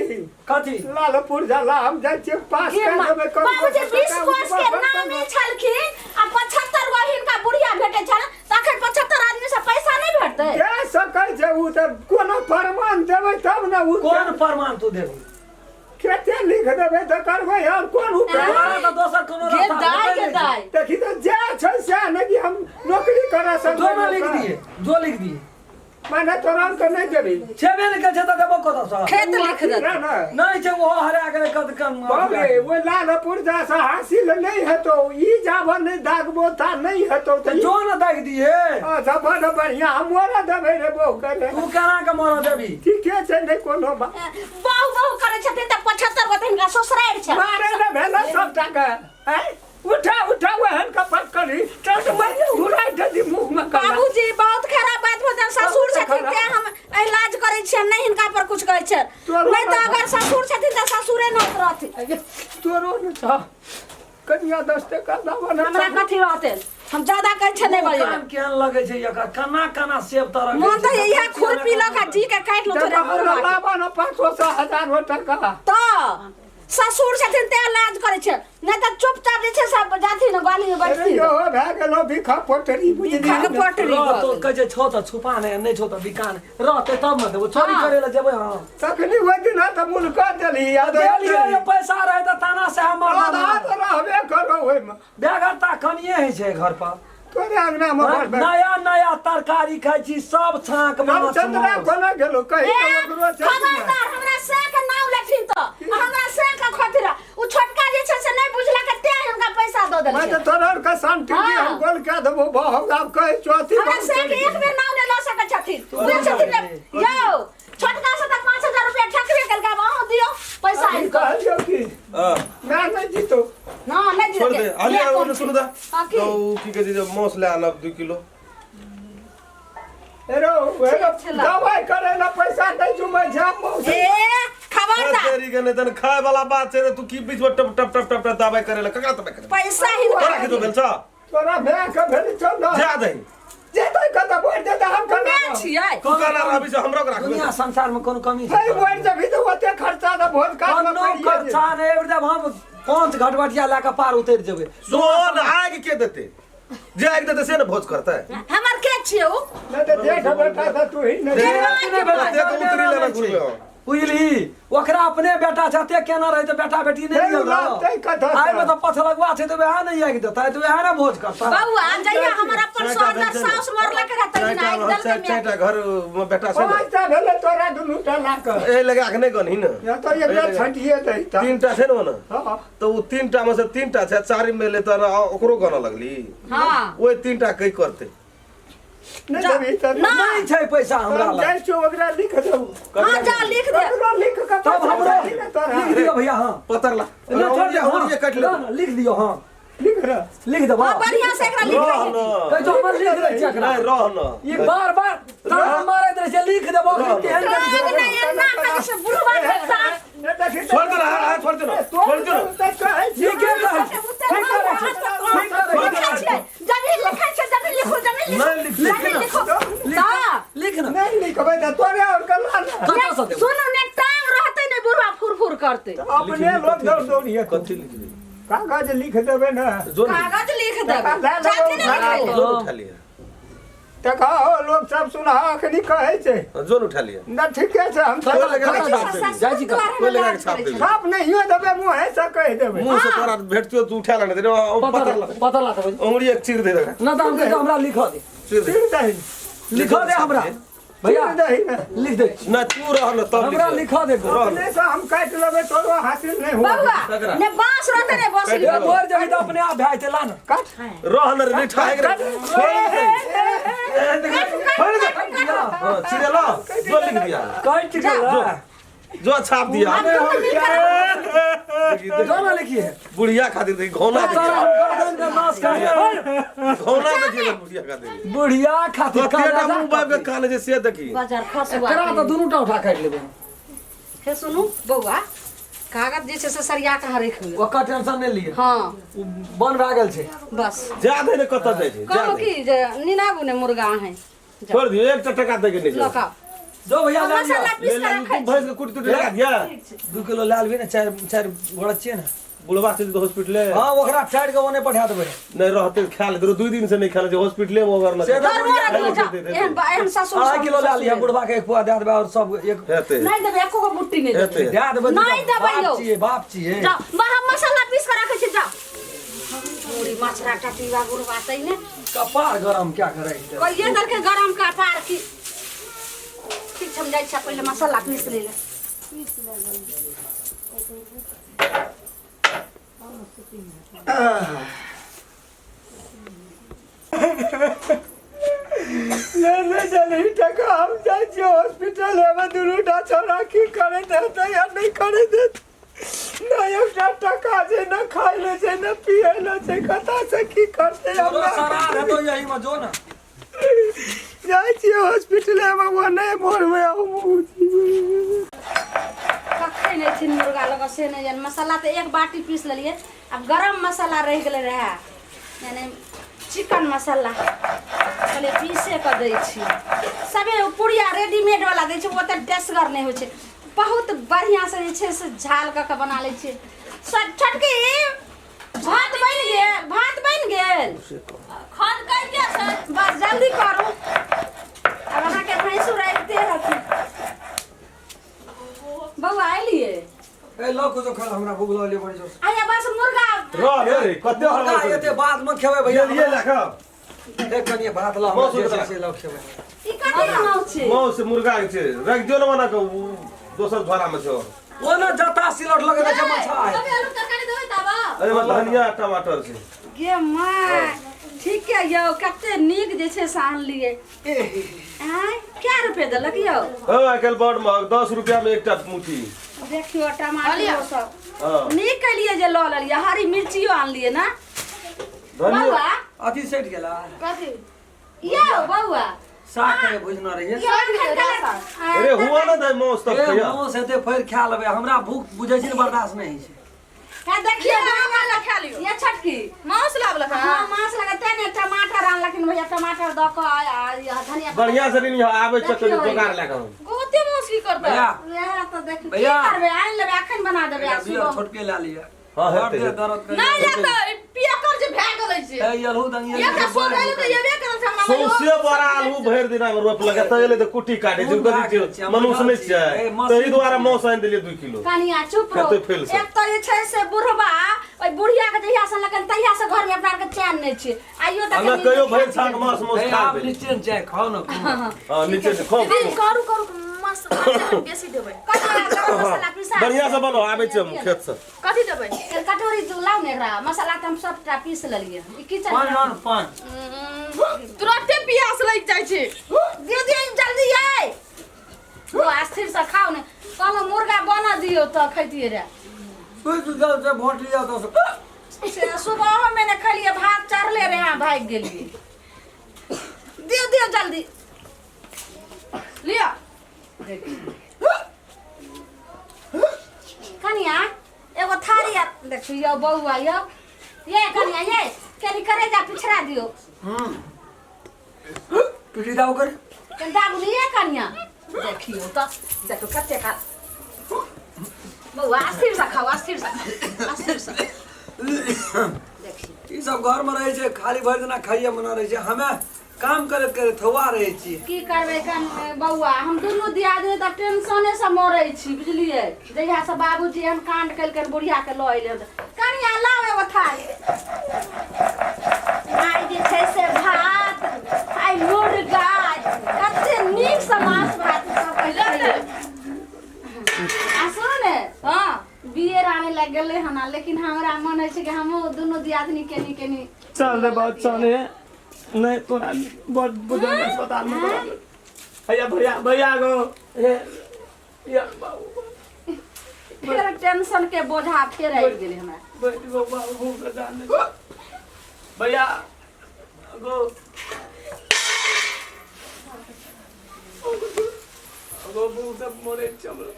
कथी लालपुर जाला हम जाय छियै पास कर देबै बाबूजी 20 कोस के नामे छलखिन आ 75 गो हिनका बुढ़िया भेटै छल तखन 75 आदमी से पैसा नहीं भेटतै के सकै छै उ त कोनो प्रमाण देबै तब न उ कौन प्रमाण तू देबी केते लिख देबै त करबै और कोन उपाय तो दोसर कोनो रास्ता देखी तो जे छै से नहीं कि हम नौकरी करा सकबै जो लिख दिए जो लिख दिए माने तोरा के नहीं देबी छेबे नहीं कर त देबो कत सा खेत लिख दे नहीं छै वो हरा के कद कम बाबे वो लालपुर जैसा हासिल नहीं है तो ई जावन नहीं दागबो ता नहीं है तो जो न दाग दिए अच्छा बड़ बढ़िया हमोरा देबै रे बहु करे तू केना के मरो देबी ठीके छै नहीं कोनो बात बहु करे छथिन त 75 गो हिनका ससुराल छै मारे न भेला सब टका हैं उठा वहन का पकड़ी चल मैं उड़ाई दे मुंह में का बाबूजी बहुत खराब बात भजन ससुर छथिन के हम इलाज करै छियै नहीं हिनका पर कुछ कहै छै नहीं तो अगर ससुर छथिन त ससुरे न रहथि तोरो न छ कनिया 10 टका दबा न हमरा कथि रहते हम ज्यादा कहै छै नहीं बजे काम केहन लगे छै एकर कना सेब तरह मन त यही खुरपी ल का जी के काट लो तोरे बुढ़वा लाबा न 500,000 टका त ससुर छथिन ते इलाज करै छै नहीं त चुपचाप जे छै सब जाथि न गाली में बैठथि यो भए गेलो भिखा पोटरी बुझली खा के पटरी तो कहे छौ त छुपा नहीं छौ त बिकान रहते तब न देबो चोरी करे ला जेबै हां तखनी ओइ दिन त मुल्का देली याद देलिए पैसा रहे त ताना से हमर आधा रहबे करो ओइ में बेगरता कनिए है छै घर पर तोरे अंगना में बढ़बे नया तरकारी खाइ छी सब छाक बना चंद्रा कोना गेलो कहि ओकरो खबरदार हमरा से के नाम लेथिन त हमरा से के खतरा उ छोटका जे छै से नहीं बुझला के ते हिनका पैसा द देल मैं तो तोरर का शांति की हम बोल के देबो बहुत आप कहे चौथी हमरा से के एक बेर नाम ले ल सकै छथिन उ छथिन यौ छोटका से त 5000 रुपया ठकबे केलका अहाँ दियो पैसा ई कहलियो कि मैं नहीं जीतो ना नहीं छोड़ दे आले वो सुन दा आखिर तो की कह दे मौस ले आना 2 किलो एरो दवाई करे ना पैसा नहीं जुमे जाम मौस ए खबरदार तेरी के नहीं तन खाए वाला बात छै तू की बीच में टप टप टप टप दवाई करे ला ककरा दवाई करे पैसा ही तोरा के तो भेल छ तोरा भैया के भेल छ ना जा दही जे तो कत बोल दे त हम करना छियै तू काला अभी से हमरा के दुनिया राख संसार में कोनो कमी भाई बोल दे भी तो ओते खर्चा द भोज काट में कोनो खर्चा नहीं एकदम हम 5 घटवटिया लाके पार उतर जेबै सोन आग के देते जे आग देते से न भोज करता है हमर के छियै उ नहीं तो देख बेटा था तू ही नहीं देख उतरी लेना गुरु बुझली ओकरा अपने बेटा छते केना रहे तो बेटा बेटी नहीं नहीं मिल बात है कथा आइ में तो पथलगवा छै तो वह नहीं आके देता तो वह ना भोज करता बउआ जइया हमर अपन सोदर साउस मरला के रहतै कि नहीं दल के में चारिटा घर में बेटा छै पाँच टा भेलै तोरा दुनू टा लाक ए लगा के नहीं गनी न या तो ये बेट छटिए दे ता तीनटा छै न हां तो वो तीनटा में से तीनटा छै चारि में ले तो ओकरो गन लगली हां ओए तीनटा कई करते नहीं देबी त नहीं छै पैसा हमरा हम लग जाइ छौ ओकरा लिख देबो हां जा लिख दे ओकरो लिख के तब हमरो तोरा लिख दियो भैया हां पतर ला नहीं छोड़ दे और ये कट ले हाँ, लिख दियो हां लिख रे लिख दबा हां बढ़िया से एकरा लिख रह दे न कह जो हम लिख दे छी एकरा नहीं रह न ये बार बार तारा मारे दे से लिख देबो केहन करी नहीं ना कहीं से बुढ़वा के साथ छोड़ दे ना छोड़ दे ना छोड़ दे ना ये के कहै छै जमीन लिखै छै जमीन लिखो जमीन नहीं लिख लिखो लिख ना नहीं लिखबै त तोरे और गला ना कता से देबो सुनो ने टांग रहते ने बुढ़वा फुरफुर करते अपने लोग दौड़ दौड़िए कथी लिख दे कागज लिख देबे ना जो कागज लिख दे कागज जाति ने लिख जोन उठा लिया देखो लोग सब सुना अखनी कहै छै जोन उठा लिया ना ठीके छै हम कोई लगा के छाप दे जाइ छी कोई लगा के छाप दे साफ नहीं हो देबे मुंह है से कह देबे मुंह से तोरा भेटतियो तू उठा लेने दे पतर ला पता ला देबो उंगली एक चीर दे दे ना तो हम कह हमरा लिख दे चीर दे फिर दही लिख दे हमरा भैया दही ना लिख दे ना तू रह न तब हमरा लिख लिखा दे अपने से हम काट लेबे तोरो हासिल नहीं हो बउआ ने बांस रहते ने बस ये मोर जगह तो अपने आप भाई चला ना काट रह न रे ठाए रे छोड़ दे हां चीरे ला जो लिख दिया कट गेला जो छाप दिया जो ना लिखिए बुढ़िया खातिर देखी घोना तारा गर्दन का नाश कर घोना देखिए बुढ़िया खातिर बुढ़िया खातिर का तेरा मुंह बाप के कान जे से देखी बाजार खसुआ करा तो दोनों टा उठा काट लेबे हे सुनू बउआ कागज जे छै से सरिया के रख ले ओकर टेंशन नहीं लिए हां बन भा गेल छै बस ज्यादा ने कत जाय छै कहलो की जे निनाबू ने मुर्गा है छोड़ दियो एक टका दे के नहीं लका जो भैया ले मसाला ले पीस ले के तू भैंस के कुट कुट लगा दिया 2 किलो लाल भी ना चार घोड़ा छिए ना बुढ़वा से तो हॉस्पिटल हां ओकरा फाड़ के ओने पठा देबे नहीं रहते ख्याल करो 2 दिन से नहीं खाना चाहिए हॉस्पिटल में अगर ना से तो एहन एहन सासुर 2 किलो ला लिया बुढ़वा के एक पुआ दे देबे और सब एक हेते नहीं देबे एको को मुट्ठी नहीं देबे हेते दे देबे नहीं देबे यौ बाप छिए जाओ बाहर मसाला पीस के रखे छी जाओ पूरी मछरा टटीवा गुड़वा तई ने कपार गरम क्या करे कहिए दर के गरम का पार की ठीक समझाई छ पहले मसाला पीस ले नहीं चली टका हम जाइ छी हॉस्पिटल में दुनू टा छोरा की करे देते या नहीं करे देते ना एकटा टका छै ना खाइ ले छै ना पिए ले छै कता से की करते पूरा हम सारा है तो यही में जो ना जाइ छी हॉस्पिटल में वो नहीं मोर में आऊ कखे नहीं छिन मुर्गा लगा से नहीं जान मसाला तो एक बाटी पीस लेलिए अब गरम मसाला रह गेले रहा यानी चिकन मसाला पहले पीसे कर दै छी सबे पुड़िया रेडीमेड वाला दै छै ओते टेस्टगर नहीं होइ छै बहुत बढ़िया से जे छै से झाल के बना लै छी छोटकी भात बन गेल खान कइ के छै बस जल्दी करू अब अहाँ के भैंसुर आइते हथि बउआ आइलिए ए लो कुछ खा हमरा भूख लागले बड़ी जोर आया बस मुर्गा रह रे कते मुर्गा हल्ला एते बाद में खेबै भैया ये लखा देख कनिए भात ला मौसम जैसे बता। से लो खेबै ई कते नाउ छै मौ से मुर्गा के छै रख दियो ना मना के दोसर झोरा में छो ओ ना जता सिलट लगे छै मछा है अबे आलू तरकारी देबै ताबा अरे मत धनिया टमाटर छै गे माय ठीक है यौ कते नीक जे छै से आनलिए आय क्या रुपए देलक यौ ओ आइकाल बड़ महग 10 रुपया में एकटा मुट्ठी देखियो टमाटर सब हां नीक के लिए जे ल लेलिए हरी मिर्चियो आनलिए ना धनिया बउआ अथी सेट गेला कथि यौ बउआ साग के भुजना रहिए अरे हुआ ना दे मौस तक ए खैया मौस हेते फेर खा लेबै हमरा भूख बुझै छी बर्दाश्त नहीं छै है देखिए वाला खा लियो ये छटकी मांस लावलक हां मांस लगाते ने टमाटर आन लेकिन भैया टमाटर द के धनिया बढ़िया से नहीं आवे चक्कर जोगार लगा गोते मांस की करबे भैया यह तो देख भैया। की करबे आन लेबे अखन बना देबे आ बियर छोटके ला लिया हां दर्द हेते के दर्द के नहीं लगता पिया कर जे भाग गेलै छै ए यलहु दंगिया ये का सो गेलै त येबे करन छै हमरा सौसे बड़ा आलू भरि दिन में रोप लगा तले तो कुटी काटे जो कदी छै मनुष्य नहीं छै तही द्वारा मौस आनि देलिए 2 किलो कनिया चुप रहो कते फेल से एक त ये छै से बुढ़बा ओइ बुढ़िया के जहिया से लगन तहिया से घर में अपना के चैन नहीं छै आइयो तक हमरा कहियो भरि छाक मांस मौस ए खा आप दे नीचे जाए खाओ ना हां नीचे से खो करू करू मस्त बेसी देबै कटोरा मसाला पिसा बढ़िया से बनो आबै छै हम खेत से कथि देबै कटोरी लाउ ने एकरा मसाला त हम सबटा पीस लेलिए ई किचन पान तुरंते प्यास लग जाइ छै दीदी जल्दी आइ वो अस्थिर से खाओ ने कहलो मुर्गा बना दियो त खैतिए रे कुछ जल से भोट लिया तो से सुबह में ने खलिए भात चढ़ले रे यहाँ भाग गेलिए दियो दियो जल्दी लिया कनिया एगो थारी देखियो बउआ यो ये कनिया ये केली करे जा पिछड़ा दियो पिटी दाव कर कन दागु लिए कनिया देखियो त देखो कते का बउआ अस्थिर से खाओ अस्थिर से देखियो ई सब घर में रहे छै खाली भर दिना खाइए मना रहे छै हमें काम करे करे थवा रहे छी की करबै कन बउआ हम दुनू दियादनी त टेंशने से मरै छी बुझलिए जहिया से बाबूजी हम कांड कल बुढ़िया के ल अइले कनिया लाओ एगो थारी आई जे छै से भात आई मुर्गा कते नीक से मांस भात सब पहिले आ सुन ने हां बियर आने लग गेले हना लेकिन हमरा मन है छै कि हम दुनू दियादनी केनी चल रे बात चले नहीं तो बहुत बुजुर्ग अस्पताल में भैया भैया भैया गो या बाबू फिर टेंशन के बोझा फेर आबि गेलै हमरा बेटी गो बाबू का जाने भैया गो गो सब मोरे चमड़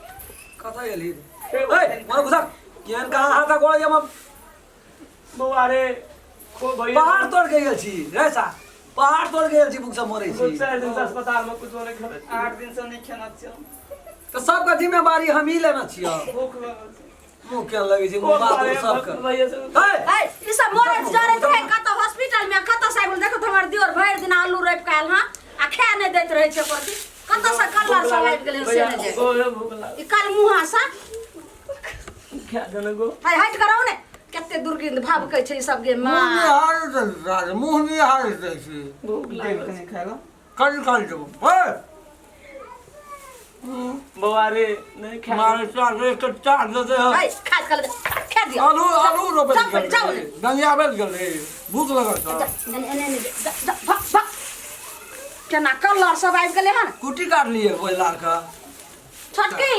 कथा गेली ए मन घुसा केन कहां हाथा गोळ हम बउआ रे खो भैया पहाड़ तोड़ के गेल छी रे सा पहाड़ तोड़ के गेल छी बुक सब मरै छी 4 दिन से अस्पताल में कुछ नहीं खाना 8 दिन से नहीं खाना चाहिए तो सबका जिम्मेवारी हम ही लेना छियै भूख लगल मुंह के लगे छै मुंह बात सबका भैया से ए ई सब मरे जरे है कत हॉस्पिटल में कत से बोल देखो हमर दियोर भर दिन आलू रोप काल हां आ खा नहीं दैत रहे छै कथि कत से कलर सब आबि गेलै से नहीं गो भूख लगल ई काल मुंहा सा क्या जने गो हाय हट कराओ ने कते दुर्गंध भाव कहै छै ई सब गे मां मुंह में हाल राज मुंह में हाल दै छी भूख लगल नहीं खाएगा कल जब ए बउआ रे नहीं खा मारे चार रे तो चार दे हाय खा दियो आलू रोपे जाओ गंगा बेल गेल भूख लगल छ भक केना कलर सब आबि गेलै हन कुटी काट लिए कोई लार का छटके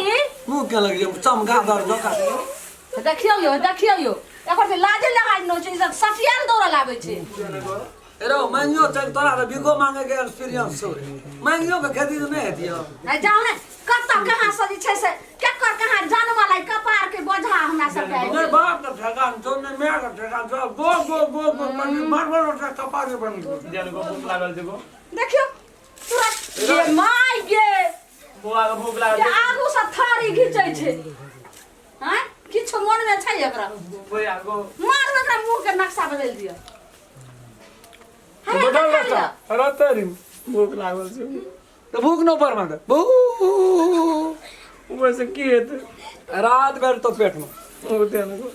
मुंह के लगे चमगादड़ दो काट देखियो यो एकर से लाजे लगाइ न छै सब सटियाल दौड़ लाबै छै एरो मांगियो चल तोरा रे बिगो मांगे के एक्सपीरियंस छौ मांगियो के खेती नहीं हेतियो नहीं जाओ ने कत कहां से जे छै से केकर कहां जान वाला कपार के बोझा हमरा सब के मेरे बाप का ठगान तो ने मैं का ठगान तो गो मार कपार के बन जने को भूख लागल छै गो देखियो तुरंत ये माय गे बउआ के भूख लागल के आगू से थारी घिचै छै हैं किछु मन में छै एकरा भैया गो मार एकरा मुंह के नक्शा बदल दियो बदल रहा अरे तेरी भूख लागल छै तो भूख न पर मांगे भू वैसे की हेतै रात भर तो पेट में होते न गो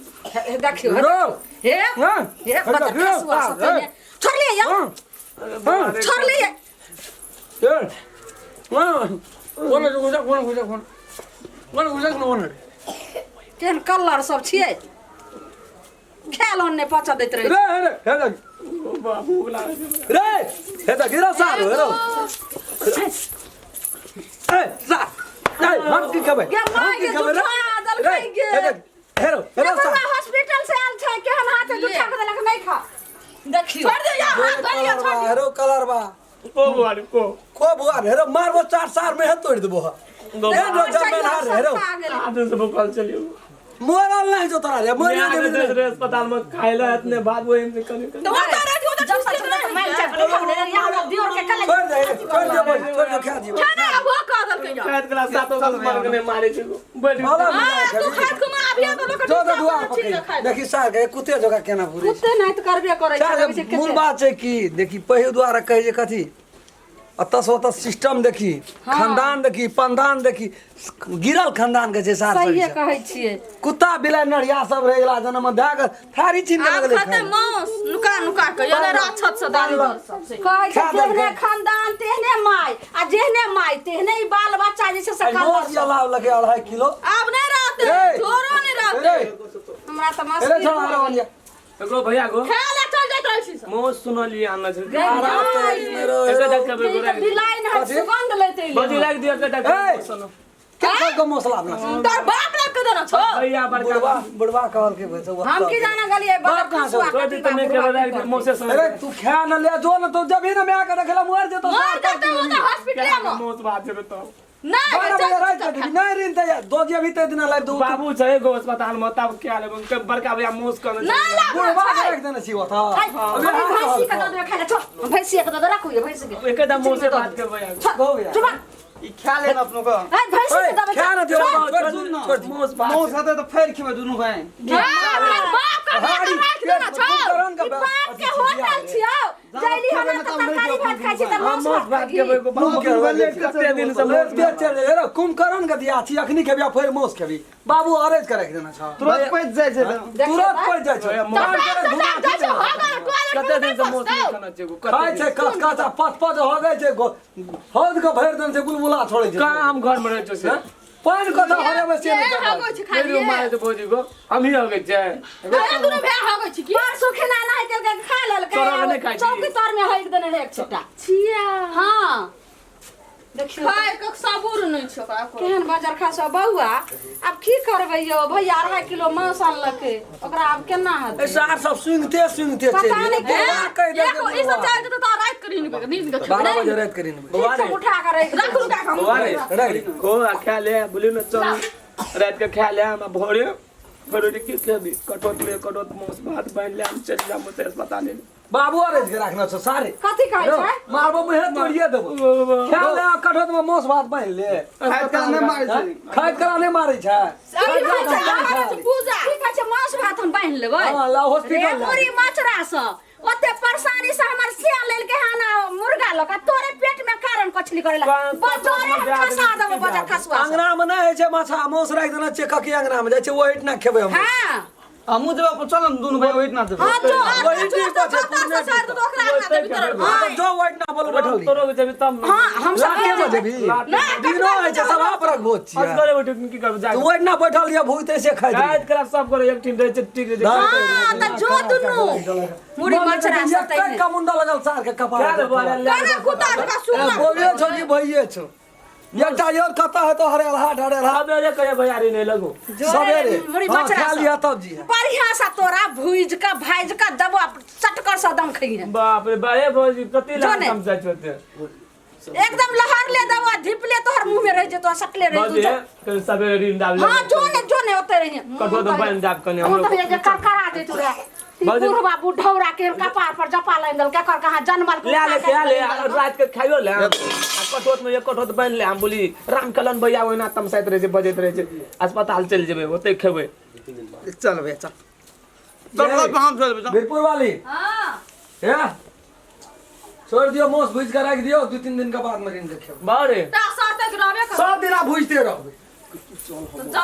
देखियो रो हे हां हे बता खसुआ सब छोड़ ले यो छोड़ ले ए कोन गुजा केहन कलर सब छियै खेल ने पचा दैत रहे रे भूख लागल छै रे हे त गिरा सारो हेरो ए सा ए हम की कबे गे माय गे तू खा दल खाई गे हेरो हेरो सा हॉस्पिटल से आल छै केहन हाथ तू खा के देलक नहीं खा देखियो छोड़ दे यार हाथ बढ़िया छोड़ दे हेरो कलर बा को बुआ रे को बुआ हेरो मारबो 4 सार में है तोड़ देबो ए रो जमेन हार हेरो आदमी से भूखल चलियो मोरल नहीं जो तोरा रे मोर नहीं दे अस्पताल में खाइला इतने बाद वो इनसे कने तो तारे जो तो जब सच में माइल चल रहा है यहां दियोर के कल छोड़ दे खा दियो खाना वो का दल के खात क्लास 7 साल मर गने मारे छै बैठ तू खात को मार अभी तो लोग जो तो दुआ पकड़ देखी सार के कुत्ते जगह केना पूरी कुत्ते नहीं तो करबे करे सार मूल बात है कि देखी पहिल द्वारा कहे जे कथी अतस ओतस सिस्टम देखी खानदान देखी पंदान देखी गिरल खानदान के छै सार सही सब कहै छियै कुत्ता बिलाई नड़िया सब रह गेला जन्म में धा के थारी चिन्ह आब लगले खते मांस नुका नुका के ये राक्षस से दानी कहै छै जेहने खानदान तेहने माय आ जेहने माय तेहने ई बाल बच्चा जे छै से मोस जलाव लगे 2.5 किलो अब नहीं रहते छोरो नहीं रहते हमरा त मास अरे छोड़ा रे वालिया एगो भैया गो खाला चल जाइत रहै छी मोस सुनलिए आना छै मेरो बिलाई न सुगंध लेते बजी लाग दियो के डॉक्टर सुनो क्या को मसला अपना तोर बाप ने के देना छो भैया बड़का बुढ़वा कहल के भेजो हम की जाना गलिए बाप कहां से कोई तो नहीं के बता मोसे सुन अरे तू खा न ले जो न तो जब ही न मैं आके रखला मर जे तो मार देते हो तो हॉस्पिटल में मोस बात है तो नहीं नहीं रिन ते दो जे भी ते दिन लाइव दो बाबू छै एगो अस्पताल में तब क्या ले उनके बड़का भैया मोस कर नहीं बुढ़वा के रख देना छी था अबे भैंसी का दूध खाले छो भैंसी का दूध रखो ये भैंसी के एकदम मोसे बात के भैया गो भैया चुप ई खा लेना अपनो का ए भैंसी के दबे खा न दियो छोड़ मोस बात मोस हते तो फेर खिबे दुनु भाई बाप का हाड़ी रख देना छो करण का बाप के होटल छियो जैली हमरा त तरकारी भात खाइ छी त मोस बात के बाबू के कते दिन से मोस दे चल रे कुंभकर्ण के दिया छी अखनी खेबिया फेर मोस खेबी बाबू अरेज करे देना छ तुरंत पैस जाय छै तुरंत पड़ जाय छ कते दिन से मोस नहीं खाना चाहिए खाय छै कच कच पच पच हो गए छै हद के भर दिन से बुलबुला छोड़े छै काम घर में रह छै पानी कथा हरे में से हो छै खाली मेरे मारे तो बोझी को हम ही हो गए छै अरे दुनु भे हो गई छी की परसो खेना नहीं के खा लेल तोरा नहीं खाई छी। चौकी तर में हइक देने एक छटा छिया हां देखियो खाय के सबूर नहीं छ ओकरा केहन बाजार खा सब बउआ अब की करबै यो भैया 2.5 किलो मांस आनलकै ओकरा अब केना हत सार सब सुनते सुनते पता नहीं बुढ़वा कह दे ई सब चाहे तो रात करी नहीं नींद के 12 बजे रात करी न ठीक से उठा कर रख लू का बारे रख को खा ले बोले न चल रात के खा ले हम भोरे भोरे की खेबी कटोत मोस भात बन ले हम चल जा मुझे अस्पताल ले बाबू अरेज के रखना छ सारे कथी खाइ छै मारबो मुहे तोड़िए देबो ख्याल है कठोत में मोस भात बन ले खाय का नहीं मारै छै खाय करा नहीं मारै छै अभी खाइ छै हमरा से पूजा की खाइ छै मांस भात हम बांध लेबै हां ला हॉस्पिटल जा मुरी मचरा से ओते परेशानी से हमर सिया लेल के हाना मुर्गा लका तोरे पेट में कारण कछली करेला बजोरे खसा देबो बजा खसवा अंगना में नहीं है छै माछा मोस राख देना छै ककी अंगना में जाय छै वो इतना खेबै हम हां हमू जब अपन चलन दुनु भाई ओइट ना देबे हां जो वही चीज तो छै पुण्य सर तो ओकरा आना देबी तोरे हां जो इतना बोल बैठल तोरो के जब तब हां हम सब लाके बजे भी दिनो है छै सब आप रख भोज छियै असगरे बैठ की कर जा तो इतना बैठल ये भूते से खाइ गाइड करा सब करे एक टीम रहे छै ठीक रहे हां त जो दुनु मुरी मचरा से तै का मुंडा लगल सार के कपार क्या बोले करे कुत्ता का सुन बोलिए छो कि भइए छो एकटा और कता है तो हरे हट हरे हट सवेरे कहे भैयारी नहीं लगो सवेरे मुरी हाँ, मचरा खा लिया तब जी बढ़िया सा तोरा भूज का भाज का दबा चटकर सा दम खइए बाप रे बाए भौजी कति लाख जोने। हम जाय होते एकदम लहर ले दबा धिपले तोहर मुंह में रह जे तो सकले रह भौजी तू कल सवेरे रीन डाल हां जो ने ओते रही कटो तो बन जाब कने हम हम लोग तो ये करकरा दे तोरा बुढ़वा बुढ़ौरा के कपार पर जपा लाइन दल के कर कहां जन्मल ले रात के खाइयो ले आ कटोत में एक कटोत बन ले हम बोली रामकलन भैया ओना तमसाइत रहे छै बजैत रहे छै अस्पताल चल जेबै ओते खेबै चल बे चल तब हम चल बे वीरपुर वाली हां है छोड़ दियो मोस भूज के रख दियो 2-3 दिन के बाद में रिन देखे बारे ता साथे ग्रामे कर सब दिन भूजते रहोगे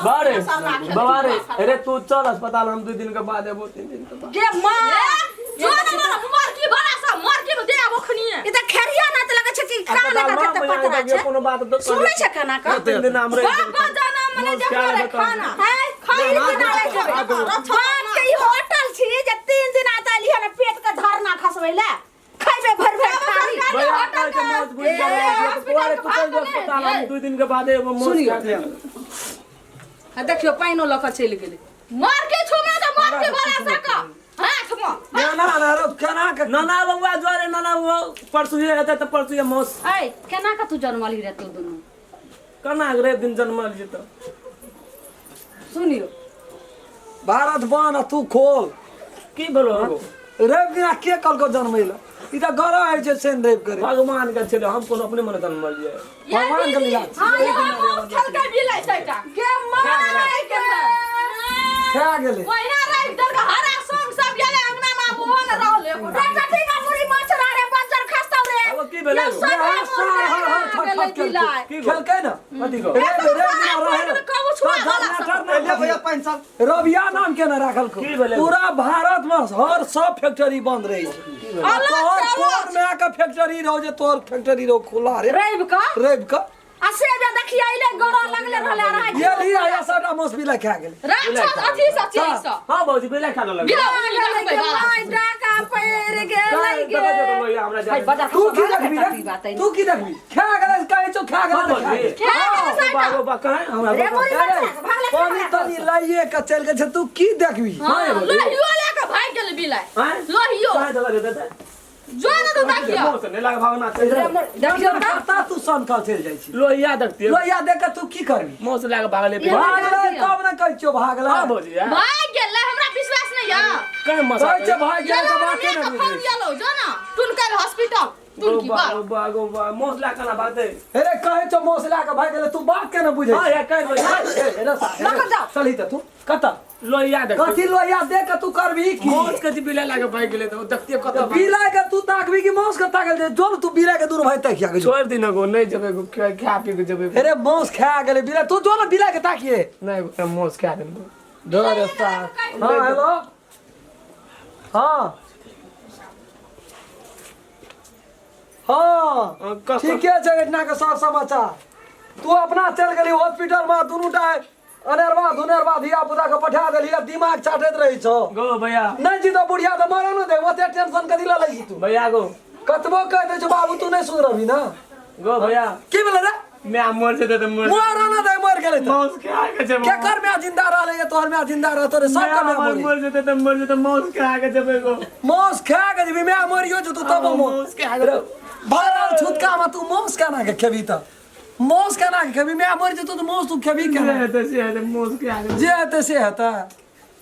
बारे बारे अरे तू चल अस्पताल हम 2 दिन के बाद एबो 3 दिन के बाद गे मां जो ना मार की बड़ा सा मार के दे आबो खनिए ई त खेरिया ना त लगे छै कि कान का कते पतरा छै कोनो बात तो सुनै छै केना का 3 दिन हम रह बाबा जाना मने जब खाना है खाई के ना ले जेबै रछान के ई होटल छी जे 3 दिन आता लिया ना पेट के धरना खसबै ले खाइबे भर भर खाली भैया कल के मौत बुझ गया तुम्हारे तू चल जा अस्पताल हम 2 दिन के बाद एबो मौत खा लिया हां देखियो पाइनो लक चल गेलै मार के छुमे त मार के बड़ा सका हाथ में ना रो केना के नाना बउआ जोरे नाना वो परसू ये रहता त परसू ये मौस ए केना का तू जन्मली रे तू दुनु कना रे दिन जन्म लिए तो सुनियो भारत बन तू खोल की बोलो रेव दिना के कल को जन्मैला ई त गरा है जे सेन रेव करे भगवान का छले हम कोनो अपने मन जन्म लिए भगवान के लीला हां ये हम छल के बिलाई सटा के मार के खा गेले पहिना रहि दर का हरा संग सब गेले अंगना में मोहन रहले बेटा ठीक है पूरी माछ रे बंजर खस्ता रे अब की भेलै की खेलकै ना कथी को भैया पाँच साल रबिया नाम के ना राखल को की भेलै? पूरा भारत में हर सब फैक्ट्री बंद रही तोहर कोन में का फैक्ट्री रहो जे तोहर फैक्ट्री रहो खुला रे रैब का रवि का असे जे देखिए आइले गड़ा लगले रहले रह ये ली आया साटा मौसबीला खा गेले राक्षस अथी से चीज से हां भौजी बिला खाना लगे बिला गेले के माय डाका पैर गेले गे हमरा भाई बड़ा तू की देखबी रे तू की देखबी खा गेले कहे छो खा गेले बागो बा कहे हमरा रे मोरी बच्चा भागले पानी तनी लाइए के चल गए छ तू की देखबी लोहियो लेके भाग गेले बिला लोहियो कहे दला देता जो न तो देखियो मोस ने लगा भावना चल देखियो ता तू सन का चल जाई छी लोहिया देखती लोहिया देख के तू की करबी मोस लगा भागले भागले तब न कह छो भागला हां भौजी भाग गेले हमरा विश्वास नहीं है कहे मसा कहे छो भाग गेल त बात के न फोन दियो जो ना टुनकर हॉस्पिटल टुनकी बार बागो बा मोस लगा कना बात है अरे कहे छो मौसला के भाग गेले तू बात के न बुझे हां या कह भौजी चली त तू कता लोहिया देख कथी लोहिया देख के तू करबी की मोस के बिला लगा भाग गेले तो देखती कत बिला के तू ताकबी की मौस के ताकल दे जो तू बिला के दूर भाई तकिया के छोड़ दिन को नहीं जबे खा पी के जबे अरे मौस खा गेले बिला तू जो ना बिला के ताकिए नहीं मोस खा दे डर रास्ता हां हेलो हां हां ठीक है घटना के सब समाचार तू अपना चल गेली हॉस्पिटल में दुनू टा अनरवा धिया पुता के पठा देली दिमाग चाटैत रही छो गो भैया नहीं जी तो बुढ़िया तो मरा न दे ओते टेंशन कथी ला लगी तू भैया गो कतबो कह दे छो बाबू तू नहीं सुन रही ना गो भैया की बोले रे मैं मर जेते तो मर मरा न दे मर गेले तो मौस खा के जब क्या कर में जिंदा रहले ये तोहर में जिंदा रह तोरे सब का में मर जेते तो मर जेते मौस खा के जबे गो मौस खा के जब मैं मरियो जो तू तब मौस खा के भारत छुटका में तू मौस खाना के खेबी त मौस खाना के खेबी मैं मर जतो तो मौस तू खेबी के तो से मौस खा के जे ते से हता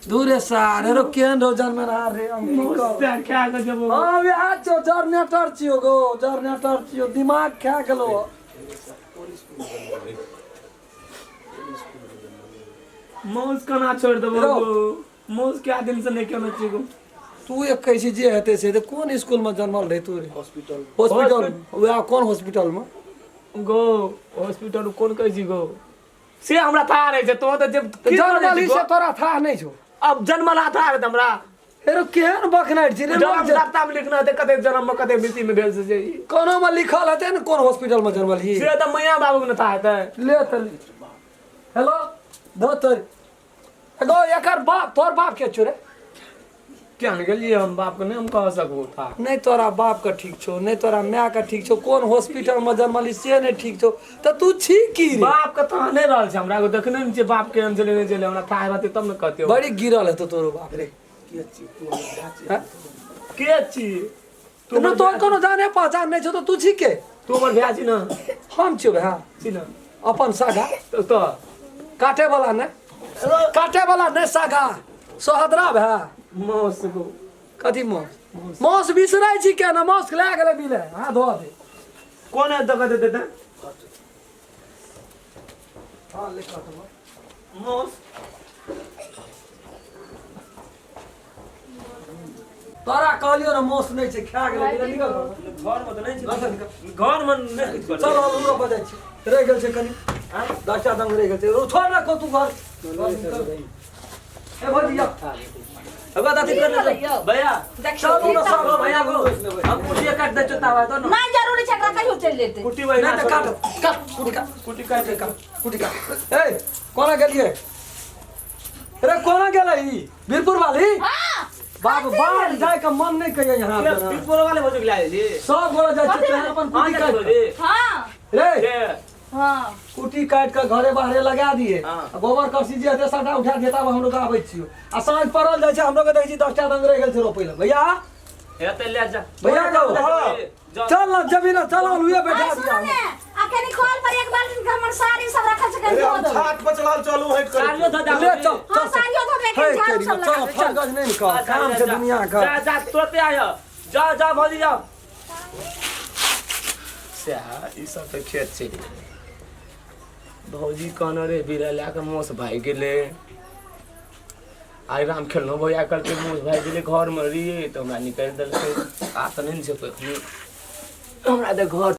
दूरे सारे रो केन रो जन्म ना रे मौस खा के जब हां वे आज जनरेटर छियो गो जनरेटर छियो दिमाग खा गेलो मौस कना छोड़ दबो गो मौस क्या दिन से नहीं केना छी गो तू एक कैसी जे हते से तो कौन स्कूल में जन्मल रहे तू रे हॉस्पिटल वे कौन हॉस्पिटल में गो हॉस्पिटल कौन कहै छी गो से हमरा था रहे छै तो जब जन्मली से तोरा था नहीं छो अब जन्मला था रे हमरा एरो केहन बखनाइ छी रे जन्म खाता में लिखना है कते जन्म में कते मृत्यु में भेल से कोनो में लिखल हते न कौन हॉस्पिटल में जन्मली से त मैया बाबू ने था है ले त हेलो दो तोर एगो एकर बाप तोर बाप के छो रे क्या गेलिए हम बाप को नहीं हम कह सकू था नहीं तोरा बाप का ठीक छो नहीं तोरा माँ का ठीक छो कौन हॉस्पिटल में जन्मली से नहीं ठीक छो त तू छी की रे बाप का तो नहीं रहल छै हमरा को देखने नहीं छै बाप के अंजलि नहीं चले हमरा था रहते तब न कहते बड़ी गिरल है तो तोरो बाप रे के छी तू न तो कोनो जाने पहचान नहीं छो तो तू छी के तू हमर भैया छी ना हम छियो भैया छी ना अपन सागा तो काटे वाला ने काटे वाला ने सागा सोहदरा भैया मौस को कथी मौस मौस बिसराय छी के ना मौस ला गेले बिले हां धो दे कौन है दगा दे देता हां लिखा तो मौस तोरा कहलियो ना मौस नहीं छै खा गेले बिले निकल घर में तो नहीं घर से छै घर में नहीं कुछ चल हम लोग बजाय छी रह गेल छै कनी हां दशा दंग रह गेल छै छोड़ ना को तू घर ए भजिया अब दादी करने दो भैया चलो ना सब भैया को हम कुटिया काट दे चतावा तो ना नहीं जरूरी छै एकरा कहियो चल लेते कुटी भाई ना नहीं काट काट कुटी काट कुटी काट ए कोना गेलिए अरे कोना गेलै ई वीरपुर वाली हां बाप बाहर जाए का मन नहीं कहिए यहाँ पे ना। पिपोर वाले भोज ला ली सब गोला जाए छै तेहन अपन कुटी काट के। हां रे हां कुटी काट के घरे बाहरे लगा दिए हाँ। आ गोबर करसी जे हते सबटा उठा देता हम लोग आबै छियो आ साँझ पड़ल जाय छै हम लोग के देखै छी 10टा दंग रह गेल छै रोपै ले भैया एते ले जा भैया को चल ना जमीन चल लुए बैठा दिया अखनी खोल पर एक बाल्टी के हमर साड़ी सब रखल छै कहियो दो छात पर चलाल चलू हट कर सारियो धो ले चल हां साड़ियो धो दे के झाड़ू सब चल लगा फरगज नहीं निकाल काम से दुनिया का जा जा तुरंत आयो जा जा भौजी जाओ से ई सब तो खेत छै भौजी कहने रे बिरा ला के मोस भाई गेले आइ राम खेलनो भैया करके मुँह भाई गेलै घर में रहिए तो हमरा निकालि देलकै आ तऽ नहि छै हमरा दे घर